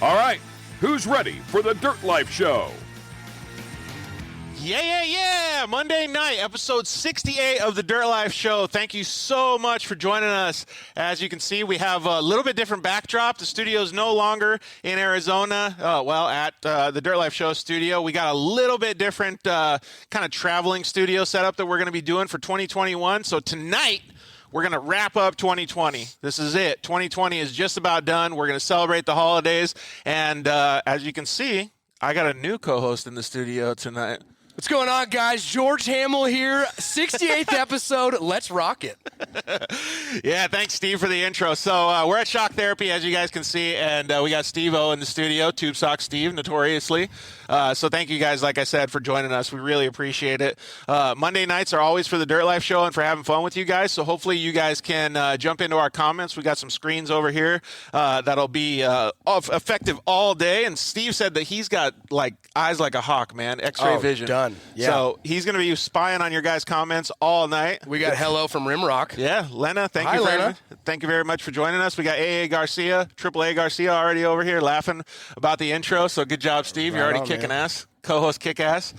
All right, who's ready for the Dirt Life Show? Yeah. Monday night, episode 68 of the Dirt Life Show. Thank you so much for joining us. As you can see, we have a little bit different backdrop. The studio is no longer in Arizona, at the Dirt Life Show studio. We got a little bit different kind of traveling studio setup that we're going to be doing for 2021. So tonight, we're going to wrap up 2020. This is it. 2020 is just about done. We're going to celebrate the holidays. And as you can see, I got a new co-host in the studio tonight. What's going on, guys? George Hamill here, 68th episode. Let's rock it. Yeah, thanks, Steve, for the intro. So we're at Shock Therapy, as you guys can see, and we got Steve-O in the studio, Tube Sock Steve, notoriously. So thank you guys, like I said, for joining us. We really appreciate it. Monday nights are always for the Dirt Life Show and for having fun with you guys. So hopefully you guys can jump into our comments. We got some screens over here that'll be effective all day. And Steve said that he's got like eyes like a hawk, man, X-ray vision. Done. Yeah. So he's going to be spying on your guys' comments all night. We got hello from Rimrock. Yeah, Lena, Hi, Lena. Thank you very much for joining us. We got AA Garcia, Triple A Garcia already over here laughing about the intro. So good job, Steve. You're already kicking ass. Co-host kick ass.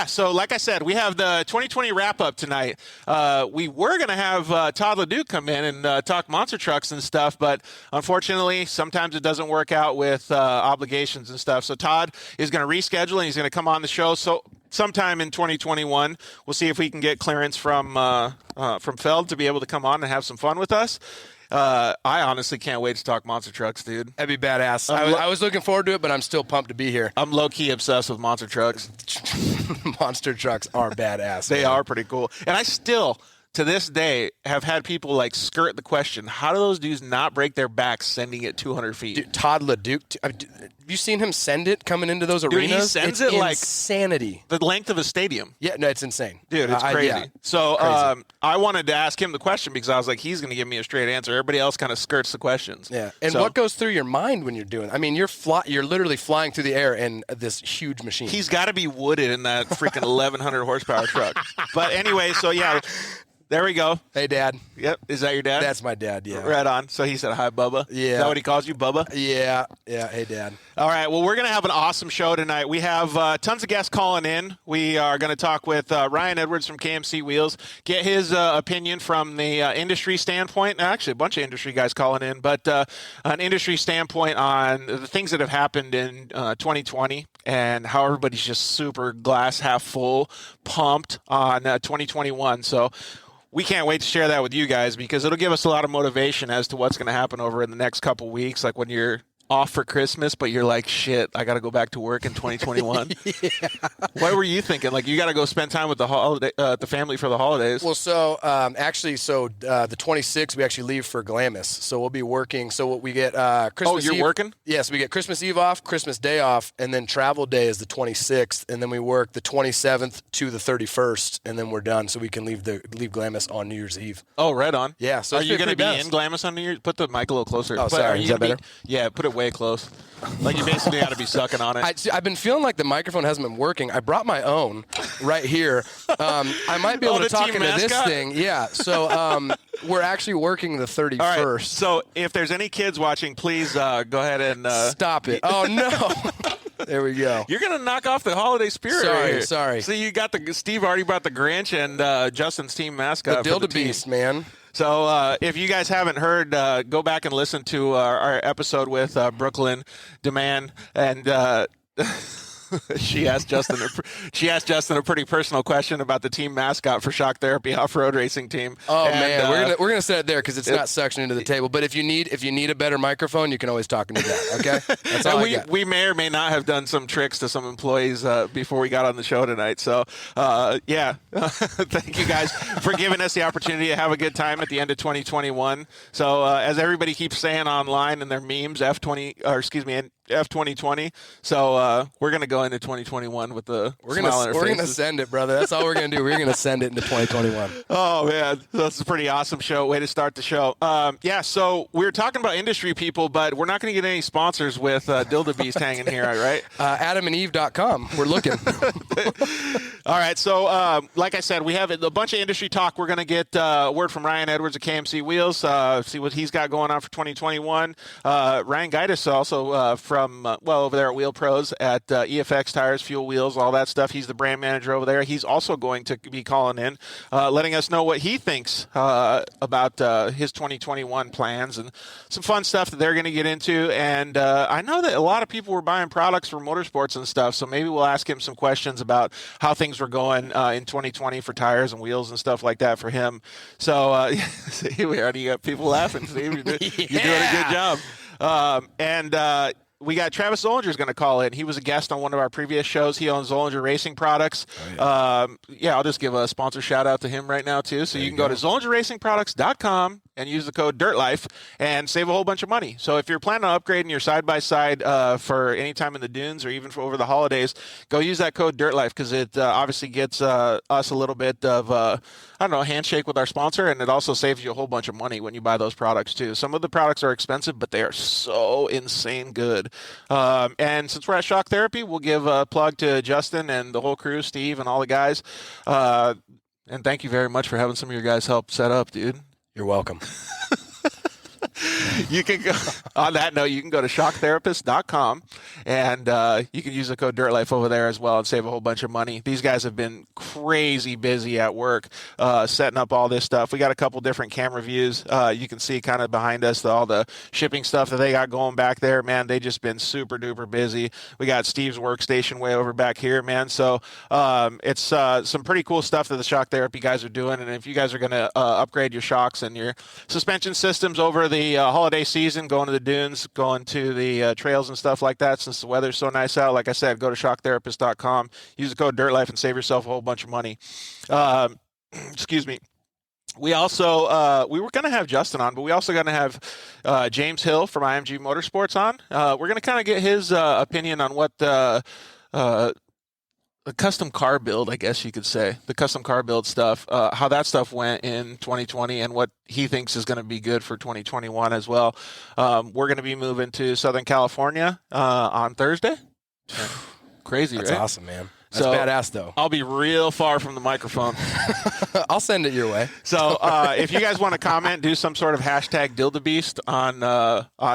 So like I said, we have the 2020 wrap-up tonight. We were going to have Todd LeDuc come in and talk monster trucks and stuff, but unfortunately, sometimes it doesn't work out with obligations and stuff. So Todd is going to reschedule, and he's going to come on the show. So sometime in 2021, we'll see if we can get clearance from Feld to be able to come on and have some fun with us. I honestly can't wait to talk monster trucks, dude. That'd be badass. I was looking forward to it, but I'm still pumped to be here. I'm low-key obsessed with monster trucks. Monster trucks are badass. They are pretty cool. And I still, to this day, have had people like skirt the question, how do those dudes not break their backs sending it 200 feet? Dude, Todd LeDuc, have you seen him send it coming into those arenas? He sends it's it like insanity. The length of a stadium. Yeah, no, it's insane. Dude, it's crazy. Yeah. So Crazy. I wanted to ask him the question because I was like, he's going to give me a straight answer. Everybody else kind of skirts the questions. Yeah. And what goes through your mind when you're doing it? I mean, you're literally flying through the air in this huge machine. He's got to be wooded in that freaking 1,100 horsepower truck. But anyway, so yeah. There we go. Hey, Dad. Yep. Is that your dad? That's my dad, yeah. Right on. So he said, hi, Bubba. Yeah. Is that what he calls you, Bubba? Yeah. Hey, Dad. All right. Well, we're going to have an awesome show tonight. We have tons of guests calling in. We are going to talk with Ryan Edwards from KMC Wheels, get his opinion from the industry standpoint. Actually, a bunch of industry guys calling in, but an industry standpoint on the things that have happened in 2020 and how everybody's just super glass half full, pumped on 2021. So we can't wait to share that with you guys because it'll give us a lot of motivation as to what's going to happen over in the next couple weeks. Like when you're off for Christmas, but you're like, shit, I got to go back to work in 2021. Yeah. What were you thinking? Like you got to go spend time with the family for the holidays. Well, so the 26th, we actually leave for Glamis. So we'll be working. So what we get Christmas Eve. Oh, you're working? Yes, we get Christmas Eve off, Christmas Day off, and then travel day is the 26th, and then we work the 27th to the 31st, and then we're done. So we can leave Glamis on New Year's Eve. Oh, right on. Yeah. So are you going to be in Glamis on New Year's? Put the mic a little closer. Oh, sorry. Is that better? Yeah, put it way close. Like you basically got to be sucking on it. I've been feeling like the microphone hasn't been working. I brought my own right here. I might be able to talk into this thing. Yeah. So we're actually working the 31st. All right. So if there's any kids watching, please go ahead and stop it. Oh no. There we go. You're gonna knock off the holiday spirit. Sorry. So you got Steve already brought the Grinch and Justin's team mascot. The Dildabeast, man. So if you guys haven't heard, go back and listen to our episode with Brooklyn Demand, and she asked Justin a pretty personal question about the team mascot for Shock Therapy off-road racing team. Oh man, we're gonna set it there because it's not suctioned into the table. But if you need a better microphone, you can always talk into that. Okay, that's all I got. We may or may not have done some tricks to some employees before we got on the show tonight. So yeah, thank you guys for giving us the opportunity to have a good time at the end of 2021. So as everybody keeps saying online in their memes, F2020. So we're gonna go into 2021 with the smile on our faces. We're gonna send it, brother. That's all we're gonna do. We're gonna send it into 2021. Oh man, that's a pretty awesome show. Way to start the show. So we were talking about industry people, but we're not gonna get any sponsors with Dildabeast hanging here, right? AdamandEve.com. We're looking. All right, so like I said, we have a bunch of industry talk. We're going to get word from Ryan Edwards of KMC Wheels, see what he's got going on for 2021. Ryan Gaitis also from, over there at Wheel Pros at EFX Tires, Fuel Wheels, all that stuff. He's the brand manager over there. He's also going to be calling in, letting us know what he thinks about his 2021 plans and some fun stuff that they're going to get into. And I know that a lot of people were buying products for motorsports and stuff, so maybe we'll ask him some questions about how things were going in 2020 for tires and wheels and stuff like that for him. So we already got people laughing. Steve, you're doing a good job. We got Travis Zollinger's going to call in. He was a guest on one of our previous shows. He owns Zollinger Racing Products. Oh, yeah. I'll just give a sponsor shout out to him right now too. So you can go to ZollingerRacingProducts.com and use the code DIRTLIFE and save a whole bunch of money. So if you're planning on upgrading your side-by-side for any time in the dunes or even for over the holidays, go use that code DIRTLIFE because it obviously gets us a little bit of, handshake with our sponsor, and it also saves you a whole bunch of money when you buy those products too. Some of the products are expensive, but they are so insane good. And since we're at Shock Therapy, we'll give a plug to Justin and the whole crew, Steve and all the guys. And thank you very much for having some of your guys help set up, dude. You're welcome. You can go, on that note, you can go to shocktherapist.com and you can use the code DIRTLIFE over there as well and save a whole bunch of money. These guys have been crazy busy at work setting up all this stuff. We got a couple different camera views. You can see kind of behind us all the shipping stuff that they got going back there. Man, they just been super duper busy. We got Steve's workstation way over back here, man. So it's some pretty cool stuff that the Shock Therapy guys are doing. And if you guys are going to upgrade your shocks and your suspension systems over the holiday season, going to the dunes, going to the trails and stuff like that, since the weather's so nice out, like I said, go to shocktherapist.com, use the code DIRTLIFE and save yourself a whole bunch of money. Excuse me. We also, we were going to have Justin on, but we also going to have James Hill from IMG Motorsports on. We're going to kind of get his opinion on what the custom car build, I guess you could say, the custom car build stuff, how that stuff went in 2020 and what he thinks is going to be good for 2021 as well. We're going to be moving to Southern California on Thursday. Crazy, That's right? awesome, man. That's badass, though. I'll be real far from the microphone. I'll send it your way. So if you guys want to comment, do some sort of hashtag #DildaBeast on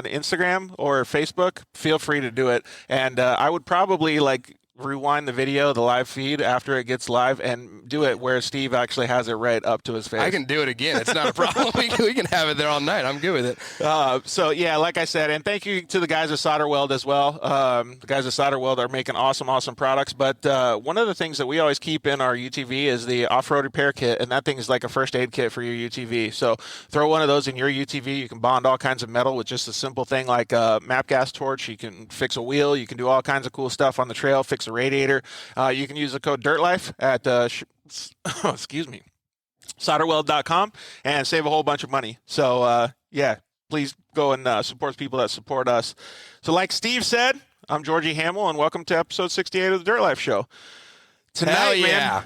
Instagram or Facebook, feel free to do it. And I would probably rewind the video, the live feed after it gets live, and do it where Steve actually has it right up to his face. I can do it again. It's not a problem. we can have it there all night. I'm good with it. So yeah, like I said, and thank you to the guys at Solder Weld as well. The guys at Solder Weld are making awesome products. But one of the things that we always keep in our UTV is the off-road repair kit, and that thing is like a first aid kit for your UTV. So throw one of those in your UTV. You can bond all kinds of metal with just a simple thing like a MAP gas torch. You can fix a wheel. You can do all kinds of cool stuff on the trail, fix a radiator. You can use the code DIRTLIFE at solderweld.com and save a whole bunch of money. So yeah, please go and support people that support us. So like Steve said, I'm Georgie Hamill, and welcome to episode 68 of the Dirt Life Show. Tonight,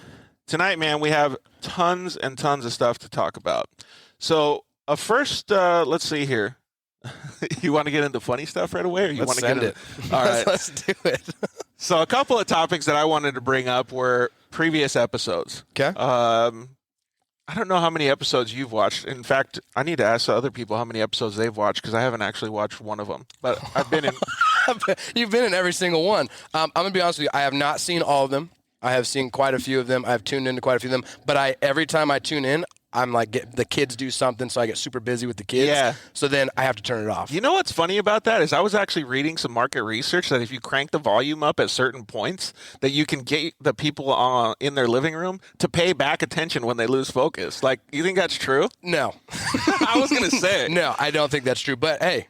man, we have tons and tons of stuff to talk about. So first, let's see here. You want to get into funny stuff right away, or you want to get into it? All right, let's do it. So a couple of topics that I wanted to bring up were previous episodes. Okay. I don't know how many episodes you've watched. In fact, I need to ask other people how many episodes they've watched because I haven't actually watched one of them. But I've been in. You've been in every single one. I'm going to be honest with you. I have not seen all of them. I have seen quite a few of them. I've tuned into quite a few of them. But every time I tune in, I'm like, the kids do something, so I get super busy with the kids. Yeah. So then I have to turn it off. You know what's funny about that is I was actually reading some market research that if you crank the volume up at certain points, that you can get the people in their living room to pay back attention when they lose focus. Like, you think that's true? No. I was going to say. No, I don't think that's true. But, hey,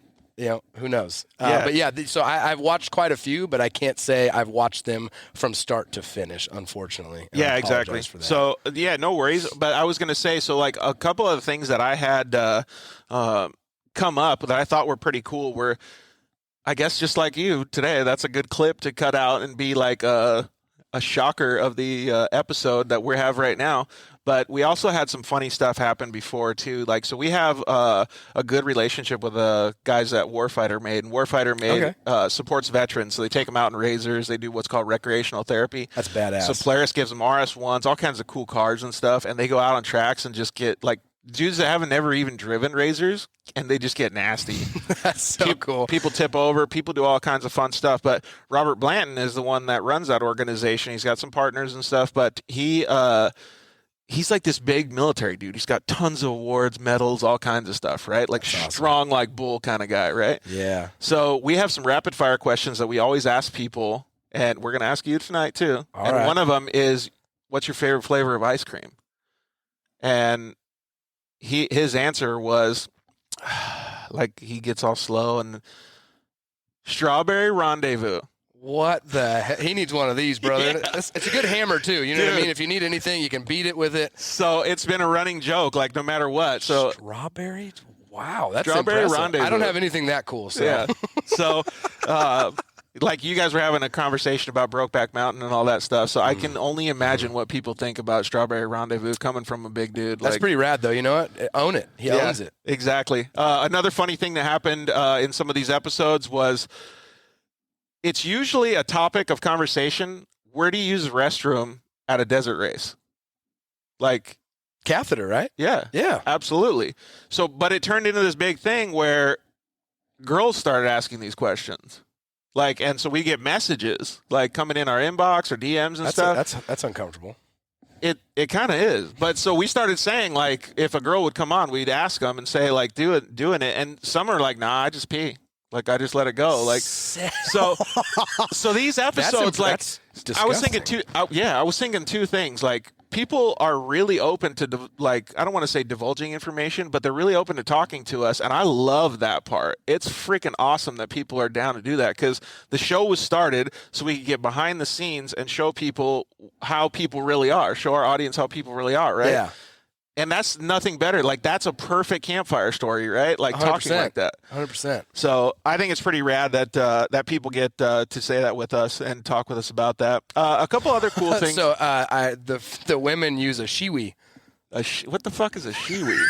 who knows? Yeah. But, yeah, so I've watched quite a few, but I can't say I've watched them from start to finish, unfortunately. And yeah, exactly. For that. So, yeah, no worries. But I was going to say, so, like, a couple of things that I had come up that I thought were pretty cool were, I guess just like you today, that's a good clip to cut out and be like, a shocker of the episode that we have right now. But we also had some funny stuff happen before too. Like, so we have a good relationship with the guys at Warfighter Made, and Warfighter Made supports veterans. So they take them out in razors. They do what's called recreational therapy. That's badass. So Polaris gives them RS1s, all kinds of cool cars and stuff, and they go out on tracks and just get like dudes that haven't never even driven razors, and they just get nasty. That's so cool. People tip over. People do all kinds of fun stuff. But Robert Blanton is the one that runs that organization. He's got some partners and stuff, but he's like this big military dude. He's got tons of awards, medals, all kinds of stuff, right? Like strong, like bull kind of guy, right? Yeah. So we have some rapid fire questions that we always ask people, and we're going to ask you tonight too. All right. One of them is, what's your favorite flavor of ice cream? And his answer was, like, he gets all slow, and strawberry rendezvous. What the heck? He needs one of these, brother. Yeah. It's a good hammer, too. You know what I mean? If you need anything, you can beat it with it. So it's been a running joke, like, no matter what. So strawberry? Wow, that's strawberry impressive. rendezvous. I don't have anything that cool. So. Yeah. So, like, you guys were having a conversation about Brokeback Mountain and all that stuff. So I can only imagine what people think about strawberry rendezvous coming from a big dude. That's pretty rad, though. You know what? Own it. He owns it. Exactly. Another funny thing that happened in some of these episodes was, it's usually a topic of conversation. Where do you use the restroom at a desert race? Like, catheter, right? Yeah. Yeah. Absolutely. So, but it turned into this big thing where girls started asking these questions. Like, and so we get messages like coming in our inbox or DMs and stuff. That's uncomfortable. It kind of is. But so we started saying, like, if a girl would come on, we'd ask them and say, like, doing it. And some are like, nah, I just pee. Like, I just let it go. Like, so these episodes, like, I was thinking two things. Like, people are really open to, like, I don't want to say divulging information, but they're really open to talking to us. And I love that part. It's freaking awesome that people are down to do that, because the show was started so we could get behind the scenes and show people how people really are, show our audience how people really are, right? Yeah. And that's nothing better. Like, that's a perfect campfire story, right? Like, 100%. Talking like that. 100%. So I think it's pretty rad that that people get to say that with us and talk with us about that. A couple other cool things. So the women use a shiwi. What the fuck is a shiwi?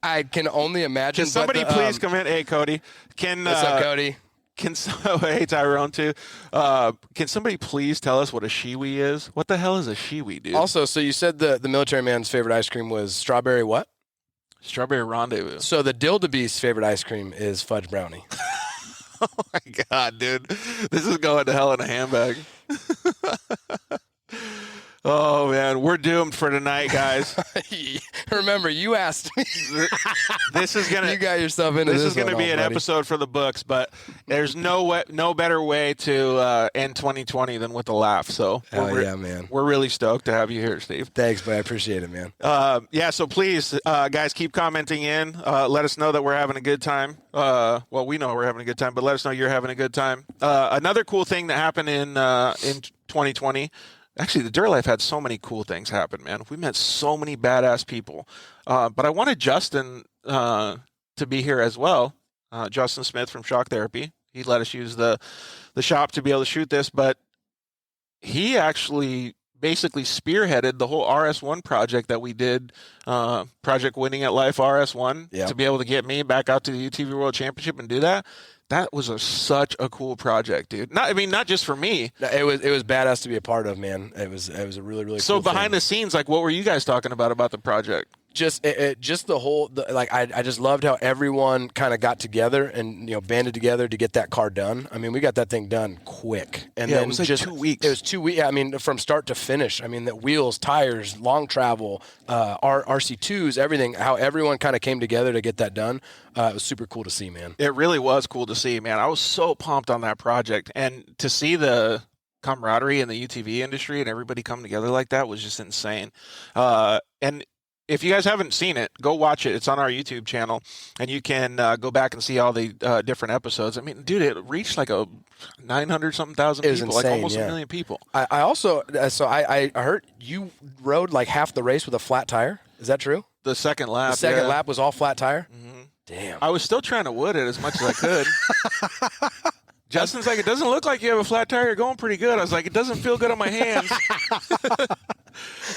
I can only imagine. Can somebody please come in? Hey, Cody. What's up, Cody? Hey, Tyrone, too. Can somebody please tell us what a shiwi is? What the hell is a shiwi, dude? Also, so you said the military man's favorite ice cream was strawberry what? Strawberry rendezvous. So the Dildabeest's favorite ice cream is fudge brownie. Oh, my God, dude. This is going to hell in a handbag. Oh, man, we're doomed for tonight, guys. Remember, you asked me. This is gonna. You got yourself into this. This is going to be an episode for the books, but there's no better way to end 2020 than with a laugh. So, man, we're really stoked to have you here, Steve. Thanks, but I appreciate it, man. So please, guys, keep commenting in. Let us know that we're having a good time. Well, we know we're having a good time, but let us know you're having a good time. Another cool thing that happened in 2020. Actually, the Dirt Life had so many cool things happen, man. We met so many badass people. But I wanted Justin to be here as well. Justin Smith from Shock Therapy. He let us use the shop to be able to shoot this, but he actually basically spearheaded the whole RS1 project that we did, Project Winning at Life RS1, to be able to get me back out to the UTV World Championship and do that. That was such a cool project, dude. Not just for me. It was badass to be a part of, man. It was a really cool So behind the scenes, like, what were you guys talking about the project? Just the whole I just loved how everyone kind of got together and banded together to get that car done. I mean, we got that thing done quick, and then it was like just 2 weeks. It was 2 weeks. I mean, from start to finish. I mean, the wheels, tires, long travel, RC2s, everything. How everyone kind of came together to get that done. It was super cool to see, man. It really was cool to see, man. I was so pumped on that project, and to see the camaraderie in the UTV industry and everybody come together like that was just insane. And if you guys haven't seen it, go watch it. It's on our YouTube channel, and you can go back and see all the different episodes. I mean, dude, it reached like a 900-something thousand people, insane, like almost 1 million people. I also, I heard you rode like half the race with a flat tire. Is that true? The second lap. The second lap was all flat tire? Mm-hmm. Damn. I was still trying to wood it as much as I could. Justin's like, it doesn't look like you have a flat tire. You're going pretty good. I was like, it doesn't feel good on my hands.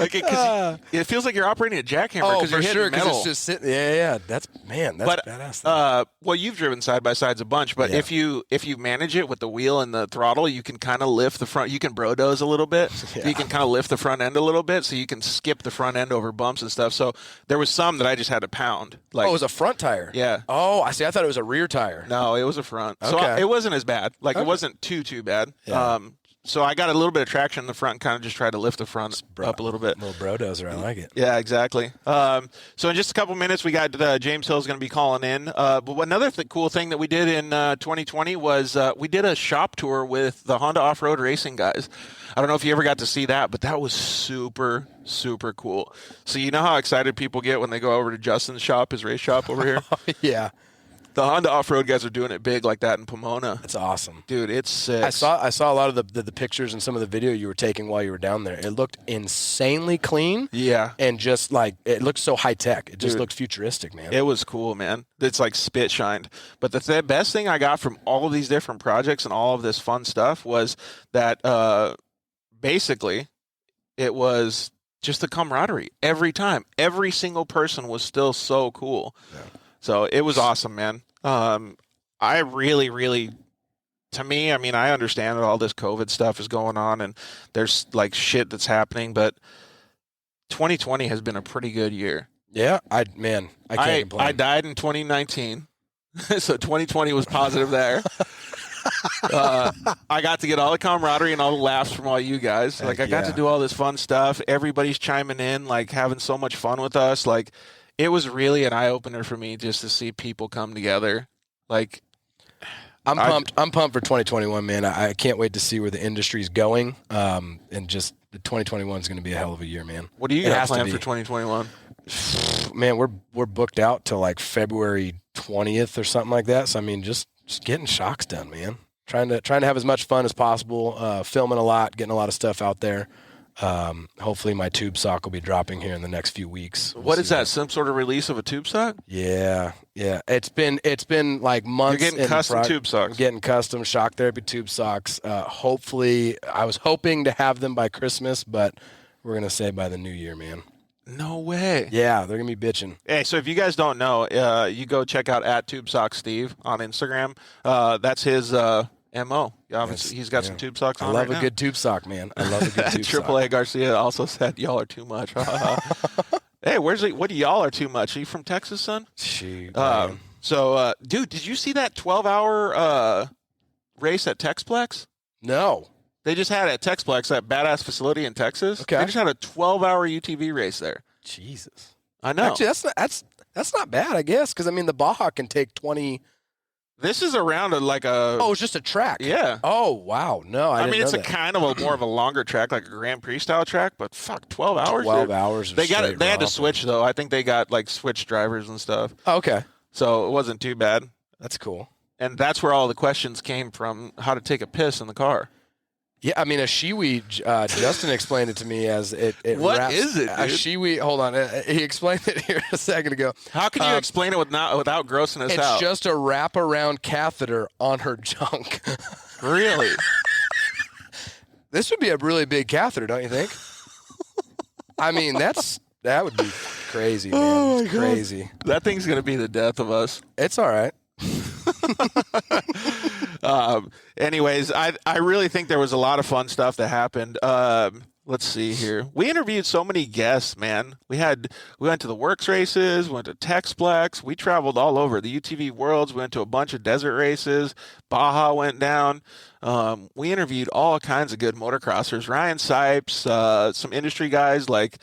Because it feels like you're operating a jackhammer. Oh, you're for hitting sure, because metal. it's just sitting. Yeah. That's badass. Well, you've driven side by sides a bunch, but if you manage it with the wheel and the throttle, you can kind of lift the front. You can brodoze a little bit. Yeah. You can kind of lift the front end a little bit, so you can skip the front end over bumps and stuff. So there was some that I just had to pound. Like, it was a front tire. Yeah. Oh, I see. I thought it was a rear tire. No, it was a front. So Okay. it wasn't as bad. Like it wasn't too bad. Yeah. So I got a little bit of traction in the front and kind of just tried to lift the front up a little bit. Little brodozer. I like it. Yeah, exactly. So in just a couple minutes, we got James Hill's going to be calling in. But another cool thing that we did in 2020 was we did a shop tour with the Honda Off-Road Racing guys. I don't know if you ever got to see that, but that was super, super cool. So you know how excited people get when they go over to Justin's shop, his race shop over here? Yeah. The Honda Off-Road guys are doing it big like that in Pomona. That's awesome. Dude, it's sick. I saw a lot of the pictures and some of the video you were taking while you were down there. It looked insanely clean. Yeah. And just like, it looked so high tech. It just looked futuristic, man. It was cool, man. It's like spit shined. But the best thing I got from all of these different projects and all of this fun stuff was that basically it was just the camaraderie every time. Every single person was still so cool. Yeah. So it was awesome, man. I really, to me, I mean, I understand that all this COVID stuff is going on and there's like shit that's happening, but 2020 has been a pretty good year. Yeah, I can't complain. I died in 2019, so 2020 was positive there. I got to get all the camaraderie and all the laughs from all you guys. Like I got to do all this fun stuff. Everybody's chiming in, like having so much fun with us. Like it was really an eye opener for me just to see people come together. Like I'm pumped. I'm pumped for 2021, man. I can't wait to see where the industry's going. And just 2021 is going to be a hell of a year, man. What do you got planned for 2021? Man, we're booked out till like February 20th or something like that. So I mean, just getting shocks done, man. Trying to have as much fun as possible. Filming a lot, getting a lot of stuff out there. Hopefully my tube sock will be dropping here in the next few weeks. What is that? Some sort of release of a tube sock? Yeah. It's been like months. You're getting custom tube socks. Getting custom shock therapy tube socks. Hopefully, I was hoping to have them by Christmas, but we're gonna say by the new year, man. No way. Yeah, they're gonna be bitching. Hey, so if you guys don't know, you go check out @TubeSockSteve on Instagram. That's his MO. He's got some tube socks on. I love a good tube sock, man. I love a good tube sock. AAA Garcia also said, "Y'all are too much." Hey, what do y'all are too much? Are you from Texas, son? Shoot. So, dude, did you see that 12-hour race at Texplex? No. They just had it at Texplex, that badass facility in Texas. Okay. They just had a 12-hour UTV race there. Jesus. I know. Actually, that's not bad, I guess, because I mean the Baja can take 20. This is around Oh, it's just a track. Yeah. Oh wow, no, I mean it's a kind of more of a longer track, like a Grand Prix style track, but fuck, 12 hours. 12 dude. hours. They got it. They had to switch though. I think they got like switch drivers and stuff. Oh, okay. So it wasn't too bad. That's cool. And that's where all the questions came from: how to take a piss in the car. Yeah, I mean a shiwi. Justin explained it to me as it. What wraps, is it, dude? A shiwi. Hold on, he explained it here a second ago. How can you explain it without grossing us out? It's just a wraparound catheter on her junk. Really? This would be a really big catheter, don't you think? I mean, that would be crazy, man. Oh my it's crazy. God. That thing's gonna be the death of us. It's all right. Anyways, I really think there was a lot of fun stuff that happened. Let's see here. We interviewed so many guests, man. We went to the Works races, went to Texplex. We traveled all over the UTV Worlds. We went to a bunch of desert races. Baja went down. We interviewed all kinds of good motocrossers. Ryan Sipes, some industry guys like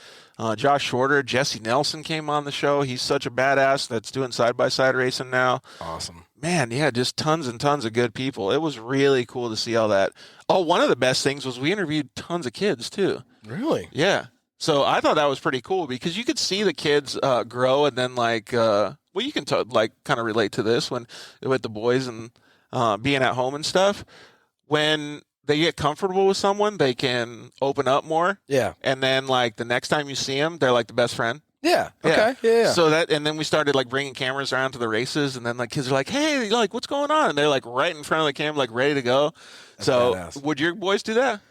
Josh Shorter. Jesse Nelson came on the show. He's such a badass that's doing side-by-side racing now. Awesome. Man, yeah, just tons and tons of good people. It was really cool to see all that. Oh, one of the best things was we interviewed tons of kids, too. Really? Yeah. So I thought that was pretty cool because you could see the kids grow and then, you can kind of relate to this with the boys and being at home and stuff. When they get comfortable with someone, they can open up more. Yeah. And then, the next time you see them, they're like the best friend. Yeah. Okay. Yeah. So and then we started like bringing cameras around to the races, and then like kids are like, "Hey, like, what's going on?" And they're like right in front of the camera, like ready to go. That's so, badass. Would your boys do that?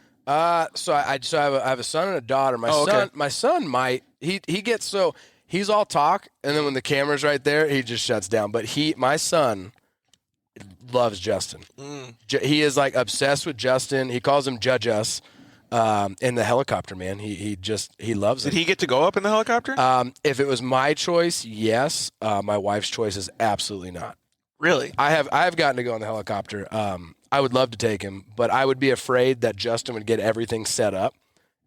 So I have a son and a daughter. My son might he gets he's all talk, and then when the camera's right there, he just shuts down. But my son loves Justin. He is like obsessed with Justin. He calls him Judge Us. In the helicopter, man. He loves it. Did he get to go up in the helicopter? If it was my choice, yes. My wife's choice is absolutely not. Really? I have gotten to go in the helicopter. I would love to take him, but I would be afraid that Justin would get everything set up.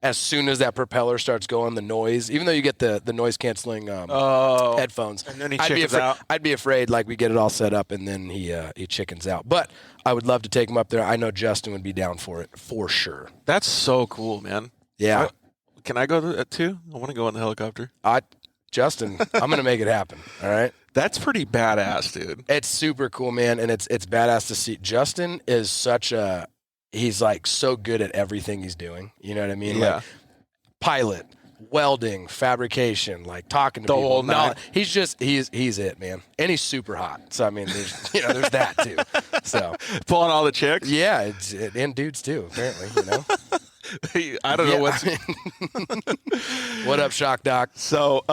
As soon as that propeller starts going, the noise, even though you get the noise canceling headphones, and then he chickens out. I'd be afraid like we get it all set up and then he chickens out. But I would love to take him up there. I know Justin would be down for it for sure. That's so cool, man. Yeah. Can I go too? I want to go in the helicopter. Justin, I'm gonna make it happen. All right. That's pretty badass, dude. It's super cool, man, and it's badass to see. Justin is he's like so good at everything he's doing. You know what I mean? Yeah. Like pilot, welding, fabrication, like talking to The people. whole nine. He's it, man. And he's super hot. So I mean, there's that too. So Pulling all the chicks? yeah, and dudes too, apparently, you know. I don't know what's What up, Shock Doc? So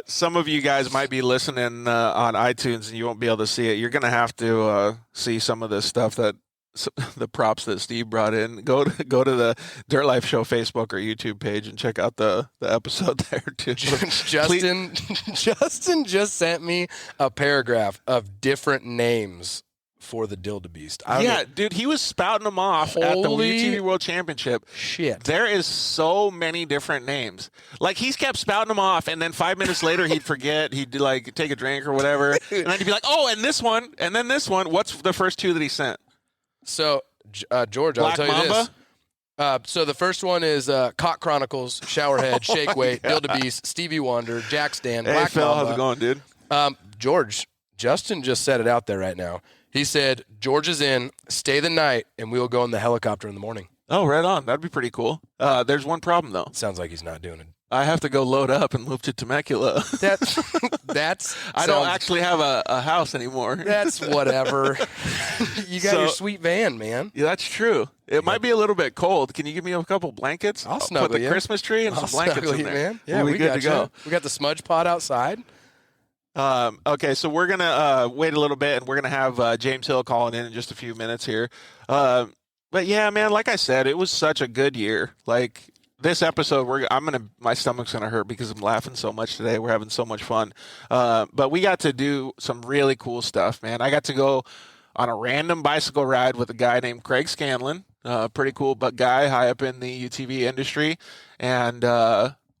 some of you guys might be listening on iTunes and you won't be able to see it. You're going to have to see some of this stuff the props that Steve brought in. Go to the Dirt Life Show Facebook or YouTube page and check out the episode there too. Justin just sent me a paragraph of different names for the Dildabeest. Dude, he was spouting them off at the UTV World Championship. Shit. There is so many different names. Like, he's kept spouting them off, and then 5 minutes later, he'd forget. He'd, like, take a drink or whatever. And then he'd be like, oh, and this one, and then this one. What's the first two that he sent? So, George, I'll Black tell you Mamba? this. So the first one is Cock Chronicles, Showerhead, Shake Weight, Dildabeest, Stevie Wonder, Jack Stan, Hey, Black Phil, Mamba. how's it going, dude? George, Justin just said it out there right now. He said, George is in, stay the night, and we will go in the helicopter in the morning. Oh, right on. That'd be pretty cool. There's one problem, though. Sounds like he's not doing it. I have to go load up and move to Temecula. That's I don't actually have a house anymore. That's whatever. You got your sweet van, man. Yeah, that's true. It might be a little bit cold. Can you give me a couple blankets? I'll snuggle put the you. Christmas tree and some blankets in there. Man. Yeah, we good got to go. We got the smudge pot outside. Okay, so we're gonna wait a little bit, and we're gonna have James Hill calling in just a few minutes here. But yeah, man, like I said, it was such a good year. Like, this episode, my stomach's gonna hurt because I'm laughing so much today. We're having so much fun. But we got to do some really cool stuff, man. I got to go on a random bicycle ride with a guy named Craig Scanlon, pretty cool guy high up in the UTV industry, and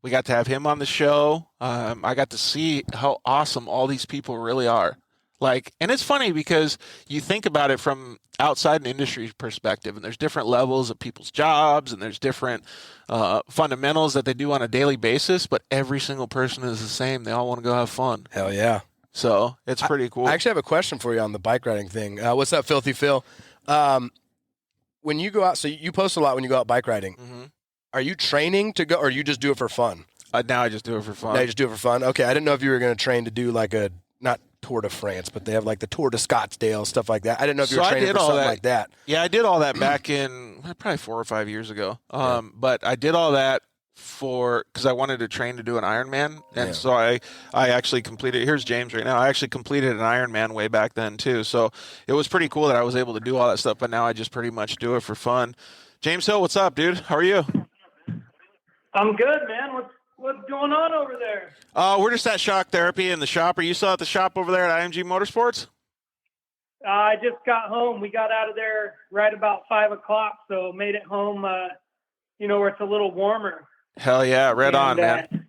we got to have him on the show. I got to see how awesome all these people really are. Like, and it's funny because you think about it from outside an industry perspective, and there's different levels of people's jobs, and there's different fundamentals that they do on a daily basis, but every single person is the same. They all want to go have fun. Hell yeah. So it's pretty cool. I actually have a question for you on the bike riding thing. What's up, Filthy Phil? When you go out, so you post a lot when you go out bike riding. Mm-hmm. Are you training to go, or you just do it for fun? Now I just do it for fun. Now you just do it for fun? Okay, I didn't know if you were going to train to do like not Tour de France, but they have like the Tour de Scottsdale, stuff like that. I didn't know if you were training for something like that. Yeah, I did all that back in probably 4 or 5 years ago. But I did all that because I wanted to train to do an Ironman. And so I actually completed, here's James right now. I actually completed an Ironman way back then too. So it was pretty cool that I was able to do all that stuff, but now I just pretty much do it for fun. James Hill, what's up, dude? How are you? I'm good, man. What's going on over there? We're just at Shock Therapy in the shop. Are you still at the shop over there at IMG Motorsports? I just got home. We got out of there right about 5 o'clock, so made it home, where it's a little warmer. Hell yeah, on, man.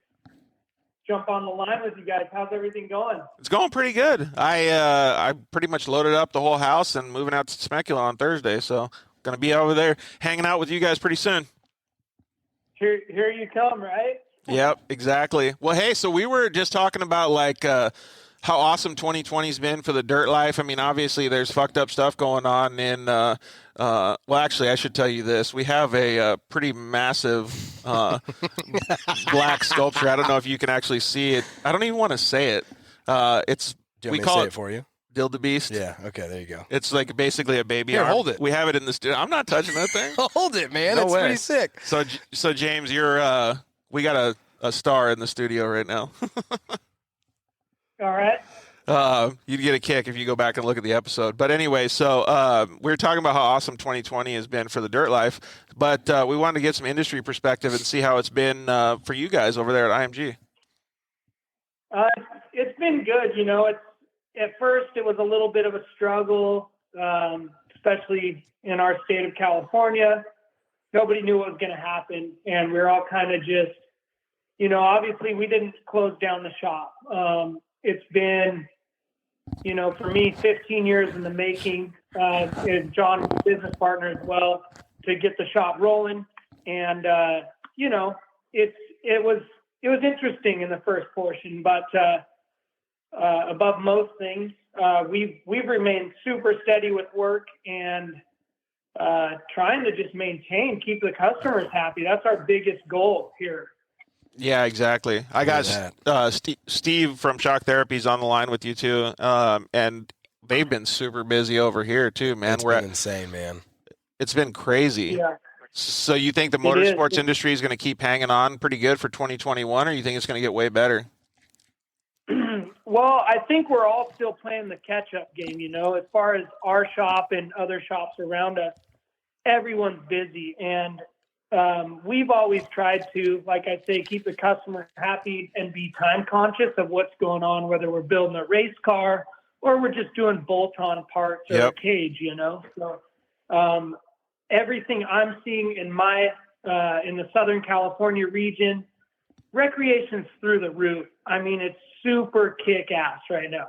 Jump on the line with you guys. How's everything going? It's going pretty good. I pretty much loaded up the whole house and moving out to Temecula on Thursday, so going to be over there hanging out with you guys pretty soon. Here you come, right? Yep, exactly. Well, hey, so we were just talking about like how awesome 2020's been for the dirt life. I mean, obviously there's fucked up stuff going on in, well, actually, I should tell you this. We have a pretty massive black sculpture. I don't know if you can actually see it. I don't even want to say it. It's Do you want we me call to say it it for you? Dildebeest. Yeah. Okay. There you go. It's like basically a baby Here, arm. hold it. We have it in the studio. I'm not touching that thing. Hold it, man. No It's way. pretty sick. So James, you're we got a star in the studio right now. All right. You'd get a kick if you go back and look at the episode. But anyway, so we were talking about how awesome 2020 has been for the dirt life, but we wanted to get some industry perspective and see how it's been for you guys over there at IMG. It's been good. You know, at first it was a little bit of a struggle, especially in our state of California. Nobody knew what was going to happen, and we were all kind of just, you know, obviously we didn't close down the shop. It's been, you know, for me, 15 years in the making, and John, business partner as well, to get the shop rolling. And, you know, it was interesting in the first portion, but above most things, we've remained super steady with work and trying to just keep the customers happy. That's our biggest goal here. Yeah, exactly. I got Steve from Shock Therapy's on the line with you too, and they've been super busy over here too, man. It's been insane, man. It's been crazy. Yeah. So you think the motorsports industry is going to keep hanging on pretty good for 2021, or you think it's going to get way better? Well, I think we're all still playing the catch-up game, you know, as far as our shop and other shops around us. Everyone's busy, and we've always tried to, like I say, keep the customer happy and be time conscious of what's going on, whether we're building a race car or we're just doing bolt-on parts or a cage, you know. So everything I'm seeing in in the Southern California region, recreation's through the roof. I mean, it's super kick-ass right now.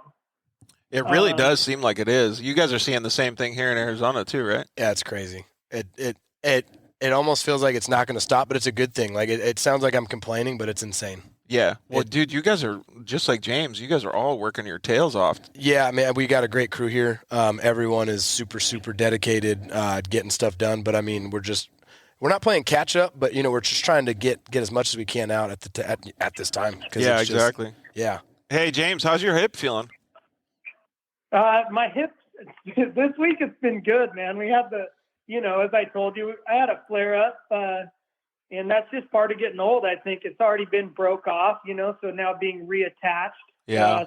It really does seem like it is. You guys are seeing the same thing here in Arizona too, right? Yeah, it's crazy. It almost feels like it's not going to stop, but it's a good thing. Like it sounds like I'm complaining, but it's insane. Yeah. Well, dude, you guys are just like James. You guys are all working your tails off. Yeah, man, we got a great crew here. Everyone is super, super dedicated, getting stuff done. But I mean, we're not playing catch up, but you know, we're just trying to get as much as we can out at this time. Yeah, exactly. Yeah. Hey, James, how's your hip feeling? My hips this week it's been good, man. We had as I told you, I had a flare up, and that's just part of getting old. I think it's already been broke off, you know, so now being reattached. Yeah.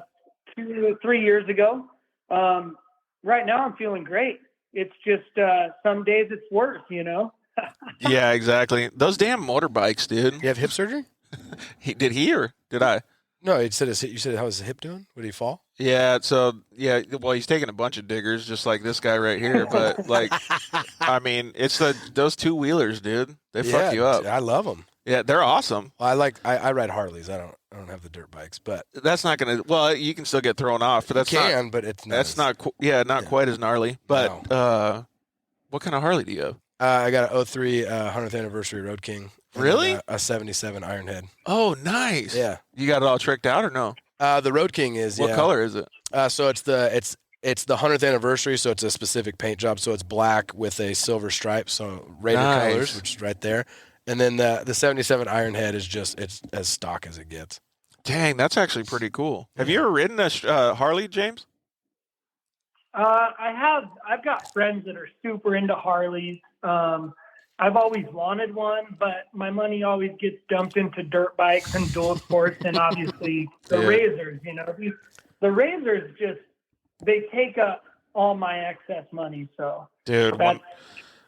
2 to 3 years ago. Right now I'm feeling great. It's just some days it's worse, you know. Yeah, exactly. Those damn motorbikes, dude. You have hip surgery? Did he or did I? No, you said how was his hip doing? Would he fall? Yeah, well, he's taking a bunch of diggers just like this guy right here, but like, I mean, it's those two wheelers, dude. They fuck you up. I love them. Yeah, they're awesome. Well, I ride Harleys. I don't have the dirt bikes, but that's not gonna. Well, you can still get thrown off, but but it's not. Not quite as gnarly. But what kind of Harley do you have? I got an 03 100th anniversary Road King. Really? A 77 Ironhead. Oh, nice. Yeah. You got it all tricked out or no? The Road King is. What color is it? So it's the 100th anniversary, so it's a specific paint job. So it's black with a silver stripe, so Raider colors, which is right there. And then the 77 Ironhead is it's as stock as it gets. Dang, that's actually pretty cool. Have you ever ridden a Harley, James? I have. I've got friends that are super into Harleys. I've always wanted one, but my money always gets dumped into dirt bikes and dual sports, and obviously the Razors. You know, the Razors they take up all my excess money. So, dude,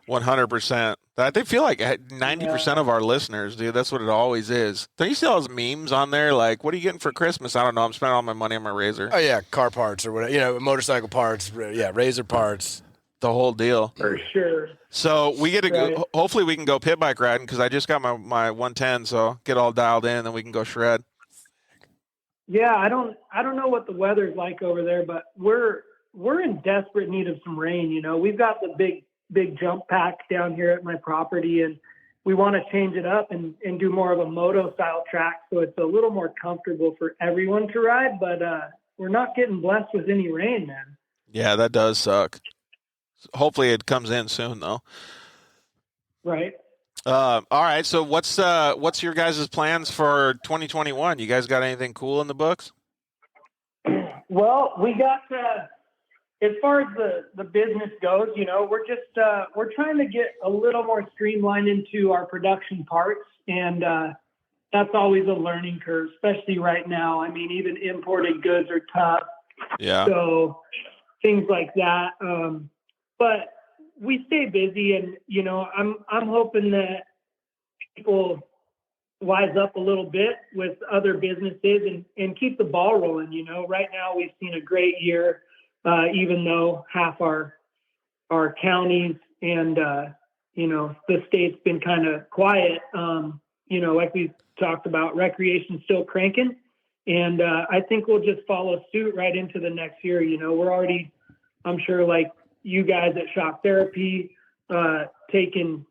100%. They feel like 90% of our listeners, dude. That's what it always is. Don't you see all those memes on there? Like, what are you getting for Christmas? I don't know. I'm spending all my money on my Razor. Oh yeah, car parts or whatever. You know, motorcycle parts. Yeah, Razor parts. The whole deal. For sure. So we get to go. Hopefully we can go pit bike riding because I just got my 110. So get all dialed in, and then we can go shred. Yeah, I don't know what the weather's like over there, but we're in desperate need of some rain. You know, we've got the big jump pack down here at my property, and we want to change it up and do more of a moto style track so it's a little more comfortable for everyone to ride. But we're not getting blessed with any rain, man. Yeah, that does suck. Hopefully it comes in soon, though. Right. All right. So what's your guys' plans for 2021? You guys got anything cool in the books? Well, we got as far as the business goes, we're trying to get a little more streamlined into our production parts, and that's always a learning curve, especially right now. I mean, even imported goods are tough. Yeah. So things like that. But we stay busy, and I'm hoping that people wise up a little bit with other businesses and keep the ball rolling. Right now we've seen a great year, even though half our counties and the state's been kind of quiet. Like we talked about, recreation's still cranking, and I think we'll just follow suit right into the next year. We're already, I'm sure, like you guys at Shock Therapy, taking,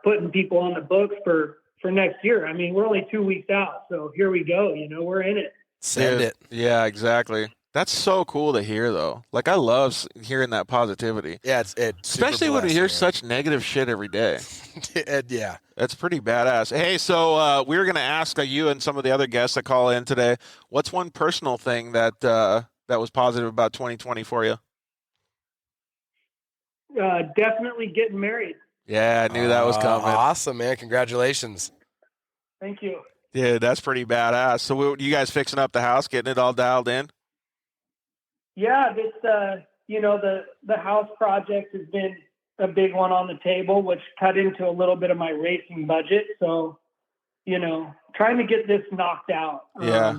putting people on the books for next year. I mean, we're only 2 weeks out, so here we go. We're in it. Send it. Yeah, exactly. That's so cool to hear, though. Like, I love hearing that positivity. Yeah, it's especially when we hear such negative shit every day. Yeah, that's pretty badass. Hey, so we were going to ask you and some of the other guests that call in today, what's one personal thing that was positive about 2020 for you? Definitely getting married. Yeah, I knew that was coming. Awesome, man. Congratulations. Thank you. Yeah, that's pretty badass. So you guys fixing up the house, getting it all dialed in? Yeah, this, the house project has been a big one on the table, which cut into a little bit of my racing budget. So, trying to get this knocked out. Yeah.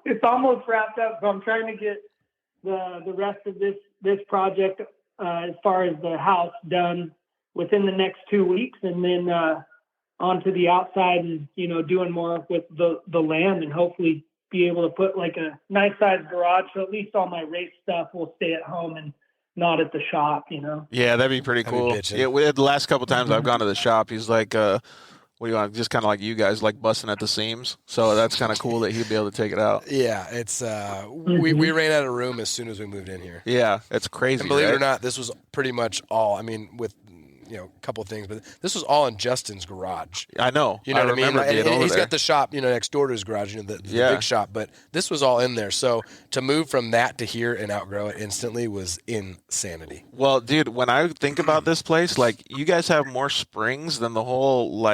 It's almost wrapped up, so I'm trying to get the rest of this project, as far as the house, done within the next 2 weeks, and then onto the outside and, doing more with the land, and hopefully be able to put like a nice sized garage. So at least all my race stuff will stay at home and not at the shop, Yeah, that'd be pretty cool. The last couple times I've gone to the shop, he's like, what do you want? Just kind of like you guys, like busting at the seams. So that's kind of cool that he'd be able to take it out. Yeah, it's we ran out of room as soon as we moved in here. Yeah, it's crazy. And believe right? it or not, this was pretty much all. I mean, with a couple of things, but this was all in Justin's garage. I know. You know I what I mean? remember being over he's there. got the shop, next door to his garage, the big shop. But this was all in there. So to move from that to here and outgrow it instantly was insanity. Well, dude, when I think about this place, like you guys have more springs than the whole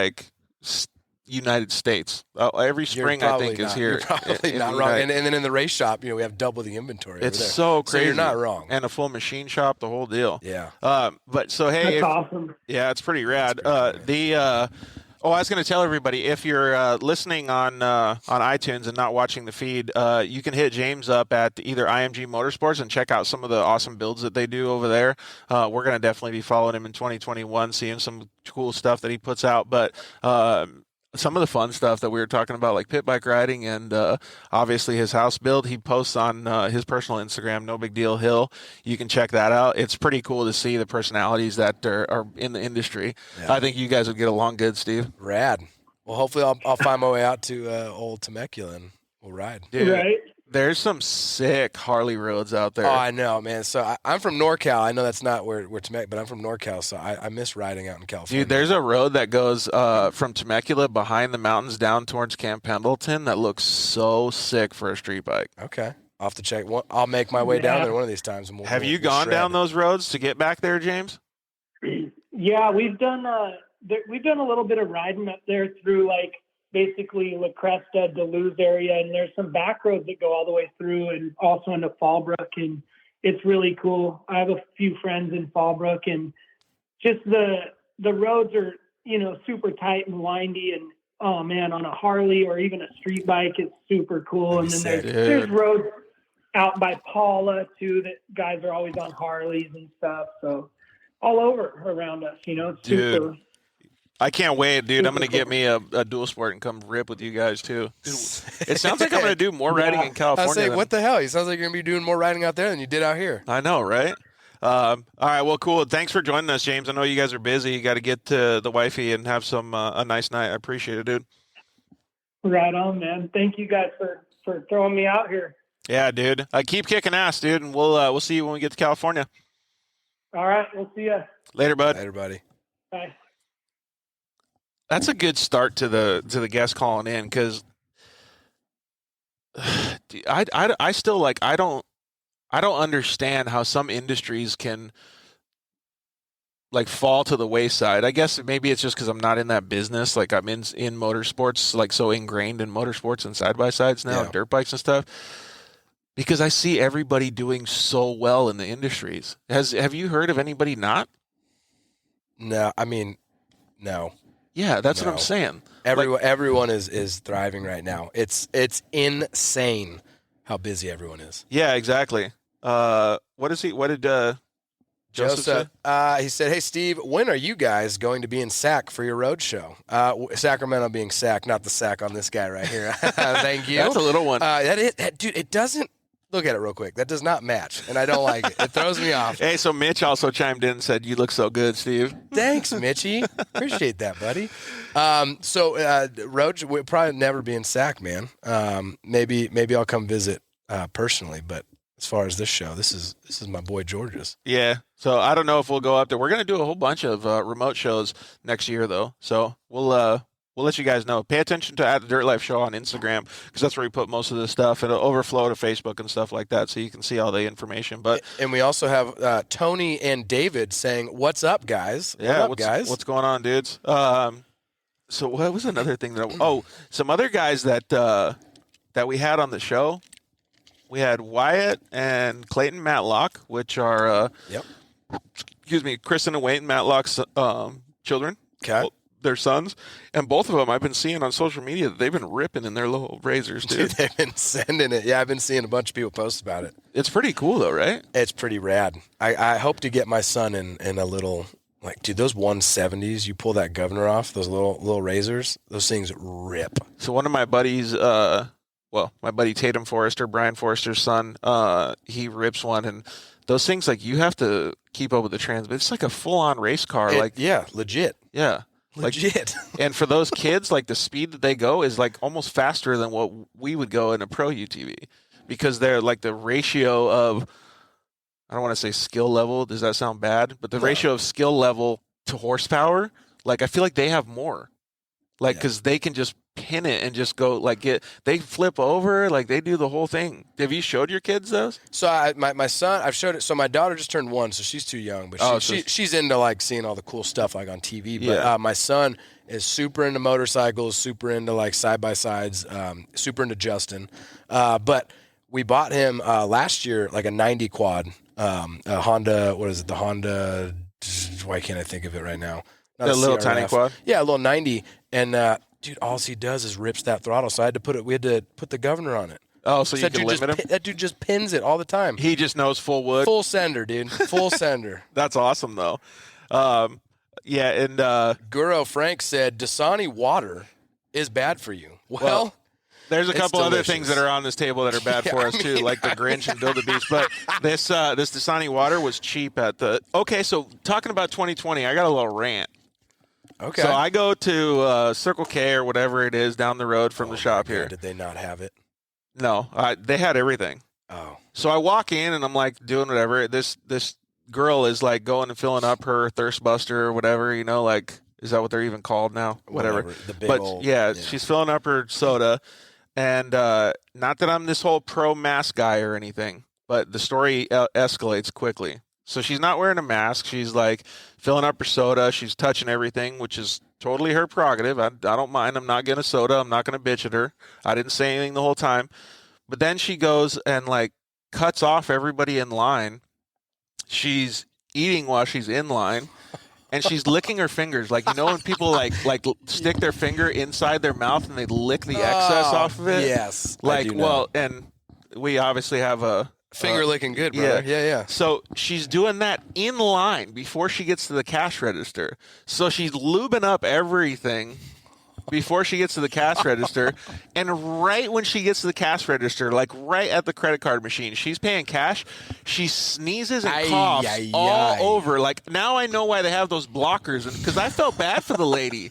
United States. Every spring I think is here. You're probably not wrong. And then in the race shop, we have double the inventory. It's over there. so crazy. So you're not wrong. And a full machine shop, the whole deal. Yeah. But so hey, that's awesome. Yeah, it's pretty rad. I was going to tell everybody, if you're listening on iTunes and not watching the feed, you can hit James up at either IMG Motorsports and check out some of the awesome builds that they do over there. We're going to definitely be following him in 2021, seeing some cool stuff that he puts out. But some of the fun stuff that we were talking about, like pit bike riding and obviously his house build, he posts on his personal Instagram, No Big Deal Hill. You can check that out. It's pretty cool to see the personalities that are in the industry. Yeah. I think you guys would get along good, Steve. Rad. Well, hopefully I'll find my way out to old Temecula and we'll ride. Dude, right. There's some sick Harley roads out there. Oh, I know, man. So I'm from NorCal. I know that's not where Temecula, but I'm from NorCal, so I miss riding out in California. Dude, there's a road that goes from Temecula behind the mountains down towards Camp Pendleton that looks so sick for a street bike. Okay. I'll have to check. I'll make my way down there one of these times. And have you gone down those roads to get back there, James? Yeah, we've done a little bit of riding up there through basically La Cresta, Duluth area, and there's some back roads that go all the way through and also into Fallbrook, and it's really cool. I have a few friends in Fallbrook, and just the roads are, super tight and windy, and oh man, on a Harley or even a street bike, it's super cool. And then there's roads out by Paula too that guys are always on Harleys and stuff. So all over around us, it's super. I can't wait, dude. I'm going to get me a dual sport and come rip with you guys, too. Dude, it sounds like I'm going to do more riding in California. I say, what the hell? It sounds like you're going to be doing more riding out there than you did out here. I know, right? All right, well, cool. Thanks for joining us, James. I know you guys are busy. You got to get to the wifey and have some a nice night. I appreciate it, dude. Right on, man. Thank you guys for for throwing me out here. Yeah, dude. Keep kicking ass, dude, and we'll see you when we get to California. All right, we'll see you. Later, bud. Later, buddy. Bye. That's a good start to the guest calling in, because I still like I don't understand how some industries can like fall to the wayside. I guess maybe it's just because I'm not in that business. Like I'm in motorsports, like so ingrained in motorsports and side by sides now, and dirt bikes and stuff. Because I see everybody doing so well in the industries. Have you heard of anybody not? No, I mean, no. Yeah, that's what I'm saying. Everyone is thriving right now. It's insane how busy everyone is. Yeah, exactly. What did Joseph say? He said, "Hey Steve, when are you guys going to be in SAC for your road show? Sacramento being SAC, not the sack on this guy right here. Thank you. That's a little one. Dude, it doesn't. Look at it real quick. That does not match, and I don't like it. It throws me off. Hey, so Mitch also chimed in and said, "You look so good, Steve." Thanks, Mitchie. Appreciate that, buddy. Road, we'll probably never be in SAC, man. Maybe I'll come visit personally, but as far as this show, this is my boy George's. Yeah. So I don't know if we'll go up there. We're gonna do a whole bunch of remote shows next year, though. So we'll let you guys know. Pay attention to @TheDirtLifeShow on Instagram, because that's where we put most of this stuff. It'll overflow to Facebook and stuff like that, so you can see all the information. And we also have Tony and David saying, "What's up, guys? What's going on, dudes?" So what was another thing some other guys that we had on the show. We had Wyatt and Clayton Matlock, which are Kristen and Wayne Matlock's children. Okay. Their sons, and both of them I've been seeing on social media that they've been ripping in their little razors, dude. They've been sending it. Yeah, I've been seeing a bunch of people post about it. It's pretty cool though, right? It's pretty rad. I hope to get my son in a little, like, dude, those 170s, you pull that governor off, those little razors, those things rip. So one of my buddies, my buddy Tatum Forrester, Brian Forrester's son, he rips one, and those things, like, you have to keep up with the trans, but it's like a full-on race car. Legit. Yeah. Legit. And for those kids, like, the speed that they go is like almost faster than what we would go in a pro UTV, because they're like the ratio of, I don't want to say skill level. Does that sound bad? But the ratio of skill level to horsepower, like, I feel like they have more, like, because they can just pin it and just go, like, they flip over, like, they do the whole thing. Have you showed your kids those? So my son, I've showed it. So my daughter just turned 1, so she's too young, but she's into, like, seeing all the cool stuff, like, on TV. But my son is super into motorcycles, super into, like, side-by-sides, super into Justin. But we bought him last year, like, a 90 quad, a Honda, what is it, the Honda, why can't I think of it right now? The little CRF. Tiny quad? Yeah, a little 90. And, dude, all he does is rips that throttle. So we had to put the governor on it. Oh, so you can limit him? That dude just pins it all the time. He just knows full wood. Full sender, dude. Full sender. That's awesome, though. And Guro Frank said, Dasani water is bad for you. Well, there's a couple other things that are on this table that are bad for us, too, like the Grinch and Build a Beast. But this Dasani water was cheap at the... Okay, so talking about 2020, I got a little rant. Okay. So I go to Circle K or whatever it is down the road from the shop here. Did they not have it? No, they had everything. Oh. So I walk in and I'm like doing whatever. This girl is like going and filling up her Thirst Buster or whatever, you know, like, is that what they're even called now? Whatever. The big but old, she's filling up her soda. And not that I'm this whole pro mask guy or anything, but the story escalates quickly. So she's not wearing a mask. She's like filling up her soda. She's touching everything, which is totally her prerogative. I don't mind. I'm not getting a soda. I'm not going to bitch at her. I didn't say anything the whole time. But then she goes and, like, cuts off everybody in line. She's eating while she's in line. And she's licking her fingers. Like, you know when people like stick their finger inside their mouth and they lick the excess off of it? Yes. Like, and we obviously have a... Finger licking good, brother. Yeah. So she's doing that in line before she gets to the cash register. So she's lubing up everything before she gets to the cash register. And right when she gets to the cash register, like right at the credit card machine, she's paying cash. She sneezes and coughs all over. Like, now I know why they have those blockers. Because I felt bad for the lady.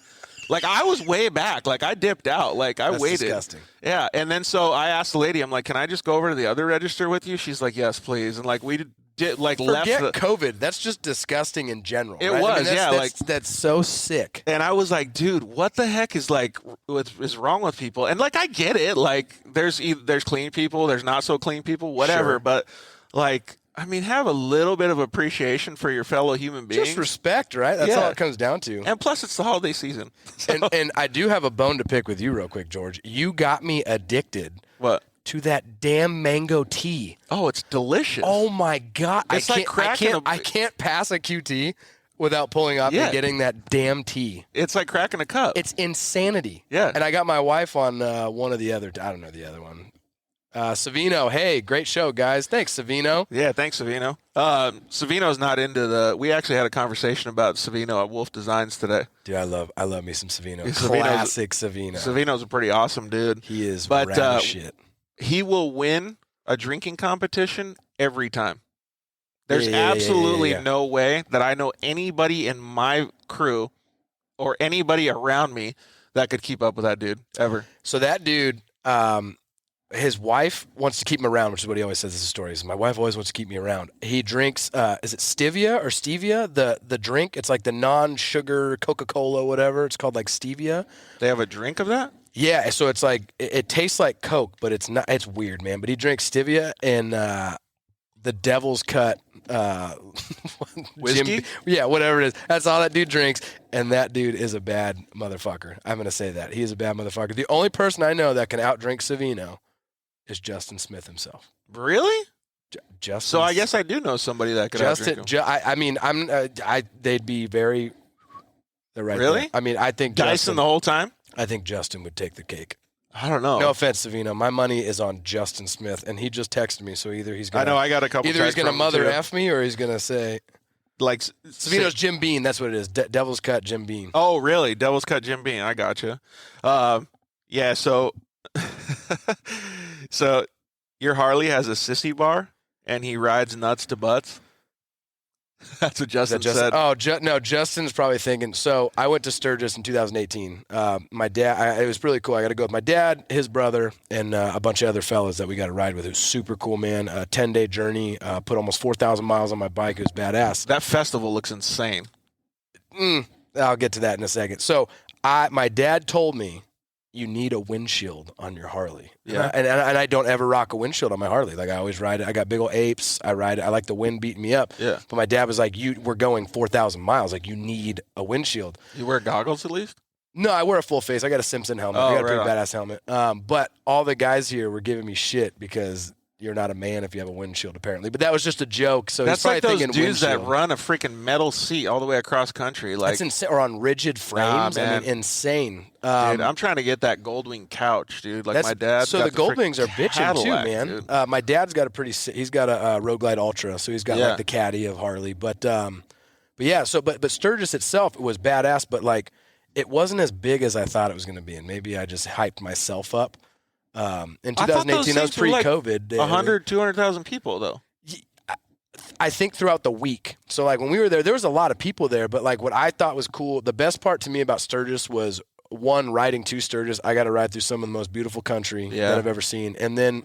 Like, I was way back. Like, I dipped out. Like, I That's waited. disgusting. Yeah. And then so I asked the lady, I'm like, can I just go over to the other register with you? She's like, yes, please. And like, we did like Forget left COVID. That's just disgusting in general. It right? was, that's so sick. And I was like, dude, what the heck is like is wrong with people? And like, I get it. Like, there's clean people, there's not so clean people, whatever. Sure. But like, I mean, have a little bit of appreciation for your fellow human beings. Just respect, right? That's all it comes down to. And plus, it's the holiday season. So. And I do have a bone to pick with you real quick, George. You got me addicted. What? To that damn mango tea. Oh, it's delicious. Oh my God. It's like cracking I can't pass a QT without pulling up and getting that damn tea. It's like cracking a cup. It's insanity. Yeah. And I got my wife on one of the other, I don't know the other one. Savino, hey, great show, guys. Thanks, Savino. Yeah, thanks, Savino. Savino's not into we actually had a conversation about Savino at Wolf Designs today. Dude, I love me some Savino. Classic Savino. Savino's a pretty awesome dude. He is rad as shit. He will win a drinking competition every time. There's absolutely no way that I know anybody in my crew or anybody around me that could keep up with that dude ever. So that dude, his wife wants to keep him around, which is what he always says in his stories. My wife always wants to keep me around. He drinks, is it stevia or stevia? The drink, it's like the non-sugar Coca-Cola, whatever. It's called like stevia. They have a drink of that? Yeah, so it's like, it tastes like Coke, but it's not, it's weird, man. But he drinks stevia and the Devil's Cut whiskey? Whatever it is. That's all that dude drinks, and that dude is a bad motherfucker. I'm going to say that. He is a bad motherfucker. The only person I know that can outdrink Savino is Justin Smith himself. Really? Justin. So I guess I do know somebody that could outdrink him. I mean, they'd be very. They're right. Really? There. I mean, I think Dyson the whole time. I think Justin would take the cake. I don't know. No offense, Savino. My money is on Justin Smith, and he just texted me. So either he's gonna. I know. I got a couple. Either he's gonna mother f me, or he's gonna say. Like Savino's Jim Beam. That's what it is. Devil's Cut Jim Beam. Oh, really? Devil's Cut Jim Beam. I gotcha. Yeah. So, so your Harley has a sissy bar, and he rides nuts to butts. That's what Justin said. Oh, no, Justin's probably thinking. So I went to Sturgis in 2018. My dad, it was really cool. I got to go with my dad, his brother, and a bunch of other fellas that we got to ride with. It was super cool, man. A 10-day journey. Put almost 4,000 miles on my bike. It was badass. That festival looks insane. I'll get to that in a second. So my dad told me, you need a windshield on your Harley. Yeah. And I don't ever rock a windshield on my Harley. Like, I always ride it. I got big old apes. I ride it. I like the wind beating me up. Yeah. But my dad was like, we're going 4,000 miles. Like, you need a windshield. You wear goggles at least? No, I wear a full face. I got a Simpson helmet. I got a pretty badass helmet. But all the guys here were giving me shit because you're not a man if you have a windshield, apparently. But that was just a joke. So that's he's like those dudes windshield. that run a freaking metal seat all the way across country. Like, that's insane. Or on rigid frames. man. I mean, insane. Dude, I'm trying to get that Goldwing couch, dude. Like my dad. So the Goldwings are bitching Cadillac, too, man. My dad's got he's got a Road Glide Ultra, so he's got like the caddy of Harley. But yeah. So but Sturgis itself was badass, but like it wasn't as big as I thought it was going to be, and maybe I just hyped myself up. In 2018, that was pre-COVID. 200,000 people, though. I think throughout the week. So, like, when we were there was a lot of people there, but, like, what I thought was cool, the best part to me about Sturgis was, one, riding to Sturgis. I got to ride through some of the most beautiful country that I've ever seen. And then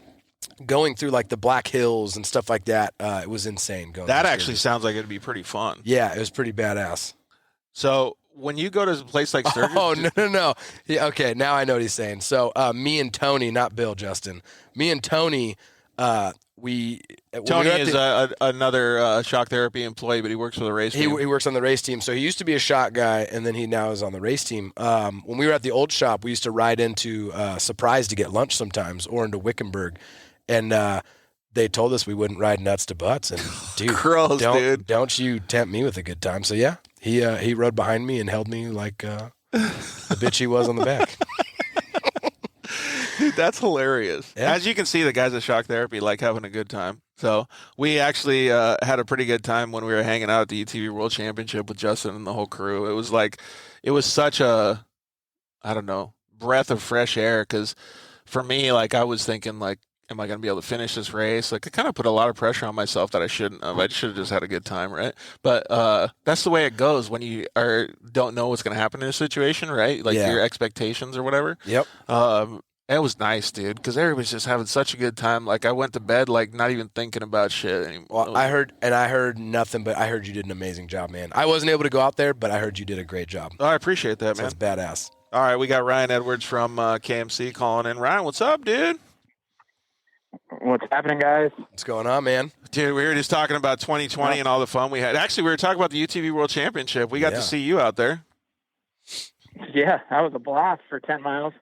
going through, like, the Black Hills and stuff like that, it was insane. That actually sounds like it'd be pretty fun. Yeah, it was pretty badass. So when you go to a place like Sturgis... Oh, no. Yeah, okay, now I know what he's saying. So me and Tony, not Bill, Justin. Me and Tony, Tony is another shock therapy employee, but he works for the race team. He works on the race team. So he used to be a shot guy, and then he now is on the race team. When we were at the old shop, we used to ride into Surprise to get lunch sometimes, or into Wickenburg. And they told us we wouldn't ride nuts to butts. And, dude, gross, dude. Don't you tempt me with a good time. So, yeah. He rode behind me and held me like the bitch he was on the back. Dude, that's hilarious. Yeah. As you can see, the guys at Shock Therapy like having a good time. So we actually had a pretty good time when we were hanging out at the UTV World Championship with Justin and the whole crew. It was such a, I don't know, breath of fresh air. Because for me, like I was thinking like, am I going to be able to finish this race? Like, I kind of put a lot of pressure on myself that I shouldn't have. I should have just had a good time, right? But that's the way it goes when you don't know what's going to happen in a situation, right? Like your expectations or whatever. Yep. It was nice, dude, because everybody's just having such a good time. Like, I went to bed, like, not even thinking about shit anymore. Well, I heard nothing, but I heard you did an amazing job, man. I wasn't able to go out there, but I heard you did a great job. Oh, I appreciate that, man. That's badass. All right, we got Ryan Edwards from KMC calling in. Ryan, what's up, dude? What's happening, guys? What's going on, man? Dude, we were just talking about 2020 and all the fun we had. Actually, we were talking about the UTV World Championship. We got to see you out there. Yeah, that was a blast for 10 miles.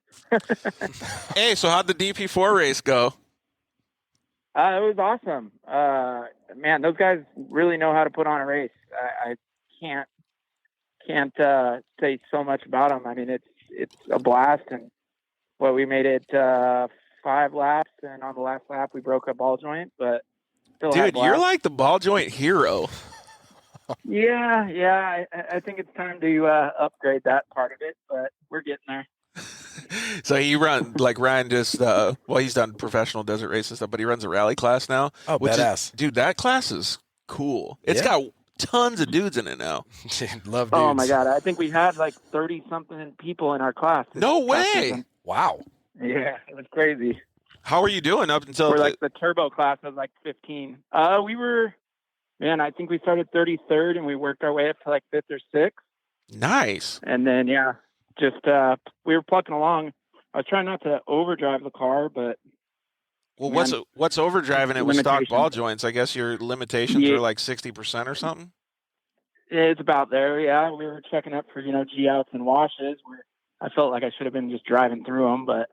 Hey, so how'd the DP4 race go? It was awesome. Man, those guys really know how to put on a race. I can't say so much about them. I mean, it's a blast, and we made it 5 laps, and on the last lap we broke a ball joint, but still had a dude, blast. you're like the ball joint hero. Yeah. I think it's time to upgrade that part of it, but we're getting there. So you run, like Ryan just, he's done professional desert race and stuff, but he runs a rally class now. Oh, badass. Dude, that class is cool. It's got tons of dudes in it now. Love dudes. Oh, my God. I think we had like 30-something people in our class. No way. Wow. Yeah, it was crazy. How are you doing up until... We're like the turbo class was like 15. We were... Man, I think we started 33rd, and we worked our way up to like 5th or 6th. Nice. And then, just we were plucking along. I was trying not to overdrive the car, but... Well, what's overdriving it with stock ball joints? I guess your limitations are like 60% or something? It's about there, yeah. We were checking up for, G-outs and washes where I felt like I should have been just driving through them, but...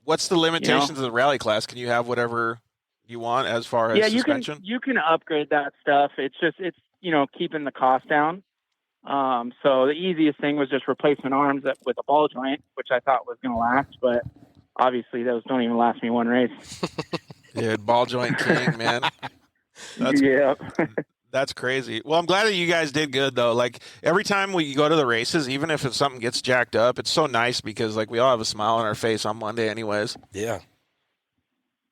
What's the limitations of the rally class? Can you have whatever... you want as far as suspension? You can upgrade that stuff. It's keeping the cost down. So the easiest thing was just replacement arms with a ball joint, which I thought was going to last, but obviously those don't even last me one race. Yeah, ball joint king, man. That's crazy. Well, I'm glad that you guys did good though. Like every time we go to the races, even if something gets jacked up, it's so nice because like we all have a smile on our face on Monday anyways. Yeah.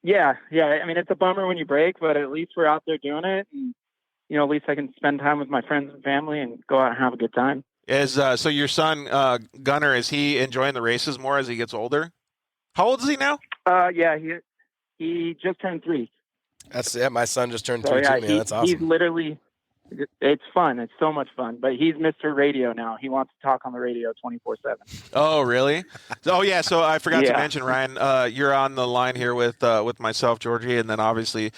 Yeah. I mean, it's a bummer when you break, but at least we're out there doing it. And, at least I can spend time with my friends and family and go out and have a good time. So your son, Gunnar, is he enjoying the races more as he gets older? How old is he now? Yeah, he just turned 3. My son just turned 3 too, man. That's awesome. He's literally... It's fun. It's so much fun. But he's Mr. Radio now. He wants to talk on the radio 24/7. Oh, really? Oh, yeah. So I forgot to mention, Ryan, you're on the line here with myself, Georgie, and then obviously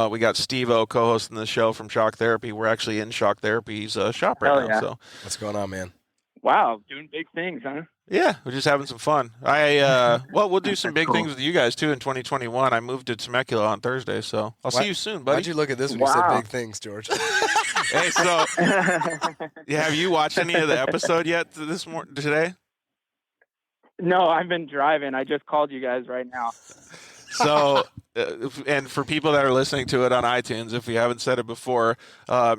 we got Steve-O co-hosting the show from Shock Therapy. We're actually in Shock Therapy's shop right now. So what's going on, man? Wow, doing big things, huh? Yeah, we're just having some fun. We'll do some big things with you guys too in 2021. I moved to Temecula on Thursday, so I'll see you soon, buddy. Why'd you look at this when you said big things, George? Hey, so have you watched any of the episode yet today? No, I've been driving. I just called you guys right now. So, and for people that are listening to it on iTunes, if we haven't said it before,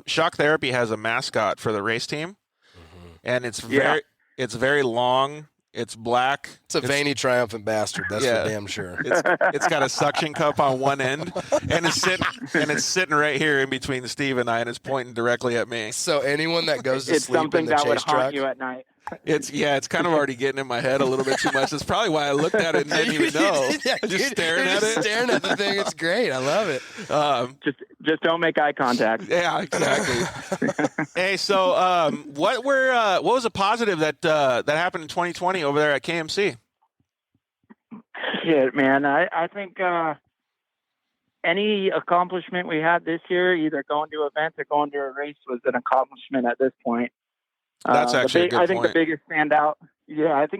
Shock Therapy has a mascot for the race team, and it's very long. It's black. It's a veiny, triumphant bastard. That's for damn sure. It's got a suction cup on one end, and it's sitting right here in between Steve and I, and it's pointing directly at me. So anyone that goes to it's sleep something in the that would chase haunt truck, you at night. It's kind of already getting in my head a little bit too much. That's probably why I looked at it and didn't even know. Just staring at it. Staring at the thing. It's great. I love it. Just don't make eye contact. Yeah, exactly. Hey, so what was a positive that happened in 2020 over there at KMC? Shit, man. I think any accomplishment we had this year, either going to events or going to a race, was an accomplishment at this point. That's actually a good point. I think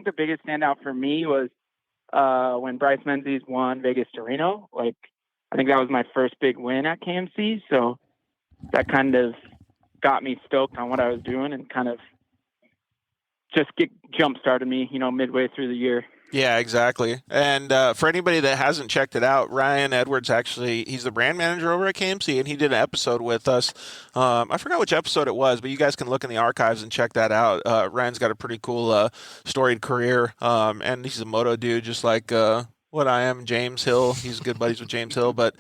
the biggest standout for me was when Bryce Menzies won Vegas to Reno. Like, I think that was my first big win at KMC. So that kind of got me stoked on what I was doing and kind of just jump started me, midway through the year. Yeah, exactly. And for anybody that hasn't checked it out, Ryan Edwards, he's the brand manager over at KMC, and he did an episode with us. I forgot which episode it was, but you guys can look in the archives and check that out. Ryan's got a pretty cool storied career, and he's a moto dude, just like what I am, James Hill. He's good buddies with James Hill, but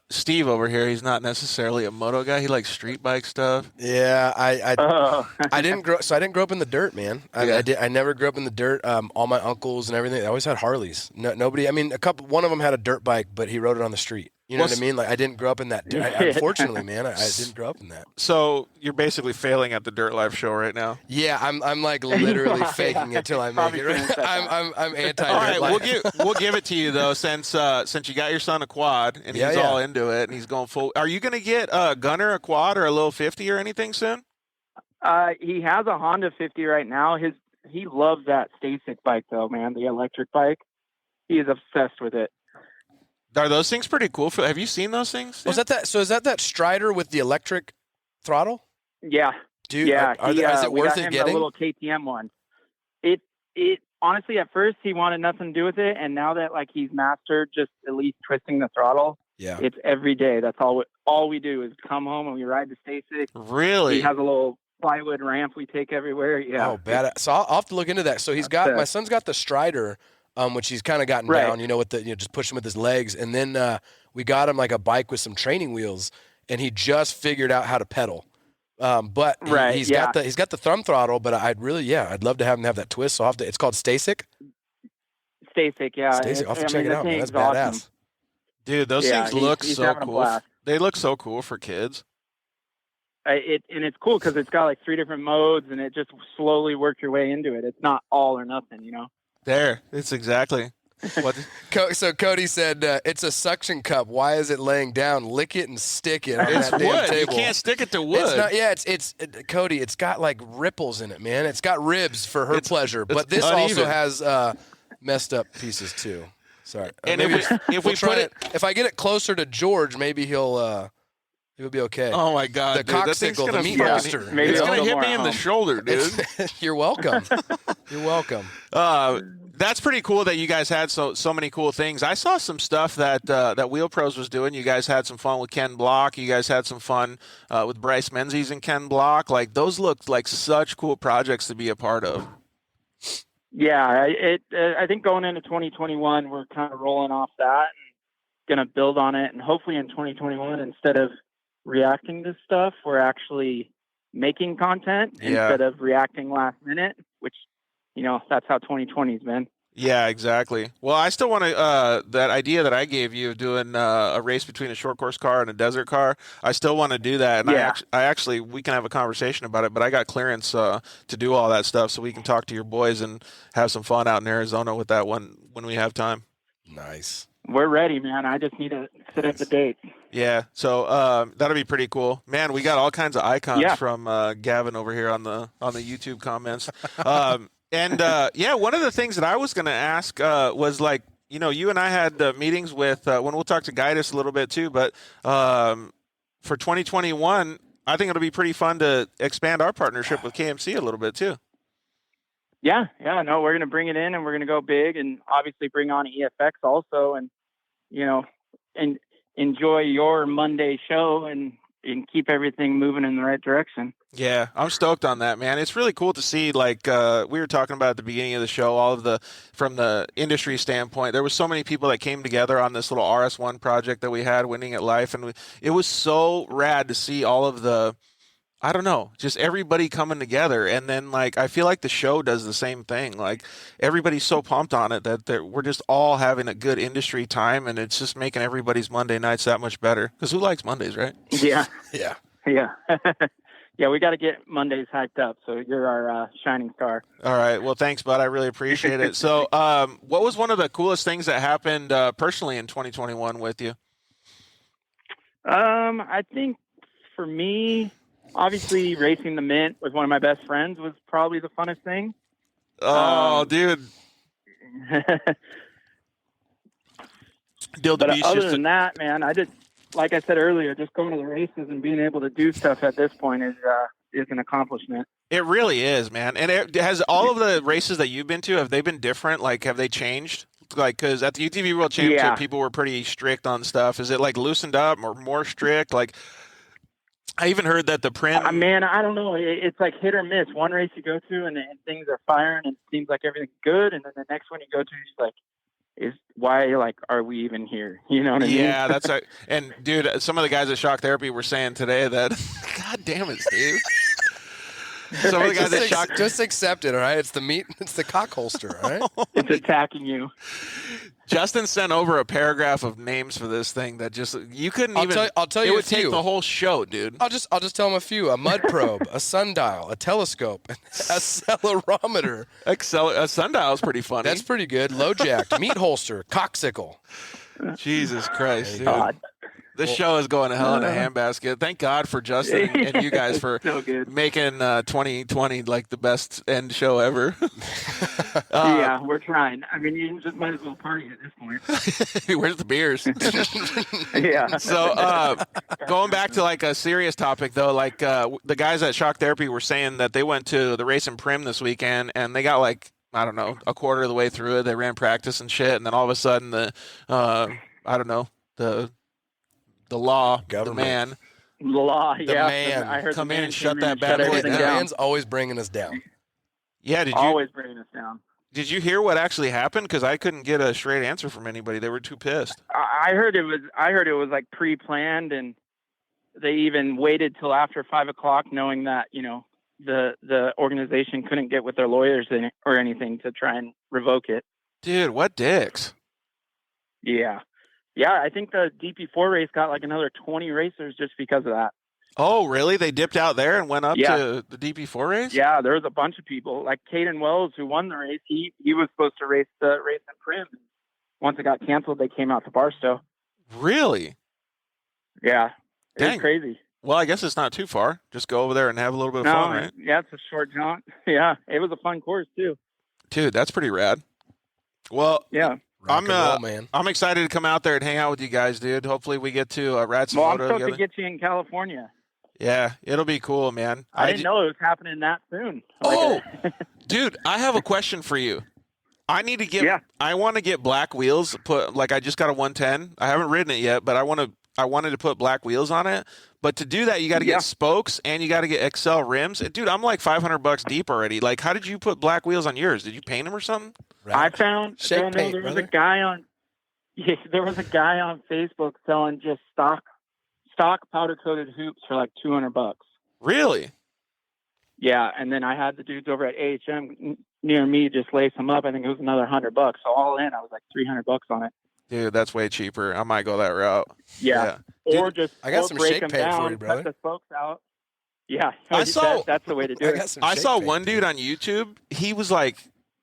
Steve over here, he's not necessarily a moto guy. He likes street bike stuff. Yeah, Oh. I didn't grow up in the dirt, man. I never grew up in the dirt. All my uncles and everything, they always had Harleys. Nobody. I mean, one of them had a dirt bike, but he rode it on the street. You know what I mean? Like I didn't grow up in that. Unfortunately, man, I didn't grow up in that. So you're basically failing at the Dirt Life show right now. Yeah, I'm like literally faking it till I make it. Right? I'm anti. All right, we'll give it to you though, since you got your son a quad and he's all into it and he's going full. Are you going to get a Gunner a quad or a little 50 or anything soon? He has a Honda 50 right now. He loves that Stasic bike though, man. The electric bike. He is obsessed with it. Are those things pretty cool? Have you seen those things? Was that? So is that Strider with the electric throttle? Yeah. Dude, yeah. Is it worth it getting? getting? A little KTM one. It honestly at first he wanted nothing to do with it, and now that like he's mastered just at least twisting the throttle, it's every day. That's all we do is come home and we ride the Stasic. Really? He has a little plywood ramp we take everywhere. Yeah. Oh, bad. So I'll have to look into that. So my son's got the Strider. Which he's kind of gotten down, with the just push him with his legs, and then we got him like a bike with some training wheels, and he just figured out how to pedal. But he's got the thumb throttle, but I'd love to have him have that twist. So it's called Stasic. Stasic, yeah. Stasic, I'll have to check it out, man. That's badass. Awesome. Dude, those things look so cool. They look so cool for kids. It's cool because it's got like 3 different modes, and it just slowly works your way into it. It's not all or nothing, There, it's exactly what. So Cody said it's a suction cup. Why is it laying down? Lick it and stick it on It's that wood. damn table. You can't stick it to wood. It's not. Yeah, it's Cody. It's got like ripples in it, man. It's got ribs for her pleasure, but this uneven. also has messed up pieces too. Sorry. And if I get it closer to George, maybe he'll be okay. Oh my God! The coccycle, the meat monster. Maybe it's gonna hit me in the shoulder, dude. You're welcome. You're welcome. That's pretty cool that you guys had so many cool things. I saw some stuff that Wheel Pros was doing. You guys had some fun with Ken Block. You guys had some fun with Bryce Menzies and Ken Block. Like those looked like such cool projects to be a part of. Yeah, I think going into 2021, we're kind of rolling off that and going to build on it. And hopefully in 2021, instead of reacting to stuff, we're actually making content instead of reacting last minute, which, that's how 2020's been. Yeah, exactly. Well, I still want to, that idea that I gave you of doing a race between a short course car and a desert car, I still want to do that. And I actually, we can have a conversation about it, but I got clearance to do all that stuff so we can talk to your boys and have some fun out in Arizona with that one when we have time. Nice. We're ready, man. I just need to set up the date. Yeah, so that'll be pretty cool, man. We got all kinds of icons from Gavin over here on the YouTube comments, and one of the things that I was going to ask was like, you and I had meetings with when we'll talk to Guidus a little bit too, but for 2021, I think it'll be pretty fun to expand our partnership with KMC a little bit too. Yeah, no, we're going to bring it in and we're going to go big and obviously bring on EFX also and, and enjoy your Monday show and keep everything moving in the right direction. Yeah, I'm stoked on that, man. It's really cool to see, like we were talking about at the beginning of the show, from the industry standpoint, there was so many people that came together on this little RS1 project that we had, Winning at Life, and it was so rad to see all of the, I don't know, just everybody coming together. And then, like, I feel like the show does the same thing. Like, everybody's so pumped on it that we're just all having a good industry time, and it's just making everybody's Monday nights that much better. Because who likes Mondays, right? Yeah. Yeah. Yeah. Yeah, we got to get Mondays hyped up, so you're our shining star. All right. Well, thanks, bud. I really appreciate it. So what was one of the coolest things that happened personally in 2021 with you? I think for me, obviously, racing the Mint with one of my best friends was probably the funnest thing. Oh, dude. But other than that, man, I just, like I said earlier, just going to the races and being able to do stuff at this point is an accomplishment. It really is, man. And has all of the races that you've been to, have they been different? Like, have they changed? Like, because at the UTV World Championship, people were pretty strict on stuff. Is it, like, loosened up or more strict? Like, I even heard that the Prim... man, I don't know. It's like hit or miss. One race you go to and things are firing and it seems like everything's good. And then the next one you go to, it's like, why, like, are we even here? You know what I mean? Yeah, that's right. And dude, some of the guys at Shock Therapy were saying today that, God damn it, Steve. Some of the guys at Shock, just accept it, all right? It's the meat, it's the cock holster, all right? It's attacking you. Justin sent over a paragraph of names for this thing that just you couldn't I'll tell you it a would take few. the whole show, dude. I'll just tell them a few: a mud probe, a sundial, a telescope, an accelerometer. A sundial is pretty funny. That's pretty good. Low jacked, meat holster, coxicle. Jesus Christ, dude. God. This show is going to hell in a handbasket. Thank God for Justin and you guys for So good. making 2020 like the best end show ever. Yeah, we're trying. I mean, you just might as well party at this point. Where's the beers? Yeah. So going back to like a serious topic though, like the guys at Shock Therapy were saying that they went to the race in Prim this weekend and they got like, I don't know, a quarter of the way through it. They ran practice and shit, and then all of a sudden the law, Government. the man, The law, The yeah. man. I heard come the in man and shut came in that and bad shut boy everything down. The down. man's always bringing us down. yeah. Always bringing us down. Did you hear what actually happened? Because I couldn't get a straight answer from anybody. They were too pissed. I heard it was like pre-planned, and they even waited till after 5 o'clock, knowing that, you know, the organization couldn't get with their lawyers or anything to try and revoke it. Dude, what dicks? Yeah. Yeah, I think the DP4 race got like another 20 racers just because of that. Oh, really? They dipped out there and went up Yeah. to the DP4 race? Yeah, there was a bunch of people. Like Caden Wells, who won the race, he was supposed to race the race in Prim. Once it got canceled, they came out to Barstow. Really? Yeah, it Dang. was crazy. Well, I guess it's not too far. Just go over there and have a little bit of fun, right? Yeah, it's a short jaunt. Yeah, it was a fun course too. Dude, that's pretty rad. Well, Yeah. Rock I'm and roll, man. I'm excited to come out there and hang out with you guys, dude. Hopefully we get to ride some Well, I'm moto supposed together. to get you in California. Yeah, it'll be cool, man. I didn't know it was happening that soon. Oh, dude, I have a question for you. I need to get. Yeah. I want to get black wheels. I just got a 110. I haven't ridden it yet, but I wanted to put black wheels on it. But to do that, you got to get spokes and you got to get XL rims. Dude, I'm like $500 deep already. Like, how did you put black wheels on yours? Did you paint them or something? I found Shake paint, there was brother. a guy on Facebook selling just stock powder coated hoops for like $200. Really? Yeah, and then I had the dudes over at AHM near me just lace them up. I think it was another $100. So all in, I was like $300 on it. Dude, that's way cheaper. I might go that route. Yeah. Or just I got some break shake them paint for down, you, brother. cut the spokes out. Yeah, that's the way to do I it. got some I shake saw paint, one dude on YouTube. He was like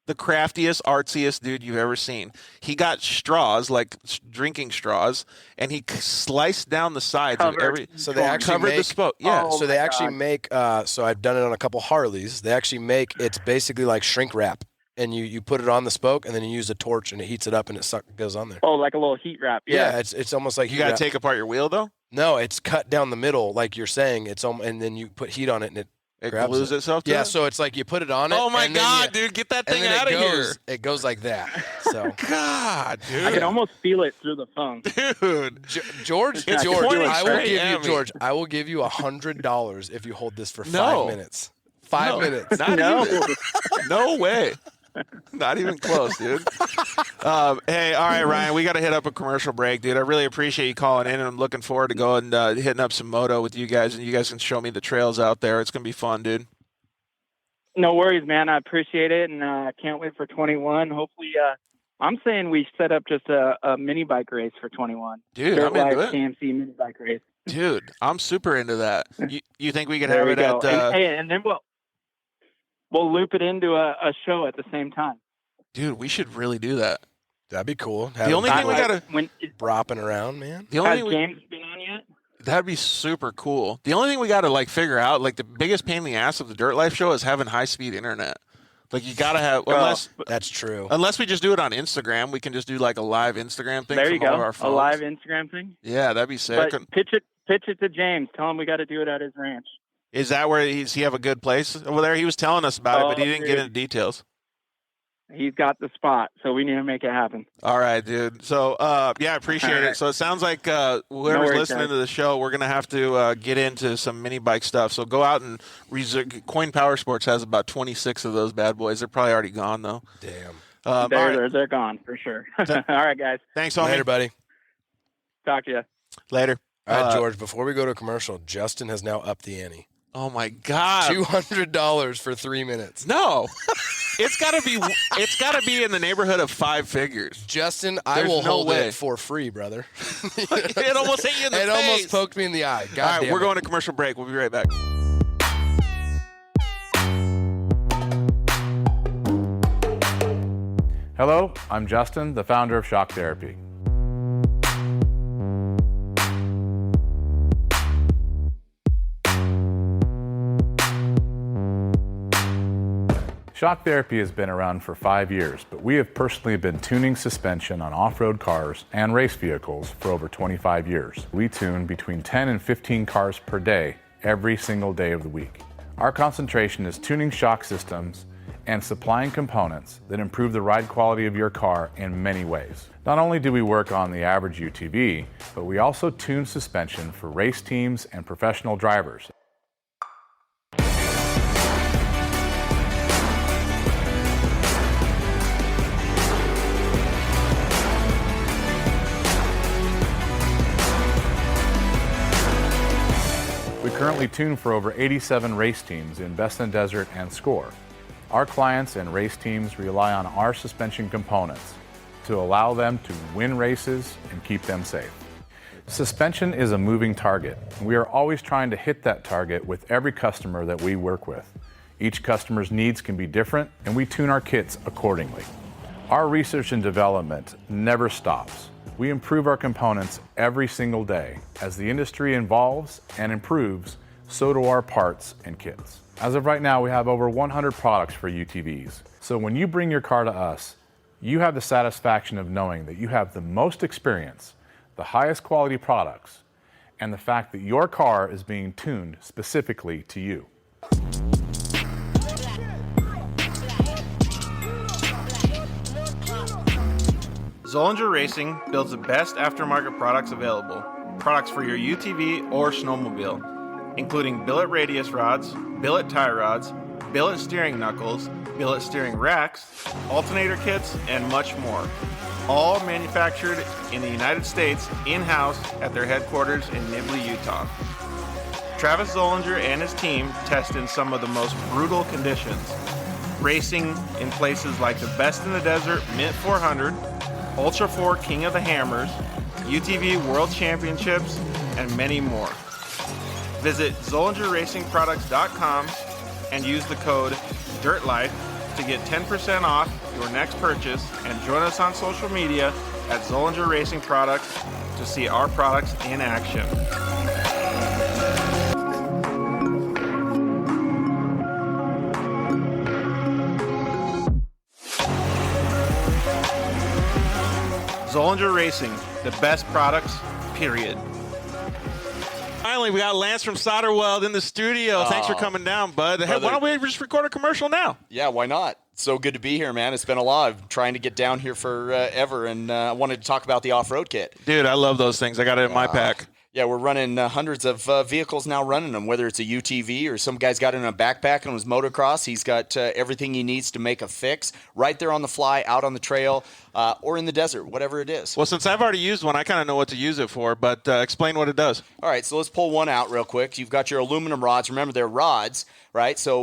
the craftiest, artsiest dude you've ever seen. He got straws, like drinking straws, and he sliced down the sides of every. So they actually covered the make- spoke. Yeah. Oh, So they my actually God. make, so I've done it on a couple Harleys. They actually make, it's basically like shrink wrap. And you put it on the spoke, and then you use a torch, and it heats it up, and it goes on there. Oh, like a little heat wrap. Yeah, Yeah. it's almost like You heat got to wrap. take apart your wheel though. No, it's cut down the middle, like you're saying. And then you put heat on it, and it It grabs glues itself to Yeah, it? so it's like you put it on it. Oh my and then God, you- dude, get that and thing then out of it here. goes, It goes like that. So God, dude. I can almost feel it through the phone. Dude. George, It's George, pointing I will straight give at you me. George. I will give you $100 if you hold this for No. 5 minutes. 5 No, minutes. Not No. even. No way. Not even close, dude. Hey, all right, Ryan, we got to hit up a commercial break, dude. I really appreciate you calling in, and I'm looking forward to going hitting up some moto with you guys, and you guys can show me the trails out there. It's going to be fun, dude. No worries, man. I appreciate it, and I can't wait for 21. Hopefully, I'm saying we set up just a mini bike race for 21. Dude, Dirt I'm into Life it. KMC mini bike race. Dude, I'm super into that. You think we could There have we it go. at And then we'll loop it into a show at the same time. dude, we should really do that. That'd be cool. The only thing we Like, gotta when Bropping around, man. the only has thing we, James been on yet? that'd be super cool. The only thing we gotta like figure out, like the biggest pain in the ass of the Dirt Life show is having high speed internet. Like you gotta have That's true. unless we just do it on Instagram, we can just do like a live Instagram thing There from you all of go. our A phones. live Instagram thing. Yeah, that'd be sick. But pitch it to James. Tell him we got to do it at his ranch. Is that where he have a good place over there? He was telling us about it, but he didn't get dude. into details. He's got the spot, so we need to make it happen. All right, dude. So, yeah, I appreciate All it. right. So it sounds like whoever's worries, listening guys. to the show, we're going to have to get into some mini bike stuff. So go out and Coin Power Sports has about 26 of those bad boys. They're probably already gone, though. Damn. They're gone for sure. All right, guys. Thanks, homie. Later, buddy. Talk to you. Later. All right, George, before we go to commercial, Justin has now upped the ante. Oh, my God. $200 for 3 minutes. No. It's gotta be in the neighborhood of 5 figures. Justin, I There's will no hold way. it for free, brother. It almost hit you in the face. It almost poked me in the eye. God All right, damn we're it. going to commercial break. We'll be right back. Hello, I'm Justin, the founder of Shock Therapy. Shock Therapy has been around for 5 years, but we have personally been tuning suspension on off-road cars and race vehicles for over 25 years. We tune between 10 and 15 cars per day, every single day of the week. Our concentration is tuning shock systems and supplying components that improve the ride quality of your car in many ways. Not only do we work on the average UTV, but we also tune suspension for race teams and professional drivers. We currently tune for over 87 race teams in Best in Desert and Score. Our clients and race teams rely on our suspension components to allow them to win races and keep them safe. Suspension is a moving target. We are always trying to hit that target with every customer that we work with. Each customer's needs can be different, and we tune our kits accordingly. Our research and development never stops. We improve our components every single day. As the industry evolves and improves, so do our parts and kits. As of right now, we have over 100 products for UTVs. So when you bring your car to us, you have the satisfaction of knowing that you have the most experience, the highest quality products, and the fact that your car is being tuned specifically to you. Zollinger Racing builds the best aftermarket products available. Products for your UTV or snowmobile, including billet radius rods, billet tie rods, billet steering knuckles, billet steering racks, alternator kits, and much more. All manufactured in the United States in-house at their headquarters in Nibley, Utah. Travis Zollinger and his team test in some of the most brutal conditions, racing in places like the Best in the Desert Mint 400, Ultra 4 King of the Hammers, UTV World Championships, and many more. Visit ZollingerRacingProducts.com and use the code DIRTLIFE to get 10% off your next purchase, and join us on social media at Zollinger Racing Products to see our products in action. Zollinger Racing, the best products, period. Finally, we got Lance from Solderweld in the studio. Thanks for coming down, bud. Hey, why don't we just record a commercial now? Yeah, why not? So good to be here, man. It's been a lot. I'm trying to get down here forever, and I wanted to talk about the off-road kit. Dude, I love those things. I got it in my pack. Yeah, we're running hundreds of vehicles now running them, whether it's a UTV or some guy's got it in a backpack and was motocross. He's got everything he needs to make a fix right there on the fly, out on the trail, or in the desert, whatever it is. Well, since I've already used one, I kind of know what to use it for, but explain what it does. All right, so let's pull one out real quick. You've got your aluminum rods. Remember, they're rods, right? So,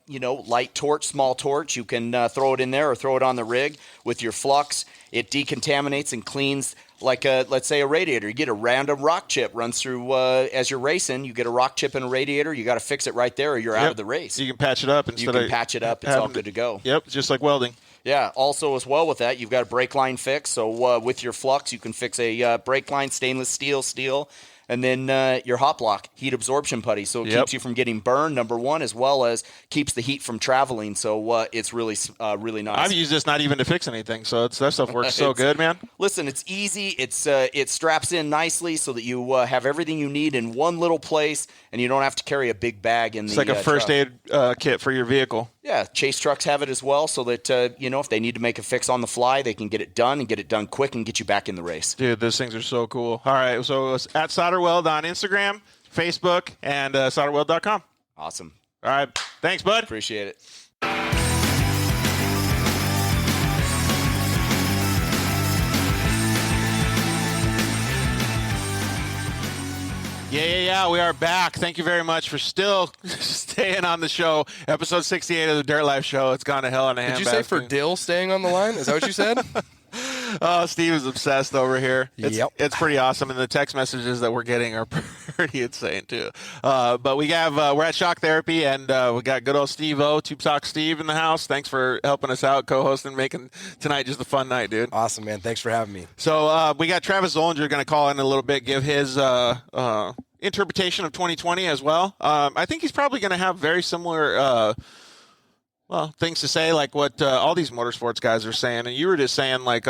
light torch, small torch. You can throw it in there or throw it on the rig with your flux. It decontaminates and cleans like, let's say, a radiator. You get a random rock chip runs through as you're racing. You get a rock chip in a radiator. You got to fix it right there or you're out of the race. You can patch it up. You can patch it up. It's all good to go. Yep, just like welding. Yeah, also as well with that, you've got a brake line fix. So with your flux, you can fix a brake line, stainless steel, and then your hot block, heat absorption putty. So it keeps you from getting burned, number one, as well as keeps the heat from traveling. So it's really nice. I've used this not even to fix anything, so that stuff works so good, man. Listen, it's easy. It straps in nicely so that you have everything you need in one little place, and you don't have to carry a big bag in it's the It's like a first aid kit for your vehicle. Yeah, Chase trucks have it as well, so that, if they need to make a fix on the fly, they can get it done and get it done quick and get you back in the race. Dude, those things are so cool. All right, so it's at Solderweld on Instagram, Facebook, and solderweld.com. Awesome. All right, thanks, bud. Appreciate it. Yeah. We are back. Thank you very much for still staying on the show. Episode 68 of the Dirt Life Show. It's gone to hell in a handbasket. Did you say for Dill staying on the line? Is that what you said? Oh, Steve is obsessed over here. It's pretty awesome, and the text messages that we're getting are pretty insane too. But we have we're at Shock Therapy, and we got good old Steve-O, Tube Sock Steve in the house. Thanks for helping us out, co-hosting, making tonight just a fun night, dude. Awesome, man. Thanks for having me. So we got Travis Zollinger going to call in a little bit, give his interpretation of 2020 as well. I think he's probably going to have very similar things to say, like what all these motorsports guys are saying. And you were just saying, like,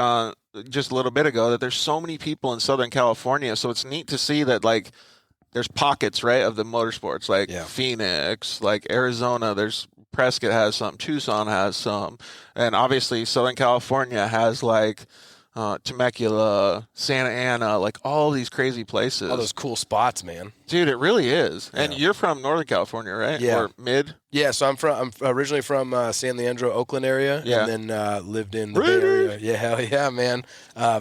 just a little bit ago, that there's so many people in Southern California. So it's neat to see that, like, there's pockets, right, of the motorsports, like Phoenix, like Arizona. There's Prescott has some, Tucson has some. And obviously Southern California has, like, Temecula, Santa Ana, like all these crazy places. All those cool spots, man. Dude, it really is. And you're from Northern California, right? Yeah. Or mid? Yeah, so I'm originally from San Leandro, Oakland area, and then lived in the Bay Area. Yeah, hell yeah, man.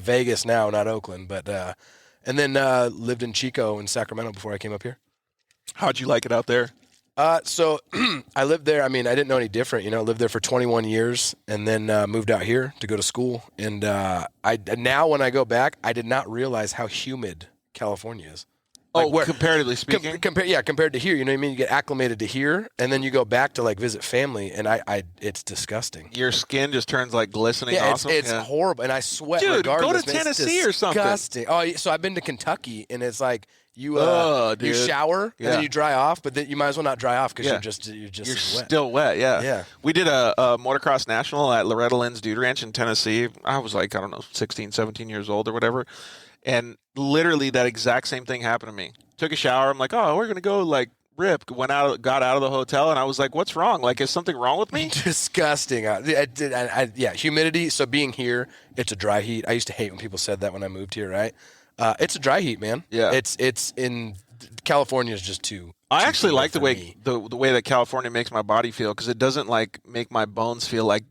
Vegas now, not Oakland, but and then lived in Chico and Sacramento before I came up here. How'd you like it out there? So I lived there. I mean, I didn't know any different. You know, lived there for 21 years and then moved out here to go to school. And now when I go back, I did not realize how humid California is. Like, comparatively speaking? Compared to here. You know what I mean? You get acclimated to here, and then you go back to, like, visit family, and it's disgusting. Your skin just turns, like, glistening awesome? It's horrible, and I sweat Dude, regardless. go to Tennessee or something. Disgusting. Oh, so I've been to Kentucky, and it's like – you shower and then you dry off, but then you might as well not dry off because you're wet. Still wet. Yeah. We did a motocross national at Loretta Lynn's Dude Ranch in Tennessee. I was like, I don't know, 16, 17 years old or whatever. And literally that exact same thing happened to me. Took a shower. I'm like, oh, we're going to go like rip. Got out of the hotel, and I was like, what's wrong? Like, is something wrong with me? Disgusting. Humidity. So being here, it's a dry heat. I used to hate when people said that when I moved here, right? It's a dry heat, man. Yeah. It's in California is just too. I actually like the way that California makes my body feel, because it doesn't like make my bones feel like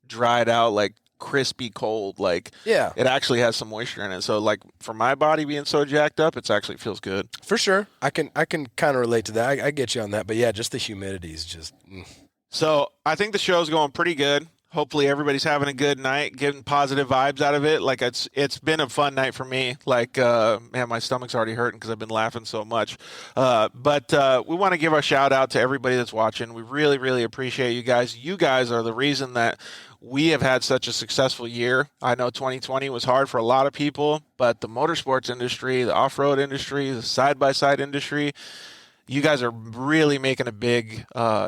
dried out, like crispy cold. Like it actually has some moisture in it. So like for my body being so jacked up, it actually feels good. For sure. I can kind of relate to that. I get you on that. But yeah, just the humidity is just. So I think the show's going pretty good. Hopefully everybody's having a good night, getting positive vibes out of it. Like it's been a fun night for me. Like, man, my stomach's already hurting because I've been laughing so much. But we want to give our shout out to everybody that's watching. We really, really appreciate you guys. You guys are the reason that we have had such a successful year. I know 2020 was hard for a lot of people, but the motorsports industry, the off-road industry, the side-by-side industry, you guys are really making a big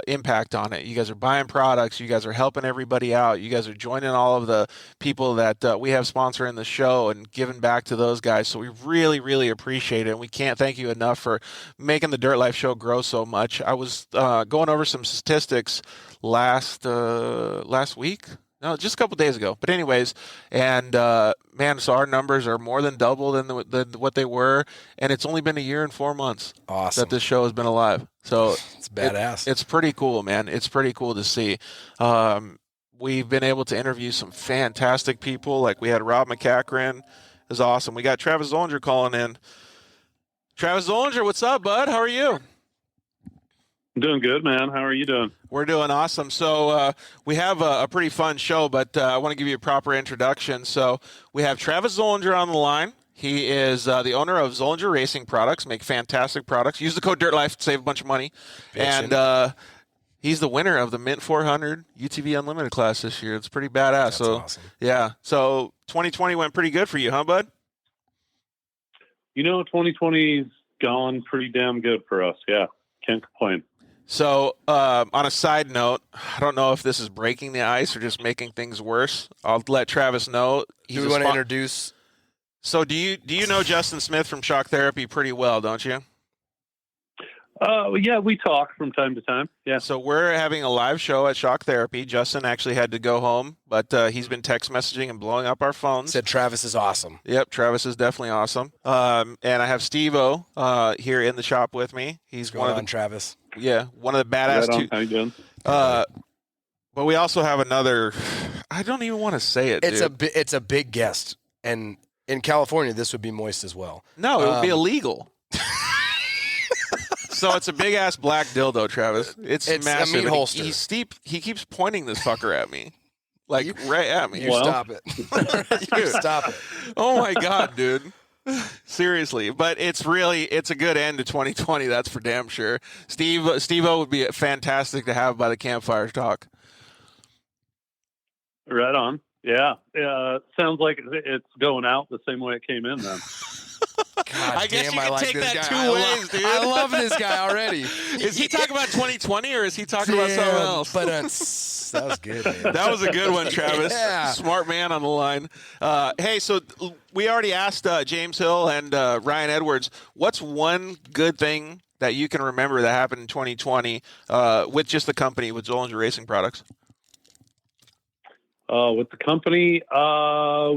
impact on it. You guys are buying products. You guys are helping everybody out. You guys are joining all of the people that we have sponsoring the show and giving back to those guys. So we really, really appreciate it. And we can't thank you enough for making the Dirt Life Show grow so much. I was going over some statistics last week. No, just a couple days ago. But anyways, and man, so our numbers are more than double than what they were, and it's only been a year and 4 months that this show has been alive. So it's badass. It's pretty cool, man. It's pretty cool to see. We've been able to interview some fantastic people. Like we had Rob McCachran. It was awesome. We got Travis Zollinger calling in. Travis Zollinger, what's up, bud? How are you? I'm doing good, man. How are you doing? We're doing awesome. So we have a pretty fun show, but I want to give you a proper introduction. So we have Travis Zollinger on the line. He is the owner of Zollinger Racing Products, make fantastic products. Use the code DIRTLIFE to save a bunch of money. And he's the winner of the Mint 400 UTV Unlimited class this year. It's pretty badass. That's awesome. Yeah. So 2020 went pretty good for you, huh, bud? You know, 2020's gone pretty damn good for us. Yeah. Can't complain. So, on a side note, I don't know if this is breaking the ice or just making things worse. I'll let Travis know. Do we want to introduce? So, do you know Justin Smith from Shock Therapy pretty well, don't you? Yeah, we talk from time to time. Yeah. So we're having a live show at Shock Therapy. Justin actually had to go home, but he's been text messaging and blowing up our phones. Said Travis is awesome. Yep, Travis is definitely awesome. And I have Steve-O here in the shop with me. He's one of the Travis. Yeah, one of the badass. How you doing? But we also have another. I don't even want to say it. It's a big guest, and in California, this would be moist as well. No, it would be illegal. So it's a big ass black dildo, Travis. It's massive. a meat holster. He's steep. He keeps pointing this fucker at me, like right at me. You stop it. You stop it. Oh my god, dude. Seriously, but it's a good end to 2020. That's for damn sure. Steve-O would be fantastic to have by the campfire talk. Right on. Yeah. Sounds like it's going out the same way it came in then. God I guess damn, you I can like take this that guy. two ways, dude. I love this guy already. Is he talking about 2020 or is he talking about something else? But that was good, man. That was a good one, Travis. Yeah. Smart man on the line. Hey, so we already asked James Hill and Ryan Edwards, what's one good thing that you can remember that happened in 2020 with just the company, with Zollinger Racing Products? With the company,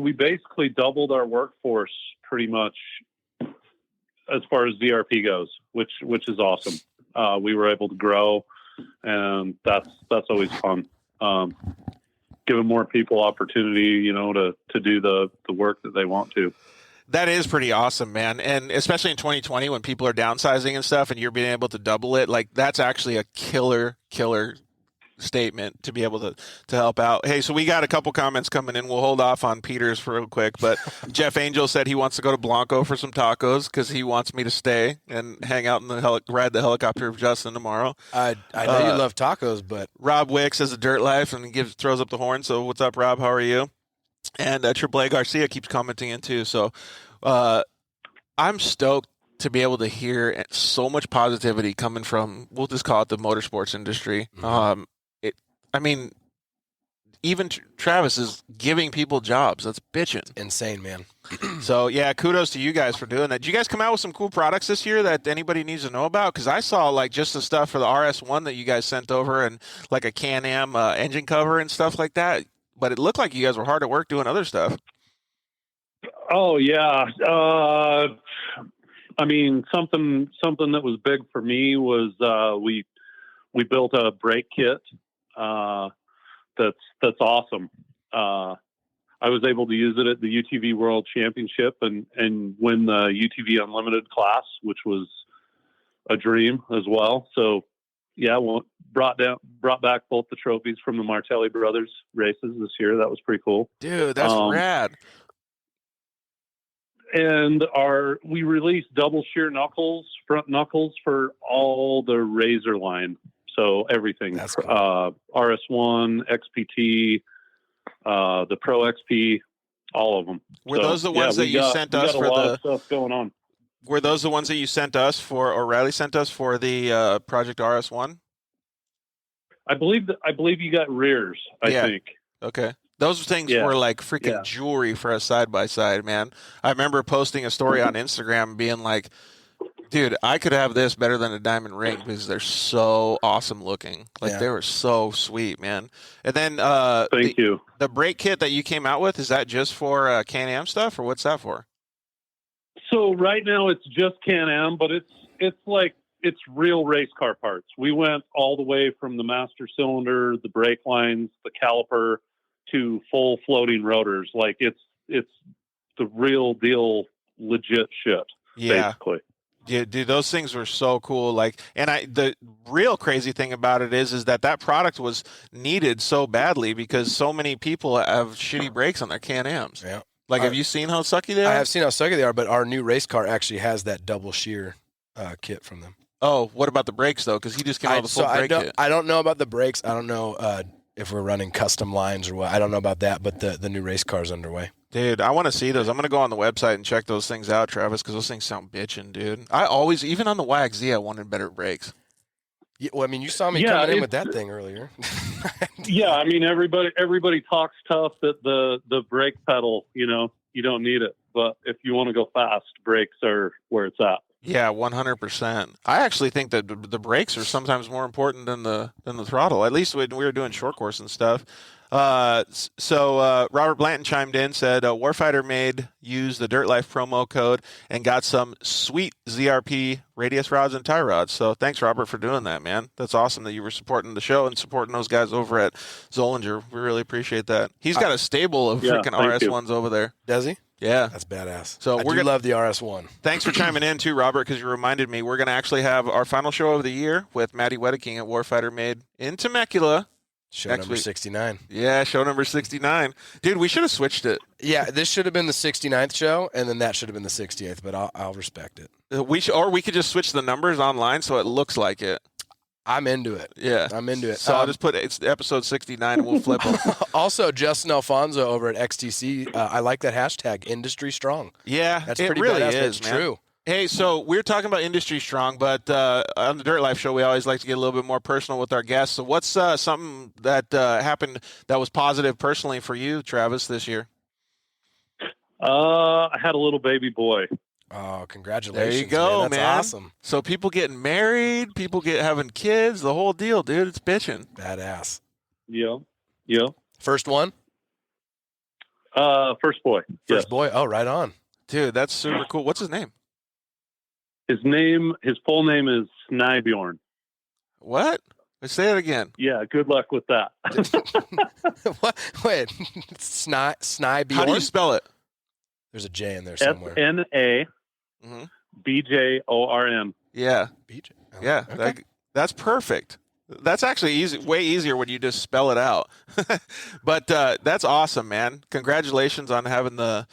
we basically doubled our workforce pretty much as far as ZRP goes, which is awesome. We were able to grow, and that's always fun. Giving more people opportunity, to do the work that they want to. That is pretty awesome, man. And especially in 2020 when people are downsizing and stuff and you're being able to double it, like that's actually a killer statement to be able to help out. Hey, so we got a couple comments coming in. We'll hold off on Peter's for real quick, but Jeff Angel said he wants to go to Blanco for some tacos because he wants me to stay and hang out in ride the helicopter with Justin tomorrow. I know you love tacos, but Rob Wicks has a dirt life and throws up the horn. So what's up, Rob? How are you? And Triple A Garcia keeps commenting in too. So I'm stoked to be able to hear so much positivity coming from, we'll just call it the motorsports industry. Mm-hmm. Even Travis is giving people jobs. That's bitching. insane, man. So, yeah, kudos to you guys for doing that. Did you guys come out with some cool products this year that anybody needs to know about? Because I saw, like, just the stuff for the RS1 that you guys sent over and, like, a Can-Am engine cover and stuff like that. But it looked like you guys were hard at work doing other stuff. Oh, yeah. Something that was big for me was we built a brake kit. That's awesome. I was able to use it at the UTV World Championship and win the UTV Unlimited class, which was a dream as well. So yeah, brought back both the trophies from the Martelli brothers races this year. That was pretty cool. Dude, that's rad. And we released double shear knuckles, front knuckles for all the Razor line. So everything, That's cool. RS1, XPT, the Pro XP, all of them. Were those the ones that you sent us for a lot of stuff going on? Were those the ones that you sent us for, or Riley sent us for the Project RS1? I believe you got rears. I think. Okay. Those things were like freaking jewelry for a side-by-side, man. I remember posting a story on Instagram and being like, dude, I could have this better than a diamond ring because they're so awesome looking. Like they were so sweet, man. And then Thank you. The brake kit that you came out with, is that just for Can-Am stuff or what's that for? So right now it's just Can-Am, but it's real race car parts. We went all the way from the master cylinder, the brake lines, the caliper, to full floating rotors. Like it's the real deal, legit shit. Yeah. Basically. Yeah, dude, those things were so cool. Like, and the real crazy thing about it is that product was needed so badly because so many people have shitty brakes on their Can-Ams. Yeah. Like, have you seen how sucky they are? I have seen how sucky they are, but our new race car actually has that double shear kit from them. Oh, what about the brakes though? Because he just came out with a full brake kit. I don't know about the brakes. I don't know if we're running custom lines or what. I don't know about that, but the new race car's underway. Dude, I want to see those. I'm going to go on the website and check those things out, Travis, because those things sound bitchin', dude. I always, even on the YXZ, I wanted better brakes. Yeah, well, I mean, you saw me coming in with that thing earlier. Yeah, I mean, everybody talks tough that the brake pedal, you don't need it. But if you want to go fast, brakes are where it's at. Yeah, 100%. I actually think that the brakes are sometimes more important than the throttle. At least when we were doing short course and stuff. So Robert Blanton chimed in, said Warfighter used the Dirt Life promo code and got some sweet ZRP radius rods and tie rods. So thanks, Robert, for doing that, man. That's awesome that you were supporting the show and supporting those guys over at Zollinger. We really appreciate that. He's got a stable of freaking RS1s over there. Does he? Yeah. That's badass. So I we're do love the RS1. Thanks for chiming in too, Robert, because you reminded me we're going to actually have our final show of the year with Maddie Wedeking at Warfighter Made in Temecula. Show next number week. 69. Yeah, show number 69. Dude, we should have switched it. Yeah, this should have been the 69th show, and then that should have been the 68th, but I'll respect it. Or we could just switch the numbers online so it looks like it. I'm into it. Yeah. I'm into it. So I'll just put it's episode 69 and we'll flip them. Also, Justin Alfonso over at XTC, I like that hashtag, industry strong. Yeah, That's it pretty really badass. is, It's man. true. Hey, so we're talking about industry strong, but on the Dirt Life show, we always like to get a little bit more personal with our guests. So what's something that happened that was positive personally for you, Travis, this year? I had a little baby boy. Oh, congratulations. There you go, man. That's man. awesome. So people getting married, people having kids, the whole deal, dude. It's bitching. Badass. Yeah. First one? First boy. First yes. boy? Oh, right on. Dude, that's super cool. What's his name? His full name is Snybjorn. What? Say it again. Yeah, good luck with that. What? Wait, Snybjorn? How do you spell it? There's a J in there somewhere. Mhm. SNABJORN. Yeah. BJ. Oh, Yeah. okay. That's perfect. That's actually easy, way easier when you just spell it out. But that's awesome, man. Congratulations on having the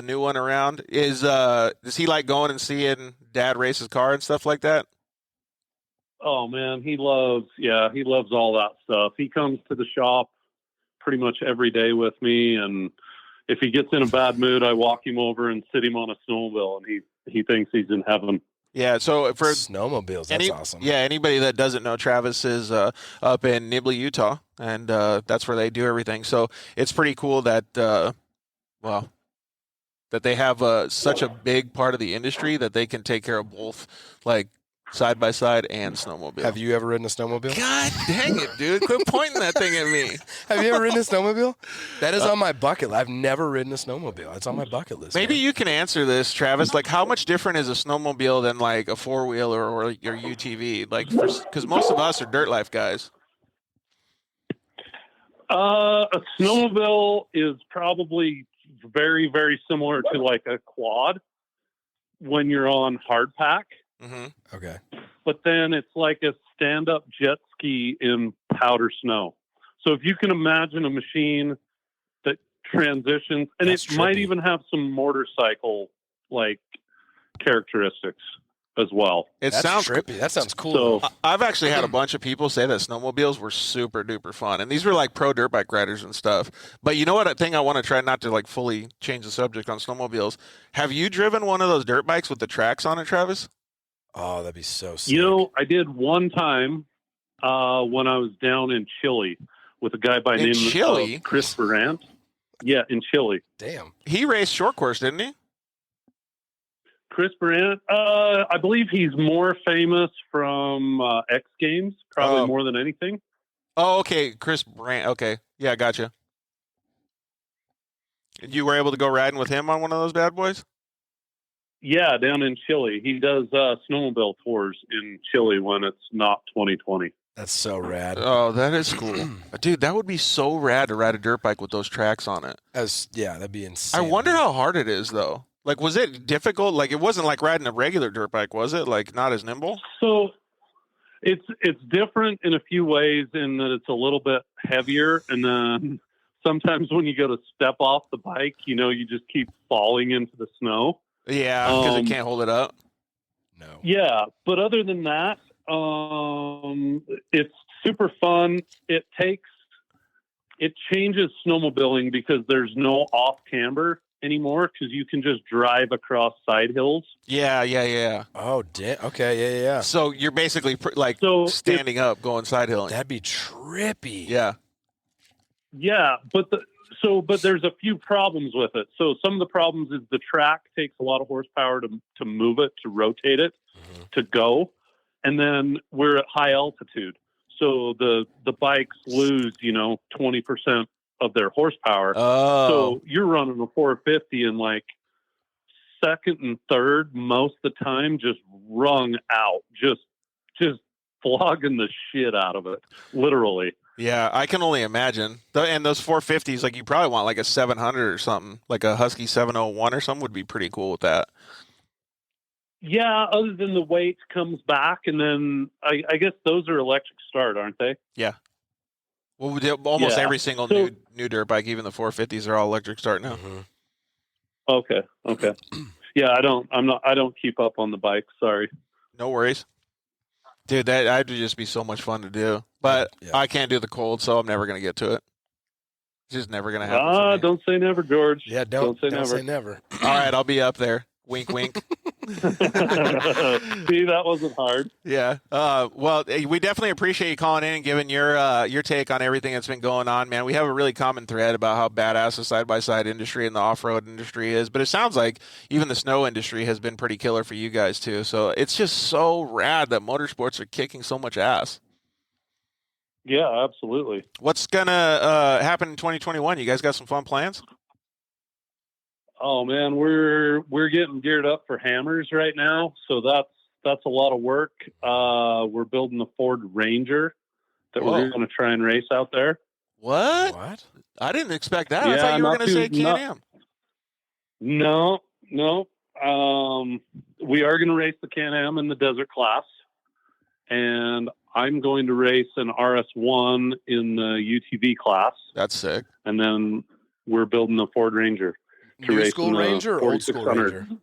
new one around. Does he like going and seeing dad race his car and stuff like that? Oh man, he loves all that stuff. He comes to the shop pretty much every day with me, and if he gets in a bad mood, I walk him over and sit him on a snowmobile, and he thinks he's in heaven. Yeah, so for snowmobiles, that's awesome. Yeah, anybody that doesn't know, Travis is up in Nibley, Utah, and that's where they do everything. So it's pretty cool that that they have such a big part of the industry that they can take care of both, like side by side and snowmobile. Have you ever ridden a snowmobile? God dang it, dude! Quit pointing that thing at me. Have you ever ridden a snowmobile? That is on my bucket list. I've never ridden a snowmobile. It's on my bucket list. Maybe man. you can answer this, Travis. Like, how much different is a snowmobile than like a four-wheeler or your UTV? Like, because most of us are dirt life guys. A snowmobile is probably very, very similar to like a quad when you're on hard pack. Mm-hmm. Okay. But then it's like a stand-up jet ski in powder snow. So if you can imagine a machine that transitions, and That's it might trippy. even have some motorcycle like characteristics as well. It That's sounds trippy. That sounds cool. So I've actually had a bunch of people say that snowmobiles were super duper fun, and these were like pro dirt bike riders and stuff. But you know what? I think I want to try not to like fully change the subject on snowmobiles. Have you driven one of those dirt bikes with the tracks on it, Travis? Oh, that'd be so sick. You know, I did one time when I was down in Chile with a guy by In name Chile? of Chris Durant. Yeah, in Chile. Damn. He raced short course, didn't he? Chris Durant, I believe he's more famous from X Games, probably Oh. more than anything. Oh, okay. Chris Brandt. Okay. Yeah, gotcha. You were able to go riding with him on one of those bad boys? Yeah, down in Chile. He does snowmobile tours in Chile when it's not 2020. That's so rad. Oh, that is cool. Dude, that would be so rad to ride a dirt bike with those tracks on it. That'd be insane. I wonder how hard it is, though. Like, was it difficult? Like, it wasn't like riding a regular dirt bike, was it? Like, not as nimble? So it's different in a few ways in that it's a little bit heavier, and then sometimes when you go to step off the bike, you know, you just keep falling into the snow. Yeah, because it can't hold it up. No. Yeah, but other than that, it's super fun. It changes snowmobiling because there's no off camber anymore because you can just drive across side hills. Yeah. Oh, damn. Okay, yeah. So you're basically standing up, going side hilling. That'd be trippy. Yeah. Yeah, but there's a few problems with it. So some of the problems is the track takes a lot of horsepower to move it, to rotate it, to go. And then we're at high altitude. So the bikes lose, 20% of their horsepower. Oh. So you're running a 450 and like second and third most of the time just wrung out, just flogging the shit out of it, literally. Yeah, I can only imagine. And those 450s, like you probably want like a 700 or something, like a Husky 701 or something would be pretty cool with that. Yeah, other than the weight comes back, and then I guess those are electric start, aren't they? Yeah. Well, almost Yeah. every single new dirt bike, even the 450s, are all electric start now. Mm-hmm. Okay. Yeah, I don't keep up on the bike. Sorry. No worries. Dude, that'd just be so much fun to do. But Yeah. I can't do the cold, so I'm never going to get to it. It's just never going to happen for me. Don't say never, George. Yeah, don't say say never. All right, I'll be up there. Wink, wink. See, that wasn't hard. Yeah. Well, we definitely appreciate you calling in and giving your take on everything that's been going on, man. We have a really common thread about how badass the side-by-side industry and the off-road industry is, but it sounds like even the snow industry has been pretty killer for you guys too. So it's just so rad that motorsports are kicking so much ass. Yeah, absolutely. What's gonna happen in 2021? You guys got some fun plans? Oh man, we're getting geared up for hammers right now, so that's a lot of work. We're building the Ford Ranger that we're going to try and race out there. What? I didn't expect that. I Yeah, thought you were not going to say too- not- Can-Am. No. We are going to race the Can-Am in the desert class, and I'm going to race an RS1 in the UTV class, That's sick. and then we're building the Ford Ranger. To New race school in the Ranger or old school 4600. Ranger?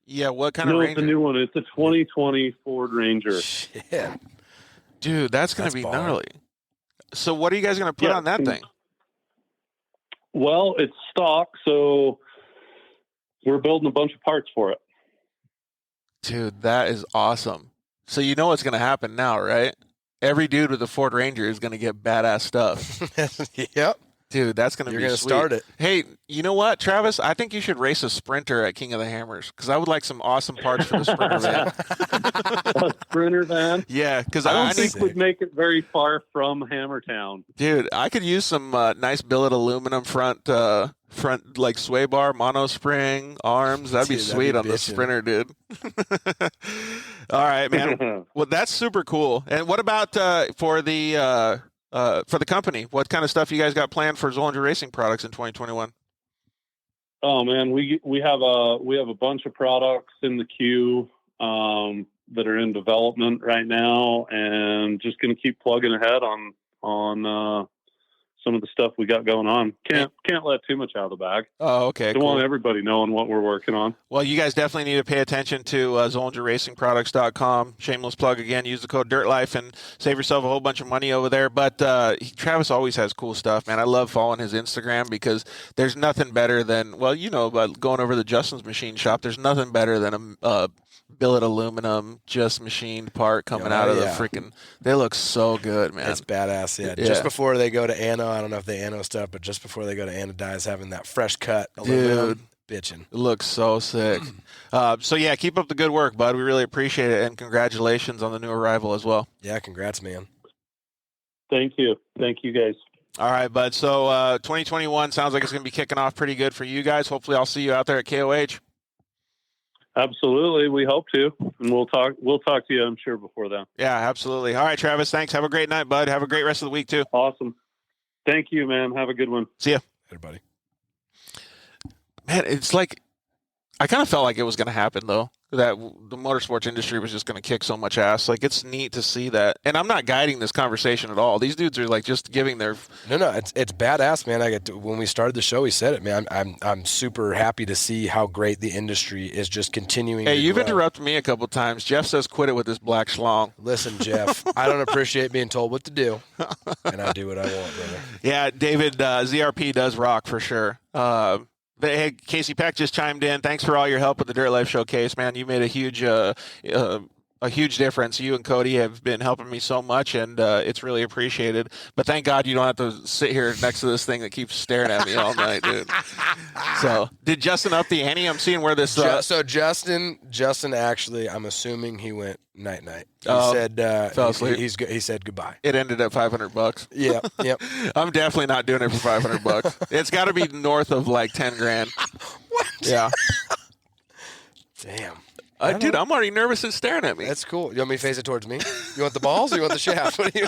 Yeah, what kind of No, Ranger? it's a new one. It's a 2020 Ford Ranger. Shit. Dude, that's going to be baller. gnarly. So what are you guys going to put Yeah, on that thing? Well, it's stock, so we're building a bunch of parts for it. Dude, that is awesome. So you know what's going to happen now, right? Every dude with a Ford Ranger is going to get badass stuff. Yep. Dude, that's going to be You're going to sweet. start it. Hey, you know what, Travis? I think you should race a Sprinter at King of the Hammers because I would like some awesome parts for the Sprinter van. A Sprinter van. Yeah, because I don't I think need, we'd make it very far from Hammertown. dude, I could use some nice billet aluminum front like sway bar, mono spring, arms. That'd be Dude, that'd sweet be on the bitchin'. Sprinter, dude. All right, man. Well, that's super cool. And what about for the company? What kind of stuff you guys got planned for Zollinger Racing products in 2021? Oh man, we have a bunch of products in the queue that are in development right now, and just going to keep plugging ahead on some of the stuff we got going on. Can't let too much out of the bag. Oh, okay. Don't Cool. want everybody knowing what we're working on. Well, you guys definitely need to pay attention to ZollingerRacingProducts.com. Shameless plug again. Use the code DIRTLIFE and save yourself a whole bunch of money over there. But Travis always has cool stuff, man. I love following his Instagram because there's nothing better than, well, you know, about going over to Justin's Machine Shop. There's nothing better than a billet aluminum, just machined part coming out of the freaking. They look so good, man. It's badass, yeah. Yeah. Just before they go to Anno, I don't know if they Anno stuff, but just before they go to Anodize, having that fresh cut aluminum, bitching. It looks so sick. So, yeah, keep up the good work, bud. We really appreciate it, and congratulations on the new arrival as well. Yeah, congrats, man. Thank you guys. All right, bud. So 2021 sounds like it's going to be kicking off pretty good for you guys. Hopefully I'll see you out there at KOH. Absolutely, we hope to, and we'll talk to you, I'm sure, before then. Yeah, absolutely. All right, Travis, thanks. Have a great night, bud. Have a great rest of the week, too. Awesome. Thank you, man. Have a good one. See ya. Everybody. Man, it's like I kind of felt like it was going to happen, though, that the motorsports industry was just going to kick so much ass. Like, it's neat to see that. And I'm not guiding this conversation at all. These dudes are, like, just giving their... No, it's badass, man. When we started the show, we said it, man. I'm super happy to see how great the industry is just continuing. Hey, to you've grow. interrupted me a couple times. Jeff says quit it with this black schlong. Listen, Jeff, I don't appreciate being told what to do, and I do what I want, brother. Yeah, David, ZRP does rock for sure. Hey, Casey Peck just chimed in. Thanks for all your help with the Dirt Life Showcase, man. You made a huge difference. You and Cody have been helping me so much, and it's really appreciated. But thank God you don't have to sit here next to this thing that keeps staring at me all night, dude. So, did Justin up the ante? I'm seeing where this. So Justin actually, I'm assuming he went night. He said fell asleep. He said goodbye. It ended at $500. Yeah, yep. I'm definitely not doing it for $500. It's got to be north of like 10 grand. What? Yeah. Damn. Dude, I'm already nervous and staring at me. That's cool. You want me to face it towards me? You want the balls or you want the shaft? What do you?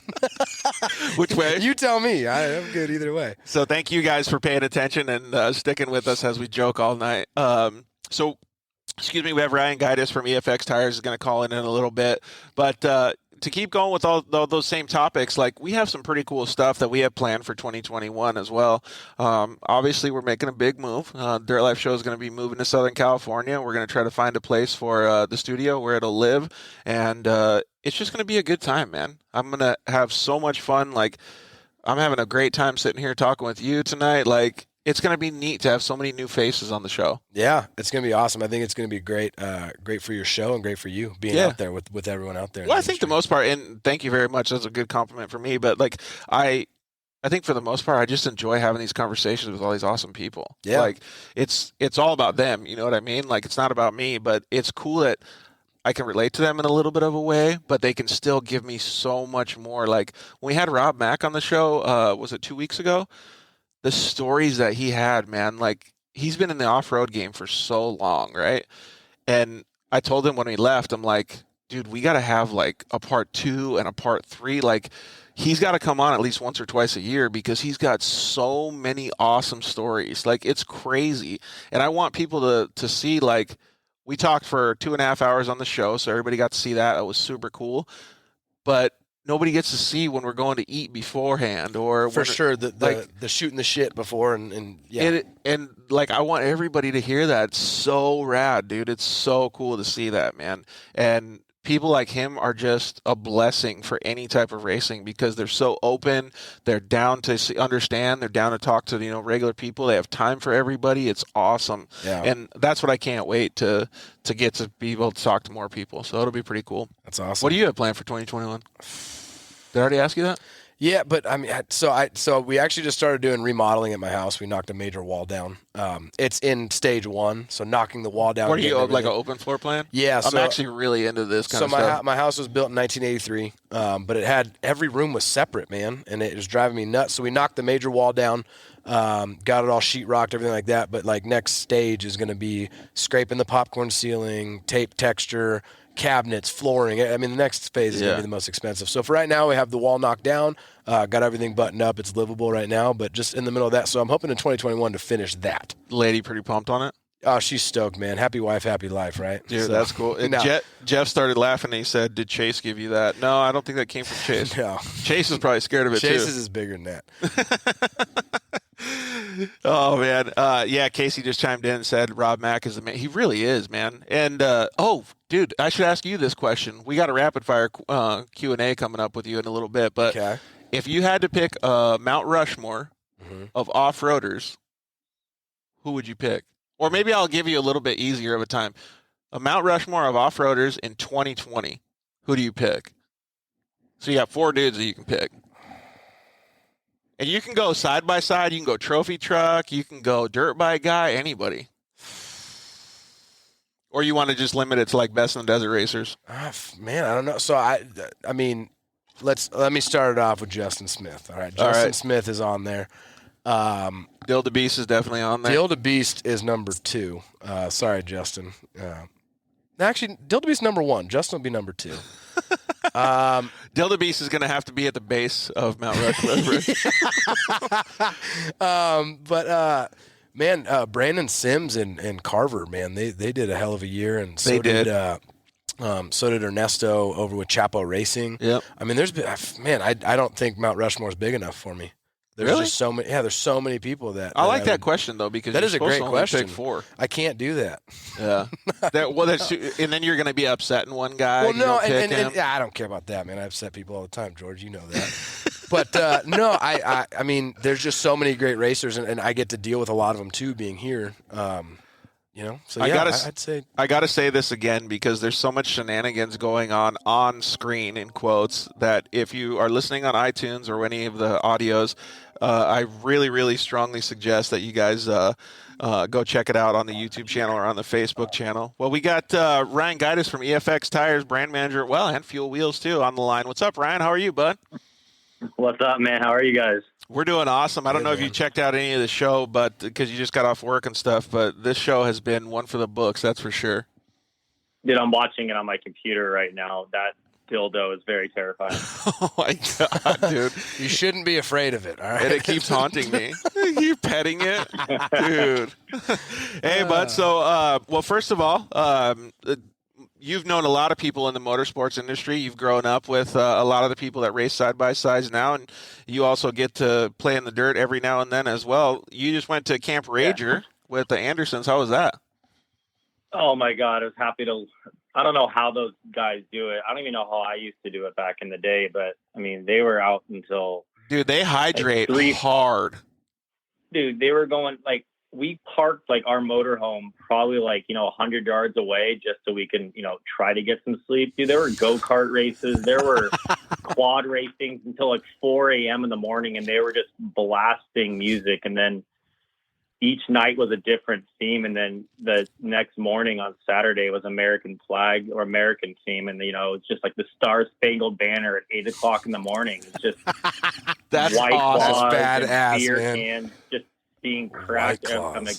Which way? You tell me. I'm good either way. So thank you guys for paying attention and sticking with us as we joke all night. Excuse me, we have Ryan Gaitis from EFX Tires is going to call in a little bit. But to keep going with all those same topics, like we have some pretty cool stuff that we have planned for 2021 as well. Obviously, we're making a big move. Dirt Life Show is going to be moving to Southern California. We're going to try to find a place for the studio where it'll live. And it's just going to be a good time, man. I'm going to have so much fun. Like, I'm having a great time sitting here talking with you tonight. Like, it's going to be neat to have so many new faces on the show. Yeah, it's going to be awesome. I think it's going to be great for your show and great for you being out there with everyone out there. Well, I think the most part, and thank you very much. That's a good compliment for me. But like, I think for the most part, I just enjoy having these conversations with all these awesome people. Yeah, like it's all about them. You know what I mean? Like it's not about me, but it's cool that I can relate to them in a little bit of a way, but they can still give me so much more. Like when we had Rob Mack on the show, was it 2 weeks ago? The stories that he had, man, like he's been in the off-road game for so long, right? And I told him when we left, I'm like, dude, we got to have like a part 2 and a part 3. Like he's got to come on at least once or twice a year because he's got so many awesome stories. Like it's crazy. And I want people to see, like, we talked for 2.5 hours on the show, so everybody got to see that. It was super cool. But nobody gets to see when we're going to eat beforehand, or for sure the shooting the shit before and yeah. And like I want everybody to hear that. It's so rad, dude. It's so cool to see that, man. And people like him are just a blessing for any type of racing because they're so open. They're down to understand. They're down to talk to regular people. They have time for everybody. It's awesome. Yeah. And that's what I can't wait to get to be able to talk to more people. So it'll be pretty cool. That's awesome. What do you have planned for 2021? Did I already ask you that? Yeah, but I mean, so we actually just started doing remodeling at my house. We knocked a major wall down. It's in stage 1, so knocking the wall down. What are you, like an open floor plan? Yeah, I'm actually really into this kind of stuff. So my house was built in 1983, but it had every room was separate, man, and it was driving me nuts. So we knocked the major wall down, got it all sheetrocked, everything like that. But like next stage is going to be scraping the popcorn ceiling, tape texture, cabinets, flooring. I mean, the next phase is going to be the most expensive. So for right now, we have the wall knocked down, got everything buttoned up. It's livable right now, but just in the middle of that. So I'm hoping in 2021 to finish that. Lady pretty pumped on it? Oh, she's stoked, man. Happy wife, happy life, right? Dude, so, that's cool. And Jeff started laughing and he said, did Chase give you that? No, I don't think that came from Chase. No. Chase is probably scared of it, Chase too. Chase is bigger than that. Oh, man. Yeah, Casey just chimed in and said Rob Mack is the man. He really is, man. And, dude, I should ask you this question. We got a rapid-fire Q&A coming up with you in a little bit. But if you had to pick Mount Rushmore of off-roaders, who would you pick? Or maybe I'll give you a little bit easier of a time. A Mount Rushmore of off-roaders in 2020, who do you pick? So you got 4 dudes that you can pick. And you can go side by side. You can go trophy truck. You can go dirt bike guy. Anybody. Or you want to just limit it to like best in the desert racers? Man, I don't know. So I mean, let me start it off with Justin Smith. All right, Justin Smith is on there. Dill the Beast is definitely on there. Dill the Beast is number 2. Sorry, Justin. Actually, Dill the Beast number 1. Justin will be number 2. Dill the Beast is going to have to be at the base of Mount Rushmore. Man, Brandon Sims and Carver, man, they did a hell of a year, and so did Ernesto over with Chapo Racing. Yep. I mean, I don't think Mount Rushmore is big enough for me. There's just so many. Yeah, there's so many people that. I like that question though because that is a great question. Pick 4. I can't do that. Yeah. And then you're going to be upsetting one guy. Well, no, and I don't care about that, man. I upset people all the time, George. You know that. But no, I mean, there's just so many great racers, and I get to deal with a lot of them too, being here. So I'd say I gotta say this again because there's so much shenanigans going on screen in quotes that if you are listening on iTunes or any of the audios, I really, really strongly suggest that you guys go check it out on the YouTube channel or on the Facebook channel. Well, we got Ryan Gaitis from EFX Tires, brand manager, and Fuel Wheels too on the line. What's up, Ryan? How are you, bud? What's up, man? How are you guys? We're doing awesome. I don't know if you checked out any of the show, but because you just got off work and stuff, but this show has been one for the books, that's for sure. Dude, I'm watching it on my computer right now. That dildo is very terrifying. Oh my god, dude! You shouldn't be afraid of it. All right, And it keeps haunting me. You petting it, dude. Hey, bud. So, well, first of all, you've known a lot of people in the motorsports industry. You've grown up with a lot of the people that race side by sides now, and you also get to play in the dirt every now and then as well. You just went to Camp Rager with the Andersons. How was that? Oh my God, I was happy to. I don't know how those guys do it. I don't even know how I used to do it back in the day, but I mean, they were out until. Dude, they hydrate hard. Dude, they were going like, we parked like our motorhome probably like, 100 yards away just so we can, try to get some sleep. Dude, there were go-kart races. There were quad racings until like 4 a.m. in the morning, and they were just blasting music. And then each night was a different theme. And then the next morning on Saturday was American flag or American theme. And, it's just like the Star Spangled Banner at 8 o'clock in the morning. It's just that's white awesome. claws That's badass, and beer man. cans just being cracked. I'm like,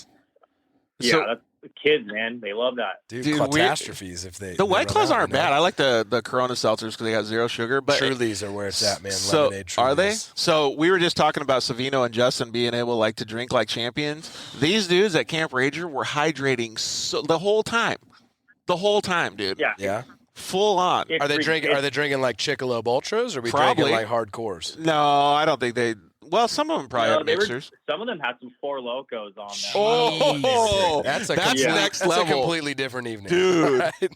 yeah, So- that's the kids, man. They love that. Dude, Dude, catastrophes if they. The White run Claws out, aren't bad. I like the Corona seltzers because they got zero sugar. But Trulies are where it's at, man. So Lemonade are they? Trulies. So we were just talking about Savino and Justin being able to drink like champions. These dudes at Camp Rager were hydrating the whole time. The whole time, dude. Yeah. Yeah. Full on. It's Are they drinking? Are it's- they drinking like Chickalope Ultras, or are we Probably. drinking like hardcores? No, I don't think they. Well, some of them probably have mixers. Some of them had some Four Locos on them. Oh, That's next That's a level, completely different evening, dude. Right?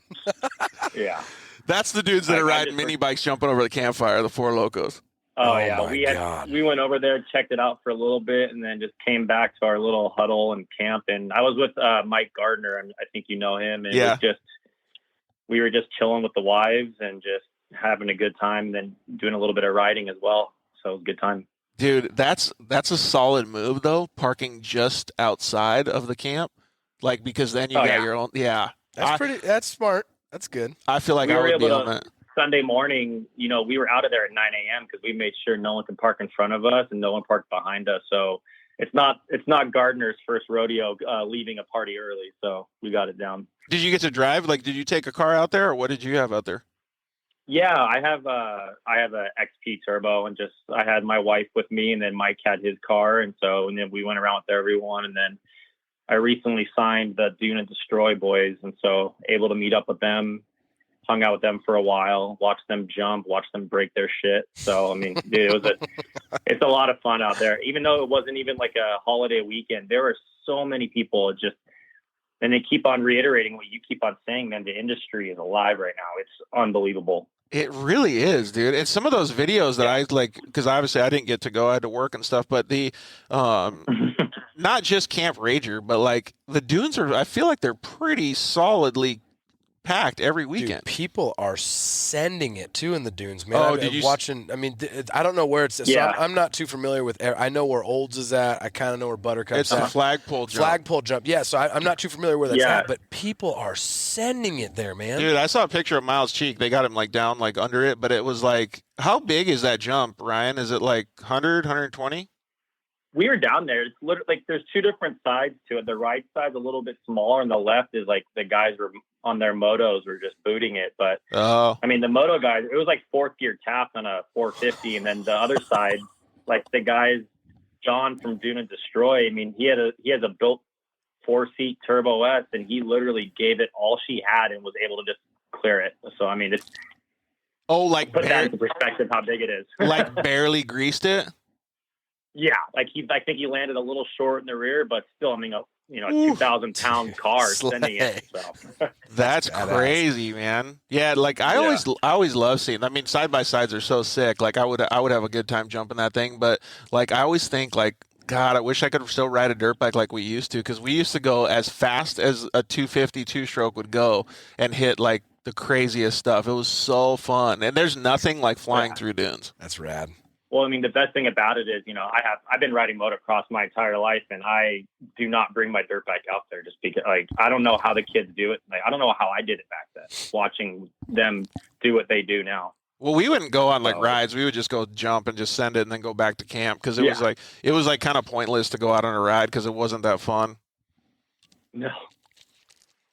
Yeah. That's the dudes that are riding mini bikes, jumping over the campfire. The Four Locos. Oh, Oh yeah. my God. We went over there, checked it out for a little bit, and then just came back to our little huddle and camp. And I was with Mike Gardner, and I think you know him. And Yeah. we were just chilling with the wives and just having a good time, and then doing a little bit of riding as well. So it was a good time. Dude, that's a solid move though. Parking just outside of the camp, because then you got your own. Yeah, That's smart. That's good. I feel like We I were would be able on to- that. Sunday morning, we were out of there at 9 a.m. because we made sure no one could park in front of us and no one parked behind us. So it's not Gardner's first rodeo leaving a party early. So we got it down. Did you get to drive? Did you take a car out there, or what did you have out there? Yeah, I have a XP turbo, and I had my wife with me, and then Mike had his car, and then we went around with everyone, and then I recently signed the Dune and Destroy boys, and so able to meet up with them, hung out with them for a while, watched them jump, watched them break their shit. So I mean, dude, it's a lot of fun out there. Even though it wasn't even like a holiday weekend, there were so many people and they keep on reiterating what you keep on saying, man. The industry is alive right now. It's unbelievable. It really is, dude. And some of those videos that I because obviously I didn't get to go, I had to work and stuff. But the not just Camp Rager, but the dunes I feel like they're pretty solidly packed every weekend. Dude, people are sending it too in the dunes, man. Oh, I'm watching. I mean, I don't know where it's. Yeah. So I'm not too familiar with. I know where Olds is at. I kind of know where Buttercup's It's at. a flagpole jump. Flagpole jump. Yeah. So I'm not too familiar where that's Yeah. at. But people are sending it there, man. Dude, I saw a picture of Miles Cheek. They got him down under it, but it was how big is that jump, Ryan? Is it 100, 120? We were down there. It's literally there's two different sides to it. The right side's a little bit smaller, and the left is the guys were on their motos were just booting it. But Oh, I mean, the moto guys, it was fourth gear tapped on a 450, and then the other side, the guys, John from Dune and Destroy. I mean, he has a built 4-seat Turbo S, and he literally gave it all she had and was able to just clear it. So I mean, it's put that into perspective how big it is. barely greased it. Yeah, I think he landed a little short in the rear, but still, I mean, a 2,000-pound car sending it. So That's crazy, man. Yeah, I always love seeing. I mean, side by sides are so sick. I would have a good time jumping that thing, but I always think God, I wish I could still ride a dirt bike like we used to, because we used to go as fast as a 250 two-stroke would go and hit the craziest stuff. It was so fun, and there's nothing like flying through dunes. That's rad. Well, I mean, the best thing about it is, I've been riding motocross my entire life, and I do not bring my dirt bike out there just because, I don't know how the kids do it. I don't know how I did it back then, watching them do what they do now. Well, we wouldn't go on rides. We would just go jump and just send it and then go back to camp, because it was kind of pointless to go out on a ride because it wasn't that fun. No.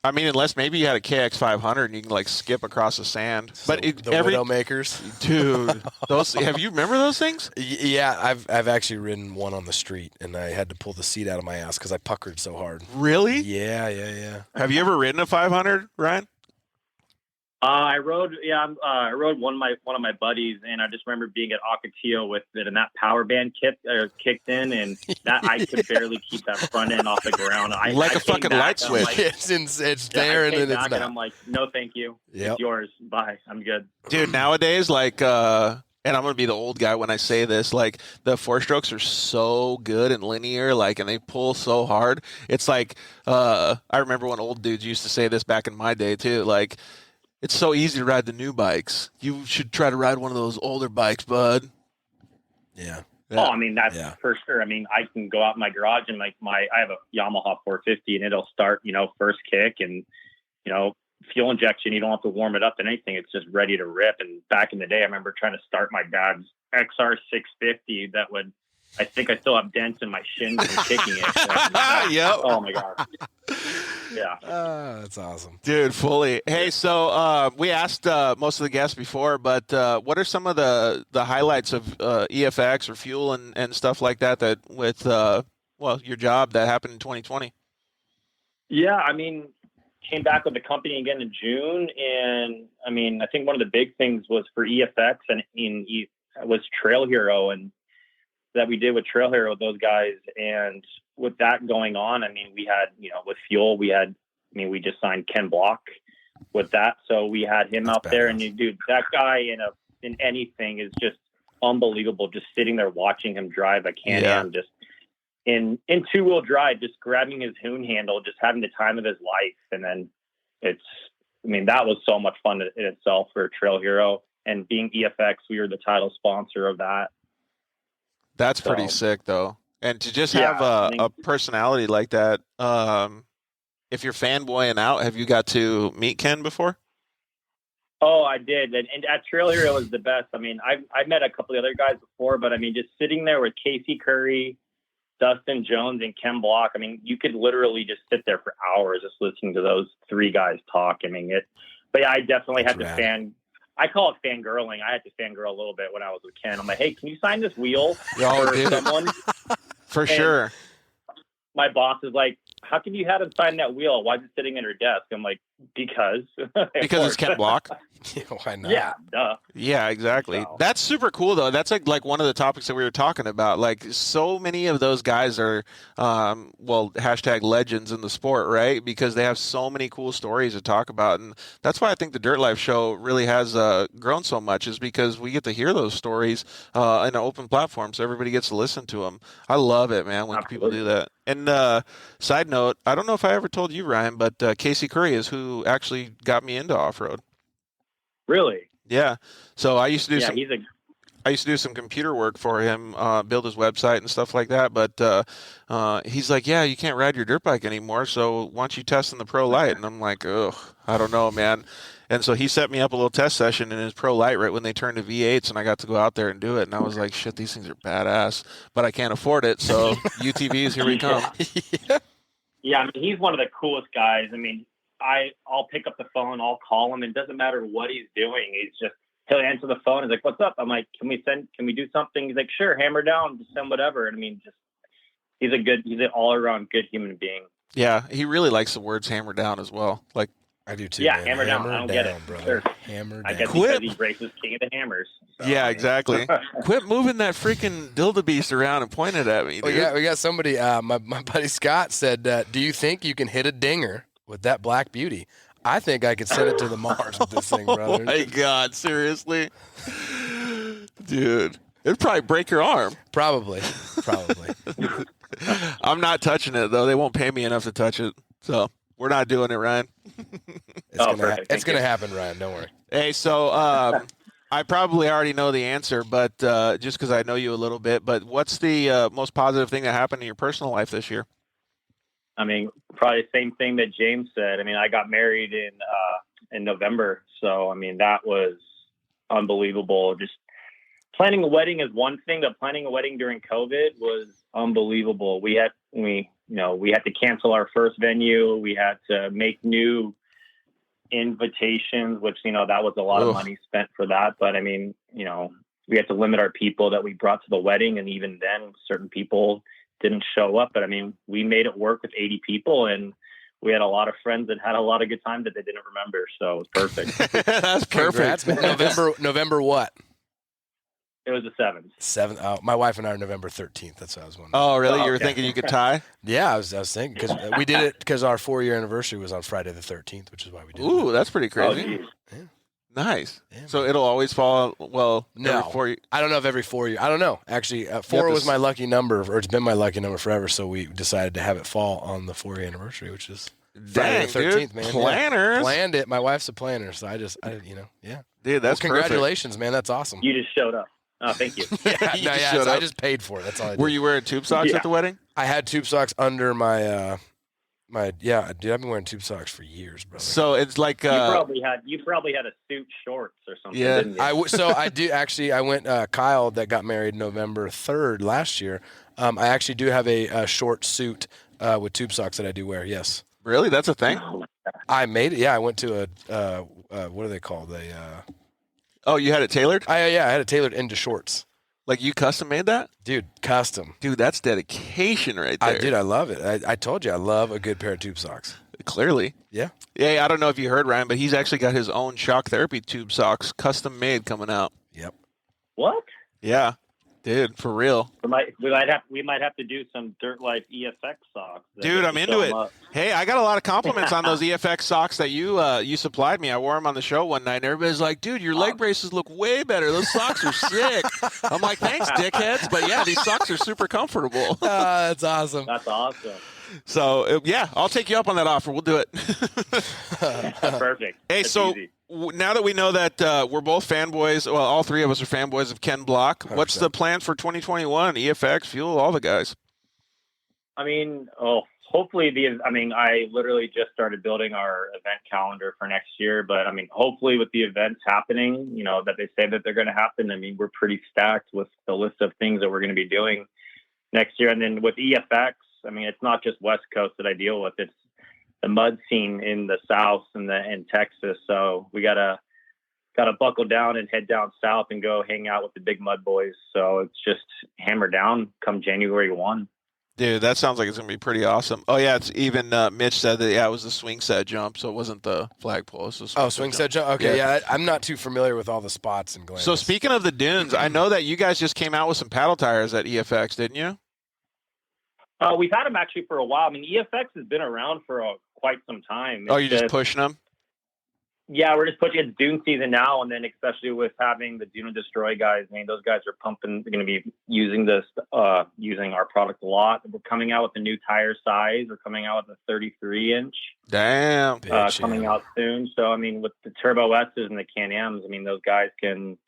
I mean, unless maybe you had a KX500 and you can like skip across the sand. But the Widowmakers, dude, those you remember those things? Yeah, I've actually ridden one on the street, and I had to pull the seat out of my ass because I puckered so hard. Really? Yeah. Have you ever ridden a 500, Ryan? I rode one of my buddies, and I just remember being at Ocotillo with it, and that power band kicked in, and that I could barely keep that front end off the ground. I a fucking light switch. Like, it's there, and then it's not. And I'm like, no, thank you. Yep. It's yours. Bye. I'm good. Dude, nowadays, like, and I'm gonna be the old guy when I say this, like the 4-strokes are so good and linear, like, and they pull so hard. It's like, I remember when old dudes used to say this back in my day too, like. It's so easy to ride the new bikes. You should try to ride one of those older bikes, bud. Yeah. Oh, I mean, that's for sure. I mean, I can go out in my garage and like I have a Yamaha 450 and it'll start, first kick and, fuel injection. You don't have to warm it up and anything. It's just ready to rip. And back in the day, I remember trying to start my dad's XR 650 I think I still have dents in my shins from kicking it. Yep. Oh my God. Yeah. That's awesome. Dude, fully. Hey, so we asked most of the guests before, but what are some of the highlights of EFX or fuel and stuff like that with, your job that happened in 2020? Yeah, I mean, came back with the company again in June. And I mean, I think one of the big things was for EFX and was Trail Hero and that we did with Trail Hero with those guys. And with that going on, I mean, we had, with fuel, we just signed Ken Block with that. So we had him out there and dude, that guy in anything is just unbelievable. Just sitting there watching him drive a Can-Am, just in 2-wheel drive, just grabbing his hoon handle, just having the time of his life. And then that was so much fun in itself for Trail Hero, and being EFX, we were the title sponsor of that. That's pretty sick, though. And to just have a personality like that, if you're fanboying out, have you got to meet Ken before? Oh, I did. And at Trail Hero was the best. I mean, I've met a couple of other guys before, but I mean, just sitting there with Casey Curry, Dustin Jones, and Ken Block, I mean, you could literally just sit there for hours just listening to those three guys talk. I mean, I definitely had to I call it fangirling. I had to fangirl a little bit when I was with Ken. I'm like, hey, can you sign this wheel for someone? For sure. My boss is like, how can you have him sign that wheel? Why is it sitting in her desk? I'm like, because it's Ken Block. Why not? Yeah, duh. Yeah, exactly. So. That's super cool, though. That's like one of the topics that we were talking about. Like, so many of those guys are, hashtag legends in the sport, right? Because they have so many cool stories to talk about. And that's why I think the Dirt Life show really has grown so much, is because we get to hear those stories in an open platform, so everybody gets to listen to them. I love it, man, when people do that. And side note, I don't know if I ever told you, Ryan, but Casey Curry is who actually got me into off-road. Really? Yeah. So I used to do some computer work for him, build his website and stuff like that. But he's like, yeah, you can't ride your dirt bike anymore, so why don't you test in the Pro Light? And I'm like, ugh, I don't know, man. And so he set me up a little test session in his Pro Light right when they turned to V8s, and I got to go out there and do it. And I was like, shit, these things are badass, but I can't afford it. So UTVs, here we come. Yeah, I mean, he's one of the coolest guys. I mean, I'll pick up the phone, I'll call him, and it doesn't matter what he's doing. He'll answer the phone. He's like, what's up? I'm like, can we do something? He's like, sure, hammer down, just send whatever. And I mean, he's an all around good human being. Yeah. He really likes the words hammer down as well. Like, I do too. Yeah, man. hammer down. I don't get it, brother. Sure. Hammer down. I guess because he races king of the hammers. So, yeah, exactly. Quit moving that freaking dildo-beast around and pointing it at me, dude. We got somebody, my buddy Scott said, do you think you can hit a dinger with that Black Beauty? I think I could send it to the Mars with this thing, brother. Oh, my God. Seriously? Dude. It'd probably break your arm. Probably. I'm not touching it, though. They won't pay me enough to touch it. So we're not doing it, Ryan. It's going to happen, Ryan. Don't worry. Hey, so I probably already know the answer, but just because I know you a little bit, but what's the most positive thing that happened in your personal life this year? I mean, probably the same thing that James said. I mean, I got married in November. So, I mean, that was unbelievable. Just planning a wedding is one thing, but planning a wedding during COVID was unbelievable. We had to cancel our first venue. We had to make new invitations, which, that was a lot of money spent for that. But I mean, we had to limit our people that we brought to the wedding. And even then certain people didn't show up. But I mean, we made it work with 80 people, and we had a lot of friends that had a lot of good time that they didn't remember. So it was perfect. That's perfect. November what? It was the 7th. 7th. Oh, my wife and I are November 13th. That's what I was wondering. Oh, really? You were thinking you could tie? Yeah, I was thinking because we did it because our 4-year anniversary was on Friday the 13th, which is why we did it. Ooh, that's pretty crazy. Yeah. Nice. Yeah, so it'll always fall, no. every 4 years? I don't know if every 4 years. I don't know. Actually, 4 was my lucky number, or it's been my lucky number forever, so we decided to have it fall on the 4-year anniversary, which is Friday the 13th, dude. man. Planners. Yeah. Planned it. My wife's a planner, so I yeah. Dude, that's congratulations, man. That's awesome. You just showed up. Oh, thank you. I just paid for it. That's all I did. Were you wearing tube socks at the wedding? I had tube socks under my dude, I've been wearing tube socks for years, brother. So it's like you probably had a suit shorts or something. Yeah, didn't you? I do actually. I went Kyle that got married November 3rd last year. I actually do have a short suit with tube socks that I do wear. Yes. Really? That's a thing? I made it. Yeah, I went to what are they called? Oh, you had it tailored? I had it tailored into shorts. Like you custom made that? Dude, custom. Dude, that's dedication right there. I love it. I told you I love a good pair of tube socks. Clearly. Yeah. Yeah, I don't know if you heard, Ryan, but he's actually got his own shock therapy tube socks, custom made, coming out. Yep. What? Yeah. Dude, for real. We might have to do some Dirt Life EFX socks. Dude, I'm into it. Hey, I got a lot of compliments on those EFX socks that you supplied me. I wore them on the show one night, and everybody's like, dude, your leg braces look way better. Those socks are sick. I'm like, thanks, dickheads. But yeah, these socks are super comfortable. That's awesome. That's awesome. So, yeah, I'll take you up on that offer. We'll do it. Perfect. Hey, That's so easy. Now that we know that we're both fanboys, well, all three of us are fanboys of Ken Block, 100%. What's the plan for 2021? EFX, Fuel, all the guys. I mean, hopefully I literally just started building our event calendar for next year, but I mean, hopefully with the events happening, that they say that they're going to happen, I mean, we're pretty stacked with the list of things that we're going to be doing next year. And then with EFX, I mean, it's not just West Coast that I deal with. It's the mud scene in the South and Texas. So we gotta buckle down and head down south and go hang out with the big mud boys. So it's just hammer down come January 1. Dude, that sounds like it's gonna be pretty awesome. Oh yeah, it's even Mitch said that it was the swing set jump, so it wasn't the flagpole. Swing set jump. Okay, yeah, I'm not too familiar with all the spots and glamours. So speaking of the dunes, I know that you guys just came out with some paddle tires at EFX, didn't you? We've had them actually for a while. I mean, EFX has been around for quite some time. You're just pushing them? Yeah, we're just pushing. It's dune season now, and then especially with having the Dune and Destroy guys, I mean, those guys are pumping. They're going to be using using our product a lot. We're coming out with a new tire size. We're coming out with a 33-inch. Damn. Coming out soon. So, I mean, with the Turbo S's and the Can-Ams, I mean, those guys can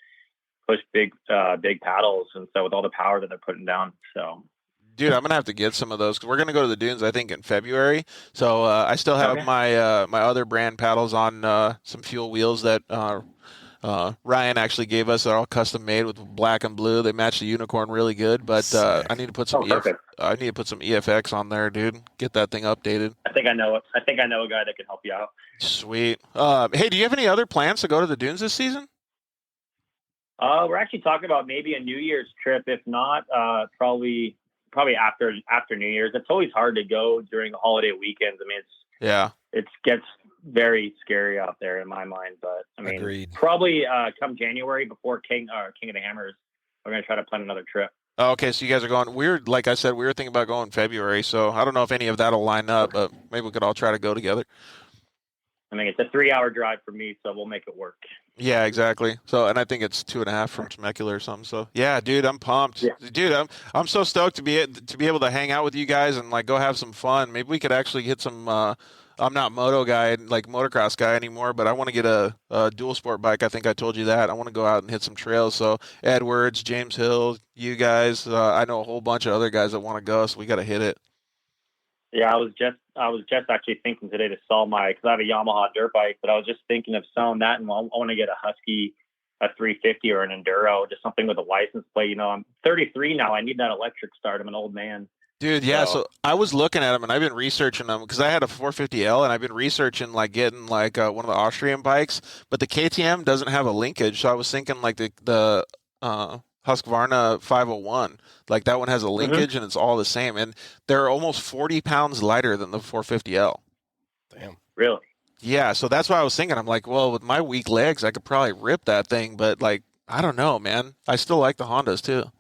push big paddles, and so with all the power that they're putting down, so. Dude, I'm gonna have to get some of those because we're gonna go to the dunes, I think, in February. So I still have my my other brand paddles on some Fuel wheels that Ryan actually gave us. They're all custom made with black and blue. They match the unicorn really good. But I need to put some I need to put some EFX on there, dude. Get that thing updated. I think I know a guy that can help you out. Sweet. Hey, do you have any other plans to go to the dunes this season? We're actually talking about maybe a New Year's trip. If not, probably after New Year's. It's always hard to go during the holiday weekends. I mean, it gets very scary out there in my mind. But I mean, agreed. Probably come January before King of the Hammers, we're gonna try to plan another trip. Okay, so you guys are going. Like I said, we were thinking about going in February. So I don't know if any of that'll line up, but maybe we could all try to go together. I mean, it's a 3-hour drive for me, so we'll make it work. Yeah, exactly. So, and I think it's 2.5 from Temecula or something. So, yeah, dude, I'm pumped. Yeah. Dude, I'm so stoked to be able to hang out with you guys and like go have some fun. Maybe we could actually get some. I'm not motocross guy anymore, but I want to get a dual sport bike. I think I told you that. I want to go out and hit some trails. So, Edwards, James Hill, you guys. I know a whole bunch of other guys that want to go. So we got to hit it. Yeah, I was just actually thinking today to sell because I have a Yamaha dirt bike, but I was just thinking of selling that, and I want to get a Husky a 350 or an enduro, just something with a license plate. I'm 33 now. I need that electric start. I'm an old man. Dude, yeah. So I was looking at them, and I've been researching them because I had a 450L, and I've been researching like getting like one of the Austrian bikes, but the KTM doesn't have a linkage. So I was thinking like the Husqvarna 501, like that one has a linkage, and it's all the same, and they're almost 40 pounds lighter than the 450L. Damn. Really? Yeah. So that's why I was thinking. I'm like, well, with my weak legs, I could probably rip that thing, but like, I don't know, man. I still like the Hondas too.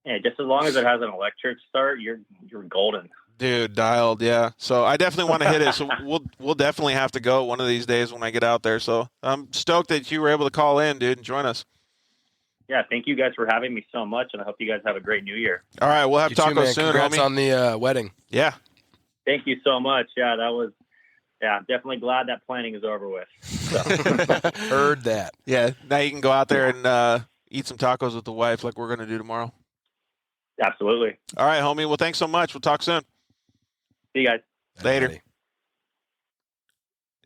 Yeah, just as long as it has an electric start, you're golden. Dude, dialed, yeah. So I definitely want to hit it. So we'll definitely have to go one of these days when I get out there. So I'm stoked that you were able to call in, dude, and join us. Yeah, thank you guys for having me so much, and I hope you guys have a great New Year. All right, we'll have tacos too, man. soon, Congrats homie. on the wedding. Yeah. Thank you so much. Yeah, definitely glad that planning is over with. So. Heard that. Yeah, now you can go out there and eat some tacos with the wife like we're going to do tomorrow. Absolutely. All right, homie. Well, thanks so much. We'll talk soon. See you guys. Later. Buddy.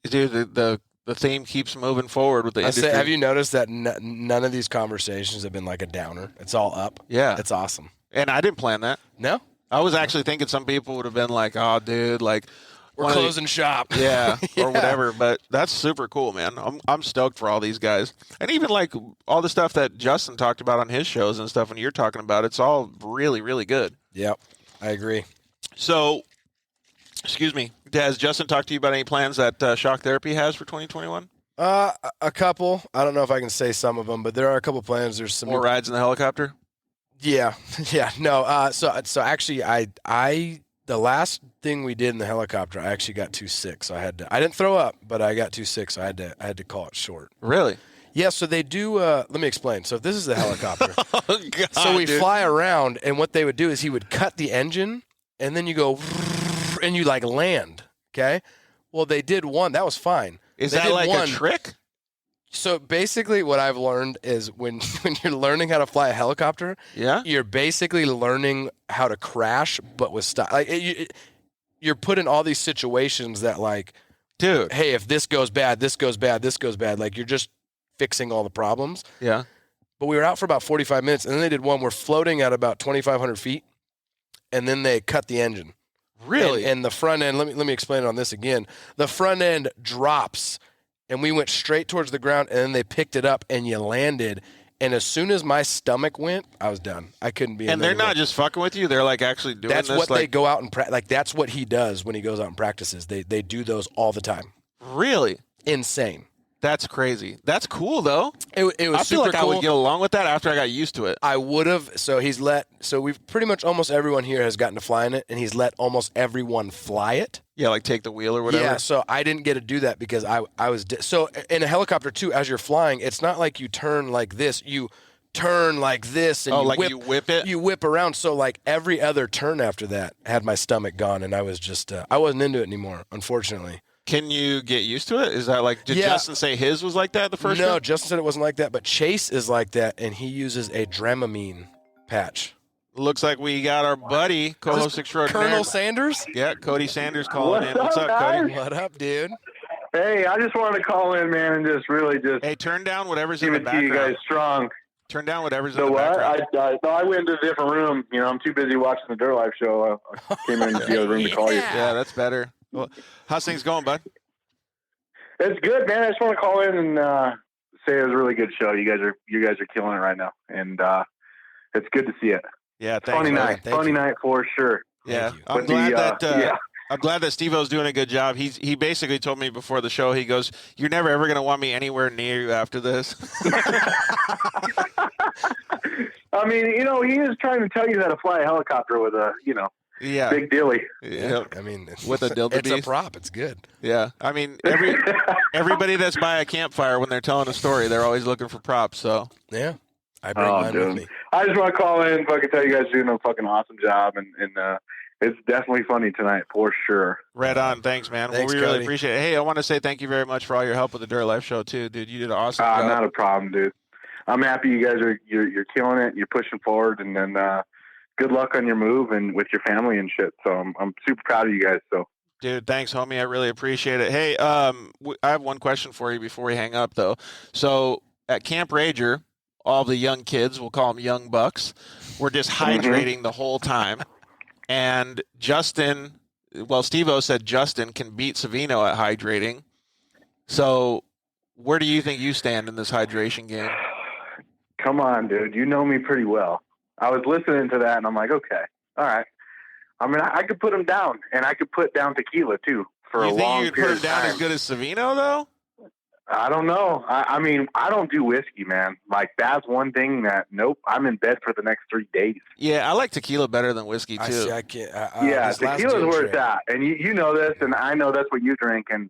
Dude, the theme keeps moving forward with the industry. Have you noticed that none of these conversations have been like a downer? It's all up. Yeah. It's awesome. And I didn't plan that. No? I was actually thinking some people would have been like, oh, dude, like, We're closing shop. Yeah, Yeah. or whatever. But that's super cool, man. I'm stoked for all these guys, and even like all the stuff that Justin talked about on his shows and stuff. When you're talking about, it's all really, really good. Yep, I agree. So, excuse me, has Justin talked to you about any plans that Shock Therapy has for 2021? A couple. I don't know if I can say some of them, but there are a couple plans. There's some More rides in the helicopter. Yeah, yeah. No. So actually, I the last thing we did in the helicopter, I actually got too sick, so I didn't throw up, but I got too sick, so I had to call it short. Really? Yeah. So they do. Let me explain. So if this is the helicopter, Oh, God, so we dude. fly around, and what they would do is he would cut the engine, and then you go, and you like land. Okay. Well, they did one. That was fine. Is They that did like one. a trick? So basically, what I've learned is when you're learning how to fly a helicopter, Yeah. you're basically learning how to crash, but with style. Like you're put in all these situations that, like, Dude. hey, if this goes bad, this goes bad, this goes bad. Like, you're just fixing all the problems. Yeah. But we were out for about 45 minutes, and then they did one. We're floating at about 2,500 feet, and then they cut the engine. Really? And the front end. Let me explain it on this again. The front end drops. And we went straight towards the ground, and then they picked it up, and you landed. And as soon as my stomach went, I was done. I couldn't be. And they're not just fucking with you; they're like actually doing That's this. what like, they go out and like. That's what he does when he goes out and practices. They do those all the time. Really? Insane. That's crazy. That's cool though. It was I feel super like cool. I would get along with that after I got used to it. I would have. So we've pretty much almost everyone here has gotten to fly in it, and he's let almost everyone fly it. Yeah, like take the wheel or whatever. Yeah, so I didn't get to do that because I was so in a helicopter too. As you're flying, it's not like you turn like this. You turn like this, and you whip it. You whip around. So like every other turn after that had my stomach gone, and I was just I wasn't into it anymore, unfortunately. Can you get used to it? Is that like, did Yeah. Justin say his was like that the first No, time? Justin said it wasn't like that, but Chase is like that, and he uses a Dramamine patch. Looks like we got our buddy, co-host extraordinaire. Colonel Sanders? Yeah, Cody Sanders calling in. What's What's up, up, Cody? guys? What up, dude? Hey, I just wanted to call in, man, and just really just Hey, turn down whatever's in give the it to you background. guys strong. Turn down whatever's in So the what? background. I went into a different room. You know, I'm too busy watching the Dirt Life show. I came into the other room to call you. Yeah, that's better. Well, how's things going, bud? It's good, man. I just want to call in and say it was a really good show. You guys are killing it right now, and it's good to see it. Yeah, thanks. Funny man. night, funny night for sure. Yeah, Thank you. I'm But glad that yeah. I'm glad that Steve-O's doing a good job. He basically told me before the show, he goes, "You're never ever going to want me anywhere near you after this." I mean, you know, he is trying to tell you how to fly a helicopter with a, Yeah. big dilly. Yeah. I mean, With a dildo it's a beast. prop. It's good. Yeah. I mean, everybody that's by a campfire when they're telling a story, they're always looking for props. So Yeah. I bring mine with me. I just want to call in and fucking tell you guys you're doing a fucking awesome job, and it's definitely funny tonight for sure. right on. Thanks, man. Thanks, we really Cody. appreciate it. Hey, I want to say thank you very much for all your help with the Dirt Life show too, dude. You did an awesome job. Not a problem, dude. I'm happy you guys you're killing it. You're pushing forward, and then good luck on your move and with your family and shit. So I'm super proud of you guys. So. Dude, thanks, homie. I really appreciate it. Hey, I have one question for you before we hang up, though. So at Camp Rager, all the young kids, we'll call them young bucks, were just hydrating the whole time. And Justin, well, Steve-O said Justin can beat Savino at hydrating. So where do you think you stand in this hydration game? Come on, dude. You know me pretty well. I was listening to that, and I'm like, okay, all right. I mean, I could put him down, and I could put down tequila, too, for a long period of time. You think you could put him down as good as Savino, though? I don't know. I mean, I don't do whiskey, man. Like, that's one thing that, nope, I'm in bed for the next 3 days. Yeah, I like tequila better than whiskey, too. I can't. Yeah, tequila's where it's at. And you know this, and I know that's what you drink, and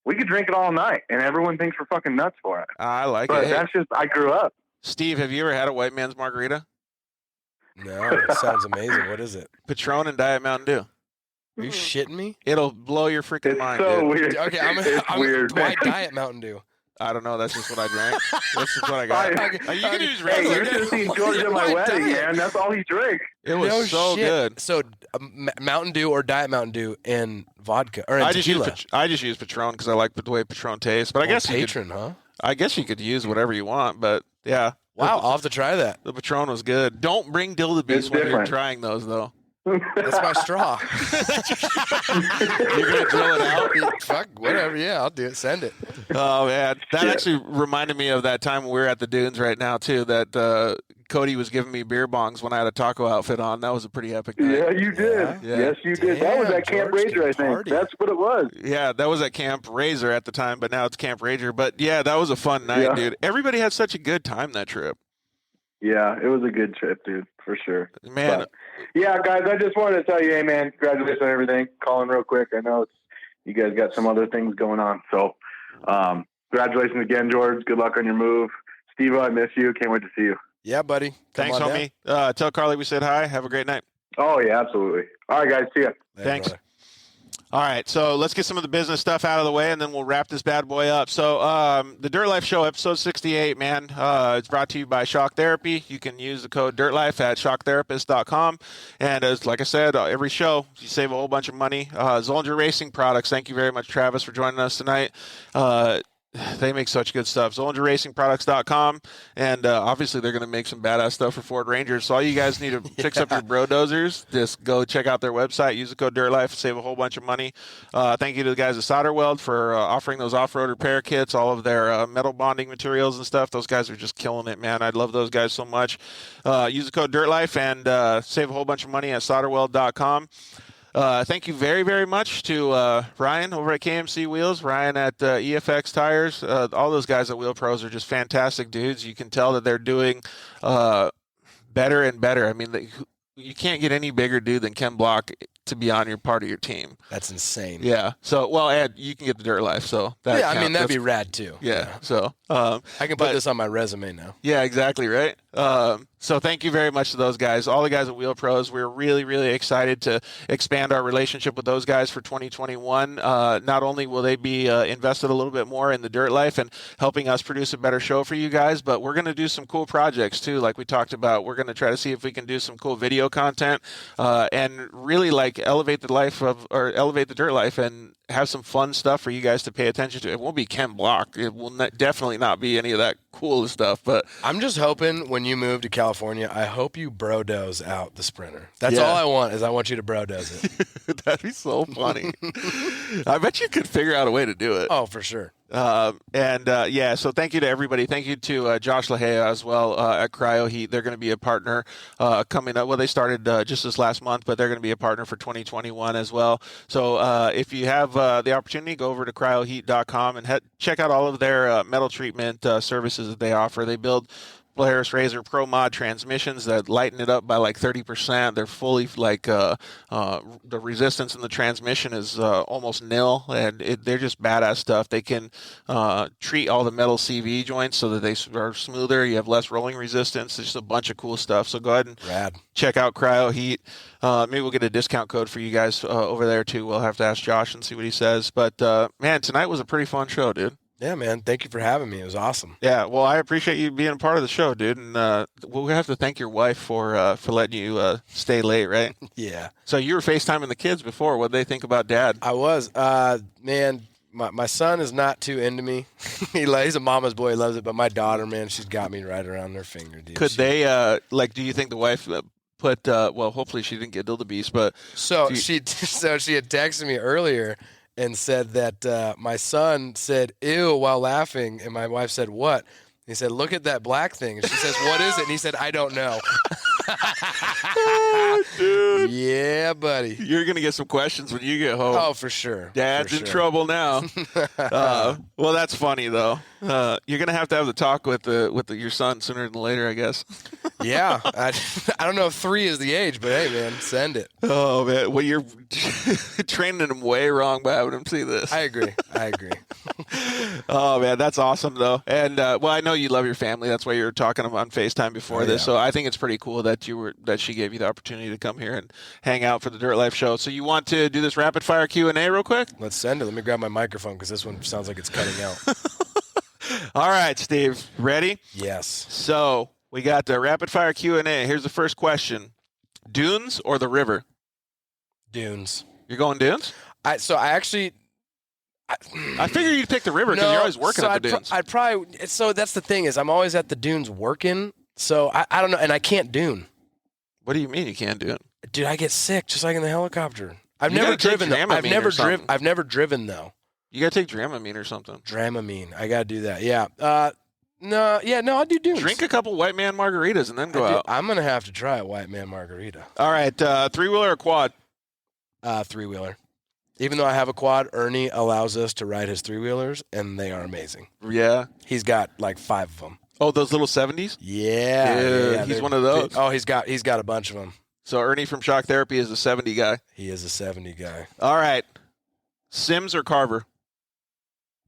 we could drink it all night, and everyone thinks we're fucking nuts for it. I like but it. But that's just, I grew up. Steve, have you ever had a white man's margarita? No, it sounds amazing. What is it? Patron and Diet Mountain Dew. Are you shitting me? It'll blow your freaking mind. So dude. weird. Okay, it's weird. Why Diet Mountain Dew? I don't know. That's just what I drank. That's just what I got. You can use Hey, regular. you should have seen George at my wedding, man. That's all he drank. It was so good. So Mountain Dew or Diet Mountain Dew in vodka or in tequila? I just use Patron because I like the way Patron tastes. But I guess I guess you could use whatever you want. But yeah. Wow, I'll have to try that. The Patron was good. Don't bring dildo when you're trying those, though. That's my straw. You're gonna drill it out? Fuck, whatever. Yeah, I'll do it. Send it. Oh man, that actually reminded me of that time we were at the dunes right now too. That Cody was giving me beer bongs when I had a taco outfit on. That was a pretty epic night. Yeah, you did. Yeah. Yes, you did. That was at Camp Rager, I think. That's what it was. Yeah, that was at Camp Razor at the time, but now it's Camp Rager. But yeah, that was a fun night, dude. Everybody had such a good time that trip. Yeah, it was a good trip, dude, for sure. Man. But, yeah, guys, I just wanted to tell you, hey, man, congratulations on everything. Calling real quick. I know you guys got some other things going on. So, congratulations again, George. Good luck on your move. Steve, I miss you. Can't wait to see you. Yeah, buddy. Thanks, homie. Tell Carly we said hi. Have a great night. Oh, yeah, absolutely. All right, guys. See ya. Thanks. Brother. All right, so let's get some of the business stuff out of the way, and then we'll wrap this bad boy up. So the Dirt Life Show, episode 68, man, it's brought to you by Shock Therapy. You can use the code DIRTLIFE at shocktherapist.com. And as like I said, every show, you save a whole bunch of money. Zollinger Racing Products, thank you very much, Travis, for joining us tonight. They make such good stuff. ZollingerRacingProducts.com. And obviously, they're going to make some badass stuff for Ford Rangers. So all you guys need to fix up your bro dozers. Just go check out their website. Use the code DIRTLIFE. Save a whole bunch of money. Thank you to the guys at Solder Weld for offering those off-road repair kits, all of their metal bonding materials and stuff. Those guys are just killing it, man. I love those guys so much. Use the code DIRTLIFE and save a whole bunch of money at solderweld.com. Thank you very, very much to Ryan over at KMC Wheels, Ryan at EFX Tires. All those guys at Wheel Pros are just fantastic dudes. You can tell that they're doing better and better. I mean, you can't get any bigger dude than Ken Block to be on your part of your team. That's insane. Yeah. So, well, Ed, you can get the Dirt Life. So that yeah, I mean, that'd be rad too. Yeah. So I can put this on my resume now. Yeah, exactly. Right. So thank you very much to those guys, all the guys at Wheel Pros. We're really, really excited to expand our relationship with those guys for 2021. Not only will they be invested a little bit more in the Dirt Life and helping us produce a better show for you guys, but we're going to do some cool projects too, like we talked about. We're going to try to see if we can do some cool video content and really elevate the Dirt Life and have some fun stuff for you guys to pay attention to. It won't be Ken Block. It will definitely not be any of that cool stuff. But I'm just hoping when you move to California, I hope you bro-doze out the Sprinter. That's all I want is I want you to bro-doze it. That'd be so funny. I bet you could figure out a way to do it. Oh, for sure. So thank you to everybody. Thank you to Josh LaHaya as well at Cryo Heat. They're going to be a partner coming up. Well, they started just this last month, but they're going to be a partner for 2021 as well. So if you have the opportunity, go over to cryoheat.com and check out all of their metal treatment services that they offer. They build Polaris Razor Pro Mod transmissions that lighten it up by 30%. They're fully the resistance in the transmission is almost nil, and they're just badass stuff. They can treat all the metal CV joints so that they are smoother. You have less rolling resistance. There's just a bunch of cool stuff. So go ahead and check out Cryo Heat. Maybe we'll get a discount code for you guys over there too. We'll have to ask Josh and see what he says. But man, tonight was a pretty fun show, dude. Yeah, man. Thank you for having me. It was awesome. Yeah, well, I appreciate you being a part of the show, dude. And we'll have to thank your wife for letting you stay late, right? Yeah. So you were FaceTiming the kids before. What did they think about Dad? I was. Man, my son is not too into me. He's a mama's boy. He loves it. But my daughter, man, she's got me right around their finger, dude. Could they, do you think the wife put, hopefully she didn't get dildo but. So she had texted me earlier and said that my son said, ew, while laughing. And my wife said, what? He said, look at that black thing. And she says, what is it? And he said, I don't know. Dude. Yeah, buddy. You're going to get some questions when you get home. Oh, for sure. Dad's in trouble now. Well, that's funny, though. You're going to have the talk with your son sooner than later, I guess. Yeah. I don't know if 3 is the age, but hey, man, send it. Oh, man. Well, you're training him way wrong by having him see this. I agree. Oh, man, that's awesome, though. And, I know you love your family. That's why you were talking on FaceTime before this. So I think it's pretty cool that she gave you the opportunity to come here and hang out for the Dirt Life show. So you want to do this rapid-fire Q&A real quick? Let's send it. Let me grab my microphone because this one sounds like it's cutting out. All right, Steve. Ready? Yes. So we got the rapid-fire Q&A. Here's the first question. Dunes or the river? Dunes. You're going dunes? I figured you'd pick the river because you're always working at the dunes. I'd probably. So that's the thing is I'm always at the dunes working. So I don't know, and I can't dune. What do you mean you can't do it? Dude, I get sick just like in the helicopter. I've never driven. I've never driven though. You gotta take Dramamine or something. Dramamine. I gotta do that. Yeah. No. I'll do dunes. Drink a couple white man margaritas and then go out. I'm gonna have to try a white man margarita. All right. 3-wheeler or quad? 3-wheeler. Even though I have a quad, Ernie allows us to ride his 3-wheelers, and they are amazing. Yeah. He's got like 5 of them. Oh, those little 70s? Yeah. He's one of those. Oh, he's got a bunch of them. So Ernie from Shock Therapy is a 70 guy. He is a 70 guy. All right. Sims or Carver?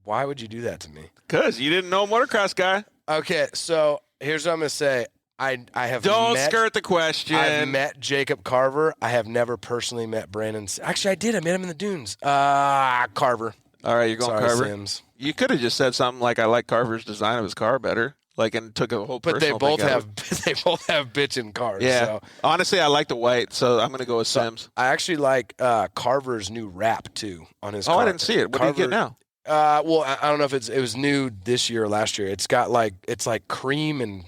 Why would you do that to me? Because you didn't know a motocross guy. Okay, so here's what I'm going to say. I have Don't skirt the question. I've met Jacob Carver. I have never personally met Brandon. Actually, I did. I met him in the dunes. Carver. All right, you're going Carver. Sims. You could have just said something like, "I like Carver's design of his car better," and took a whole. But they both have bitchin' cars. Yeah. So. Honestly, I like the white, so I'm going to go with Sims. I actually like Carver's new wrap too on his. car. I didn't see it. What do you get now? Well, I don't know if it was new this year or last year. It's got it's like cream and.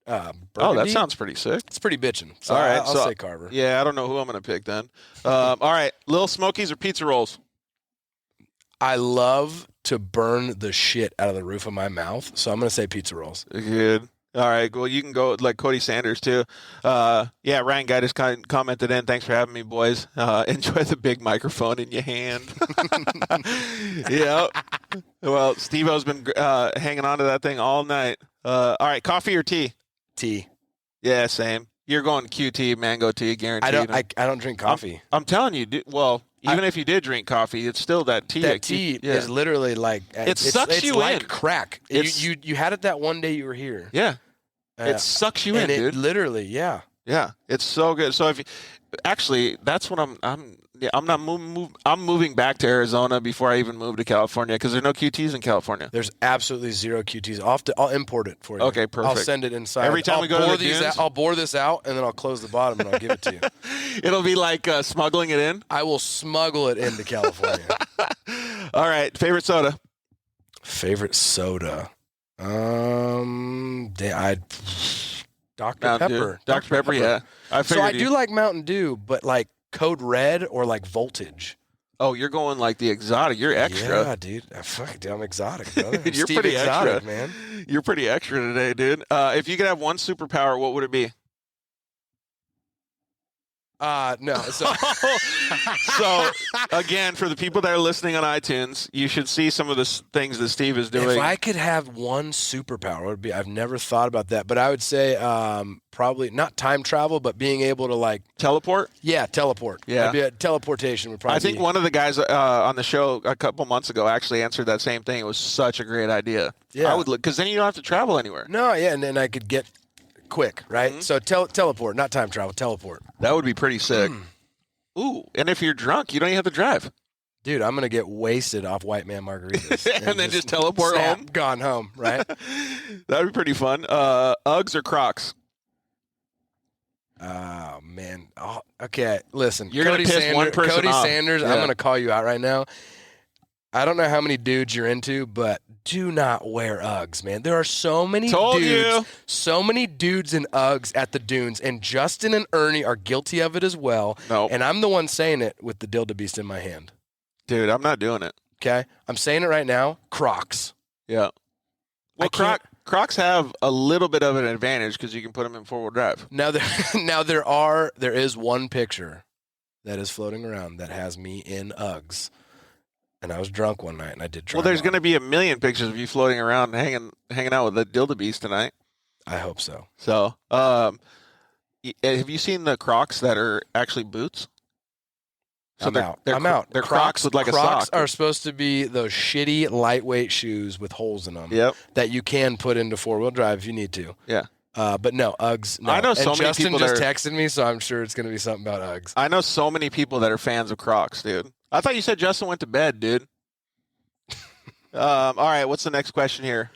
Oh, that sounds pretty sick. It's pretty bitchin'. So all right, I'll say Carver. Yeah, I don't know who I'm going to pick then. All right, Little Smokies or Pizza Rolls? I love to burn the shit out of the roof of my mouth, so I'm going to say Pizza Rolls. Good. All right, well, you can go like Cody Sanders, too. Yeah, Ryan Guy just commented in. Thanks for having me, boys. Enjoy the big microphone in your hand. Yeah. Well, Steve-O's been hanging on to that thing all night. All right, coffee or tea? Tea. Yeah, same. You're going QT, mango tea, guaranteed. I don't drink coffee. I'm telling you, even if you did drink coffee, it's still that tea. That tea is literally like it sucks you like in. Crack. You had it that one day you were here. Yeah, it sucks you in, dude. Literally, yeah. Yeah, it's so good. So that's what I'm moving back to Arizona before I even move to California because there's no QTs in California. There's absolutely 0 QTs. I'll import it for you. Okay, perfect. I'll send it inside. Every time we go to the dunes, I'll bore this out and then I'll close the bottom and I'll give it to you. It'll be like smuggling it in. I will smuggle it into California. All right, favorite soda. Favorite soda. Dr. Pepper. Dr. Pepper, yeah. I do like Mountain Dew, but like Code Red or like Voltage. Oh, you're going like the exotic. You're extra. Yeah, dude. I'm exotic, brother. You're Steve pretty exotic, extra, man. You're pretty extra today, dude. If you could have one superpower, what would it be? No. So, again, for the people that are listening on iTunes, you should see some of the things that Steve is doing. If I could have one superpower, it would be. I've never thought about that, but I would say probably not time travel, but being able to like teleport. Yeah, teleport. Yeah, teleportation would probably. I think one of the guys on the show a couple months ago actually answered that same thing. It was such a great idea. Yeah, I would look because then you don't have to travel anywhere. No, yeah, and then I could get quick, right? Mm-hmm. So teleport, not time travel, teleport. That would be pretty sick. Ooh, and if you're drunk, you don't even have to drive. Dude, I'm going to get wasted off white man margaritas. and then just teleport home? Gone home, right? That would be pretty fun. Uggs or Crocs? Oh, man. Oh, okay, listen. You're going to piss one person Cody off. Sanders, Yeah. I'm going to call you out right now. I don't know how many dudes you're into, but do not wear Uggs, man. There are so many so many dudes in Uggs at the dunes, and Justin and Ernie are guilty of it as well. No. And I'm the one saying it with the dildo beast in my hand. Dude, I'm not doing it. Okay? I'm saying it right now. Crocs. Yeah. Well, Crocs have a little bit of an advantage because you can put them in four-wheel drive. Now there is one picture that is floating around that has me in Uggs. And I was drunk one night, and I did try. Well, there's going to be a million pictures of you floating around and hanging out with the dildo beast tonight. I hope so. So, have you seen the Crocs that are actually boots? So I'm out. They're Crocs with like a sock. Crocs are supposed to be those shitty, lightweight shoes with holes in them. Yep. That you can put into four-wheel drive if you need to. Yeah. But no, Uggs. No. I know so and many Justin people just that texted me, so I'm sure it's going to be something about Uggs. I know so many people that are fans of Crocs, dude. I thought you said Justin went to bed, dude. All right, what's the next question here?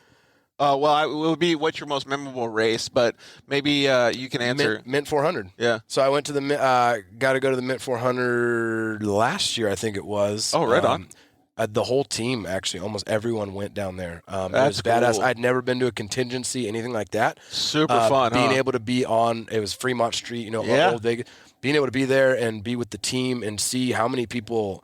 Well, it will be what's your most memorable race, but maybe you can answer. Mint 400. Yeah. So I went to the got to go to the Mint 400 last year, I think it was. Oh, right on. The whole team, actually, almost everyone went down there. It That's was badass. cool. I'd never been to a contingency, anything like that. Super fun, Being huh? able to be on, it was Fremont Street, Yeah. Old Vegas. Being able to be there and be with the team and see how many people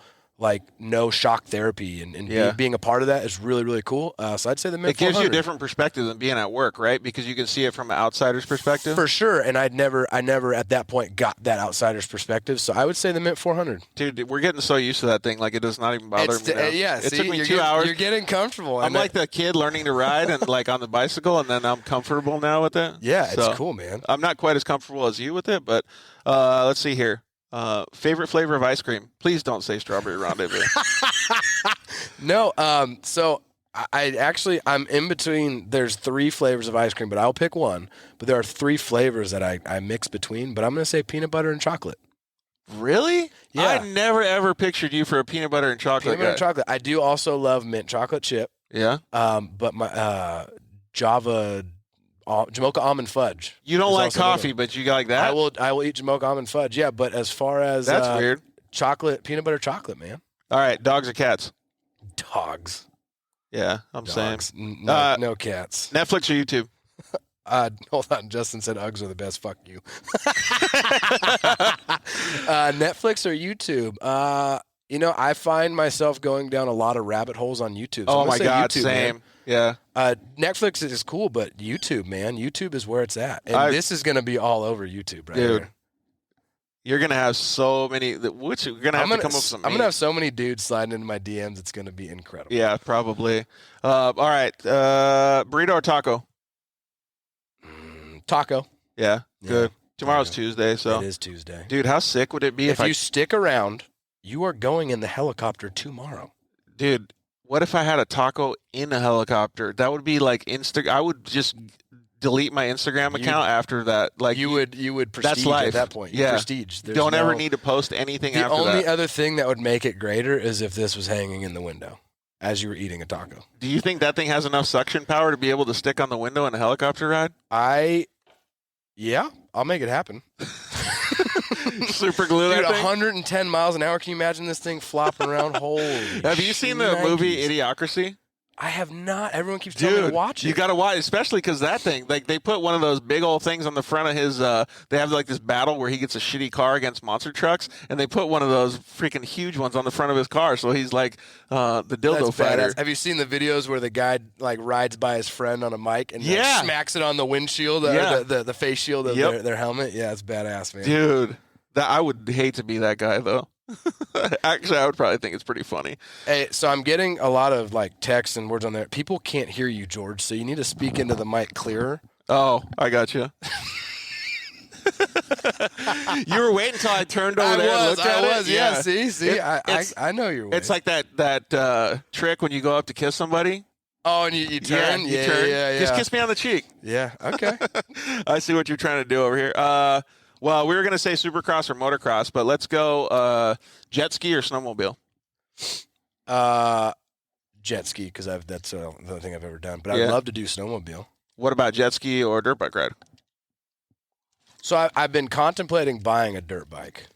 know shock therapy and being a part of that is really, really cool. So I'd say the Mint It gives 400. you a different perspective than being at work, right? Because you can see it from an outsider's perspective. For sure, and I never at that point got that outsider's perspective. So I would say the Mint 400. Dude, we're getting so used to that thing, like it does not even bother me now. It took me 2 hours. You're getting comfortable. I'm like the kid learning to ride and like on the bicycle, and then I'm comfortable now with it. Yeah, So, it's cool, man. I'm not quite as comfortable as you with it, but let's see here. Favorite flavor of ice cream? Please don't say strawberry rendezvous. No, so I'm in between. There's 3 flavors of ice cream, but I'll pick one. But there are 3 flavors that I mix between. But I'm going to say peanut butter and chocolate. Really? Yeah. I never ever pictured you for a peanut butter and chocolate Peanut butter and chocolate. I do also love mint chocolate chip. Yeah. But my Jamocha almond fudge. You don't like coffee, but you like that? I will eat Jamocha almond fudge. Yeah, but as far as that's weird. Chocolate, peanut butter chocolate, man. All right, dogs or cats? Dogs. Yeah, I'm Dogs. saying. No cats. Netflix or YouTube? Hold on. Justin said Uggs are the best. Fuck you. Netflix or YouTube? I find myself going down a lot of rabbit holes on YouTube. So Oh I'm my gonna say God, YouTube, same. man. Yeah. Netflix is cool, but YouTube, man. YouTube is where it's at. And this is going to be all over YouTube right Dude. here. You're going to have so many. You're going to have to come up with some. I'm going to have so many dudes sliding into my DMs. It's going to be incredible. Yeah, probably. All right. Burrito or taco? Taco. Yeah, good. Tomorrow's Taco. Tuesday, so. It is Tuesday. Dude, how sick would it be if you stick around, you are going in the helicopter tomorrow. Dude, what if I had a taco in a helicopter? That would be like I would just delete my Instagram account after that. Like you would prestige that's life. at that point. You prestige. You don't ever need to post anything the after that. The only other thing that would make it greater is if this was hanging in the window as you were eating a taco. Do you think that thing has enough suction power to be able to stick on the window in a helicopter ride? Yeah, I'll make it happen. Super glue that Dude, thing? 110 miles an hour. Can you imagine this thing flopping around? Holy Have you seen the movie Idiocracy? I have not. Everyone keeps telling me to watch it. You got to watch, especially because that thing, like they put one of those big old things on the front of his, they have like this battle where he gets a shitty car against monster trucks, and they put one of those freaking huge ones on the front of his car, so he's like the dildo fighter. Have you seen the videos where the guy like rides by his friend on a mic and like, smacks it on on the windshield, the face shield of their helmet? Yeah, it's badass, man. Dude, I would hate to be that guy, though. Actually, I would probably think it's pretty funny. Hey, so I'm getting a lot of like texts and words on there. People can't hear you, George, so you need to speak into the mic clearer. Oh, I got you. You were waiting until I turned over there and looked at it? Yeah, see? I know you're waiting. It's like that trick when you go up to kiss somebody. Oh, and you turn? Yeah, you turn. Yeah. Just kiss me on the cheek. Yeah, okay. I see what you're trying to do over here. Well, we were going to say supercross or motocross, but let's go jet ski or snowmobile. Jet ski, because that's the only thing I've ever done. But I'd love to do snowmobile. What about jet ski or dirt bike ride? So I've been contemplating buying a dirt bike,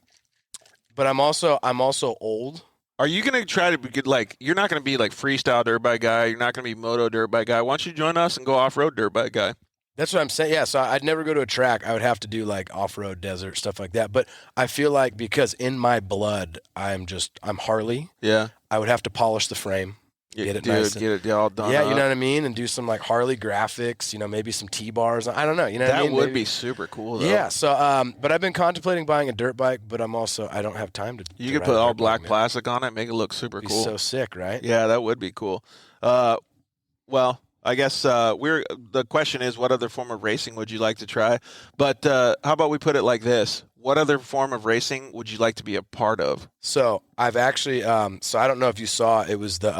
but I'm also old. Are you going to try to be like, you're not going to be like freestyle dirt bike guy. You're not going to be moto dirt bike guy. Why don't you join us and go off-road dirt bike guy? That's what I'm saying. Yeah, so I'd never go to a track. I would have to do like off-road, desert, stuff like that. But I feel like because in my blood, I'm Harley. Yeah. I would have to polish the frame, get it nice. Get it all done. Yeah, up. you know what I mean? And do some like Harley graphics, maybe some T-bars. I don't know. You know what I mean? That would be super cool, though. Yeah, so, but I've been contemplating buying a dirt bike, but I don't have time to. You could put all black plastic on it, make it look super cool. So sick, right? Yeah, that would be cool. Well, I guess the question is, what other form of racing would you like to try? But how about we put it like this? What other form of racing would you like to be a part of? So I've actually, so I don't know if you saw, it was the,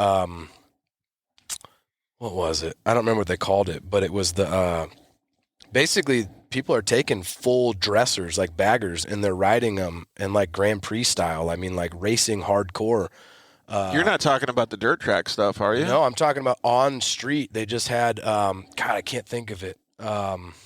what was it? I don't remember what they called it, but it was the, basically people are taking full dressers, like baggers, and they're riding them in like Grand Prix style. I mean, like racing hardcore. You're not talking about the dirt track stuff, are you? No, I'm talking about on street. They just had, God, I can't think of it.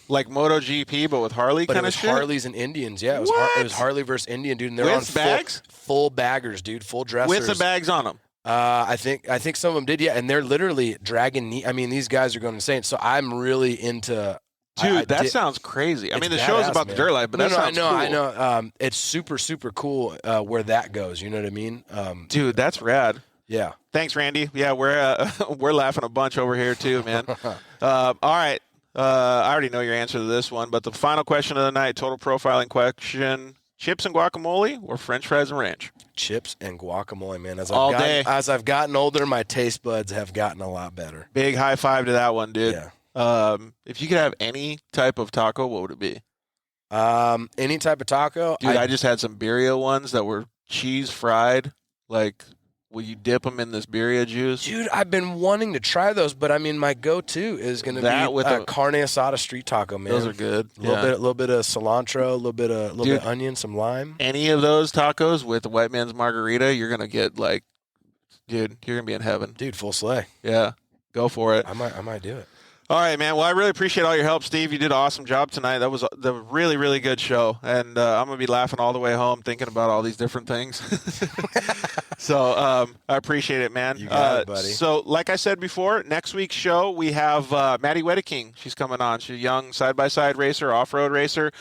Like MotoGP, but with Harley kind of shit? Harleys and Indians, yeah. It was Harley versus Indian, dude. And they're with on bags? Full baggers, dude, full dressers. With the bags on them? I think some of them did, yeah. And they're literally dragging, these guys are going insane. So I'm really into... Dude, that sounds crazy. I mean, the show's about the dirt life, but that sounds cool. I know. It's super, super cool where that goes. You know what I mean? Dude, that's rad. Yeah. Thanks, Randy. Yeah, we're laughing a bunch over here too, man. All right. I already know your answer to this one, but the final question of the night, total profiling question: chips and guacamole or French fries and ranch? Chips and guacamole, man. As I've gotten older, my taste buds have gotten a lot better. Big high five to that one, dude. Yeah. If you could have any type of taco, what would it be? Any type of taco? Dude, I just had some birria ones that were cheese fried. Like, will you dip them in this birria juice? Dude, I've been wanting to try those, but I mean, my go-to is going to be with a carne asada street taco, man. Those are good. A little bit of cilantro, a little bit of onion, some lime. Any of those tacos with the white man's margarita, you're gonna get like, dude, you're gonna be in heaven. Dude, full slay. Yeah, go for it. I might do it. All right, man. Well, I really appreciate all your help, Steve. You did an awesome job tonight. That was a really, really good show. And I'm going to be laughing all the way home thinking about all these different things. So I appreciate it, man. You got it, buddy. So like I said before, next week's show, we have Maddie Wedeking. She's coming on. She's a young side-by-side racer, off-road racer.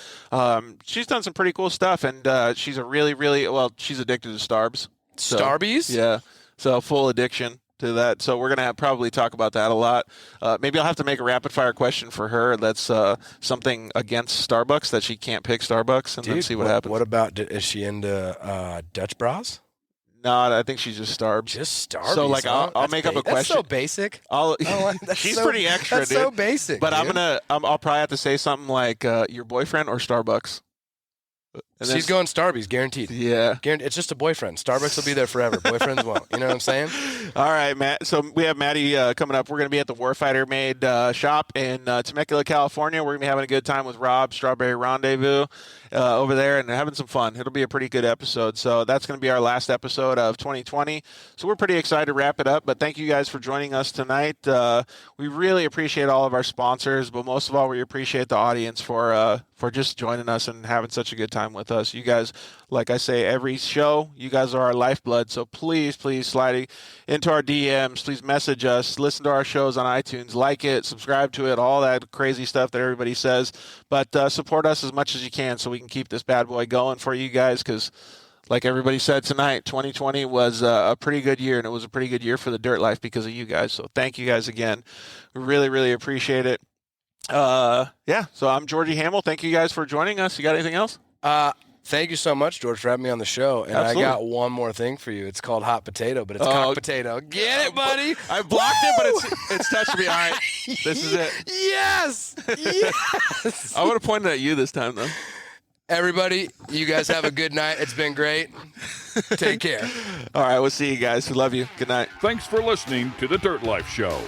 She's done some pretty cool stuff, and she's a really, really, she's addicted to Starbs. So, Starbies? Yeah. So full addiction to that. So we're going to probably talk about that a lot. Maybe I'll have to make a rapid fire question for her that's something against Starbucks, that she can't pick Starbucks, and then see what happens. What about, is she into Dutch bras? No, I think she's just Starbs. Just Starbies. So like I'll make up a question. That's so basic. She's pretty extra, that's dude. so basic. But dude. I'll probably have to say something like your boyfriend or Starbucks. And she's going Starbies, guaranteed. Yeah. It's just a boyfriend. Starbucks will be there forever. Boyfriends won't. You know what I'm saying? All right, Matt. So we have Maddie coming up. We're going to be at the Warfighter Made shop in Temecula, California. We're going to be having a good time with Rob, Strawberry Rendezvous, over there, and having some fun. It'll be a pretty good episode. So that's going to be our last episode of 2020. So we're pretty excited to wrap it up. But thank you guys for joining us tonight. We really appreciate all of our sponsors, but most of all, we appreciate the audience for just joining us and having such a good time with us. You guys, like I say, every show, you guys are our lifeblood. So please slide into our DMs. Please message us. Listen to our shows on iTunes. Like it. Subscribe to it. All that crazy stuff that everybody says. But support us as much as you can so we can keep this bad boy going for you guys, because like everybody said tonight, 2020 was a pretty good year, and it was a pretty good year for the dirt life because of you guys. So thank you guys again. We really, really appreciate it. So I'm Georgie Hamill. Thank you guys for joining us. You got anything else? Thank you so much, George, for having me on the show. And Absolutely. I got one more thing for you. It's called hot potato, but it's cock potato. Get it, buddy? I blocked it, but it's touched me. All right, this is it. Yes. Yes. I would have pointed at you this time, though. Everybody, you guys have a good night. It's been great. Take care. All right, we'll see you guys. We love you. Good night. Thanks for listening to The Dirt Life Show.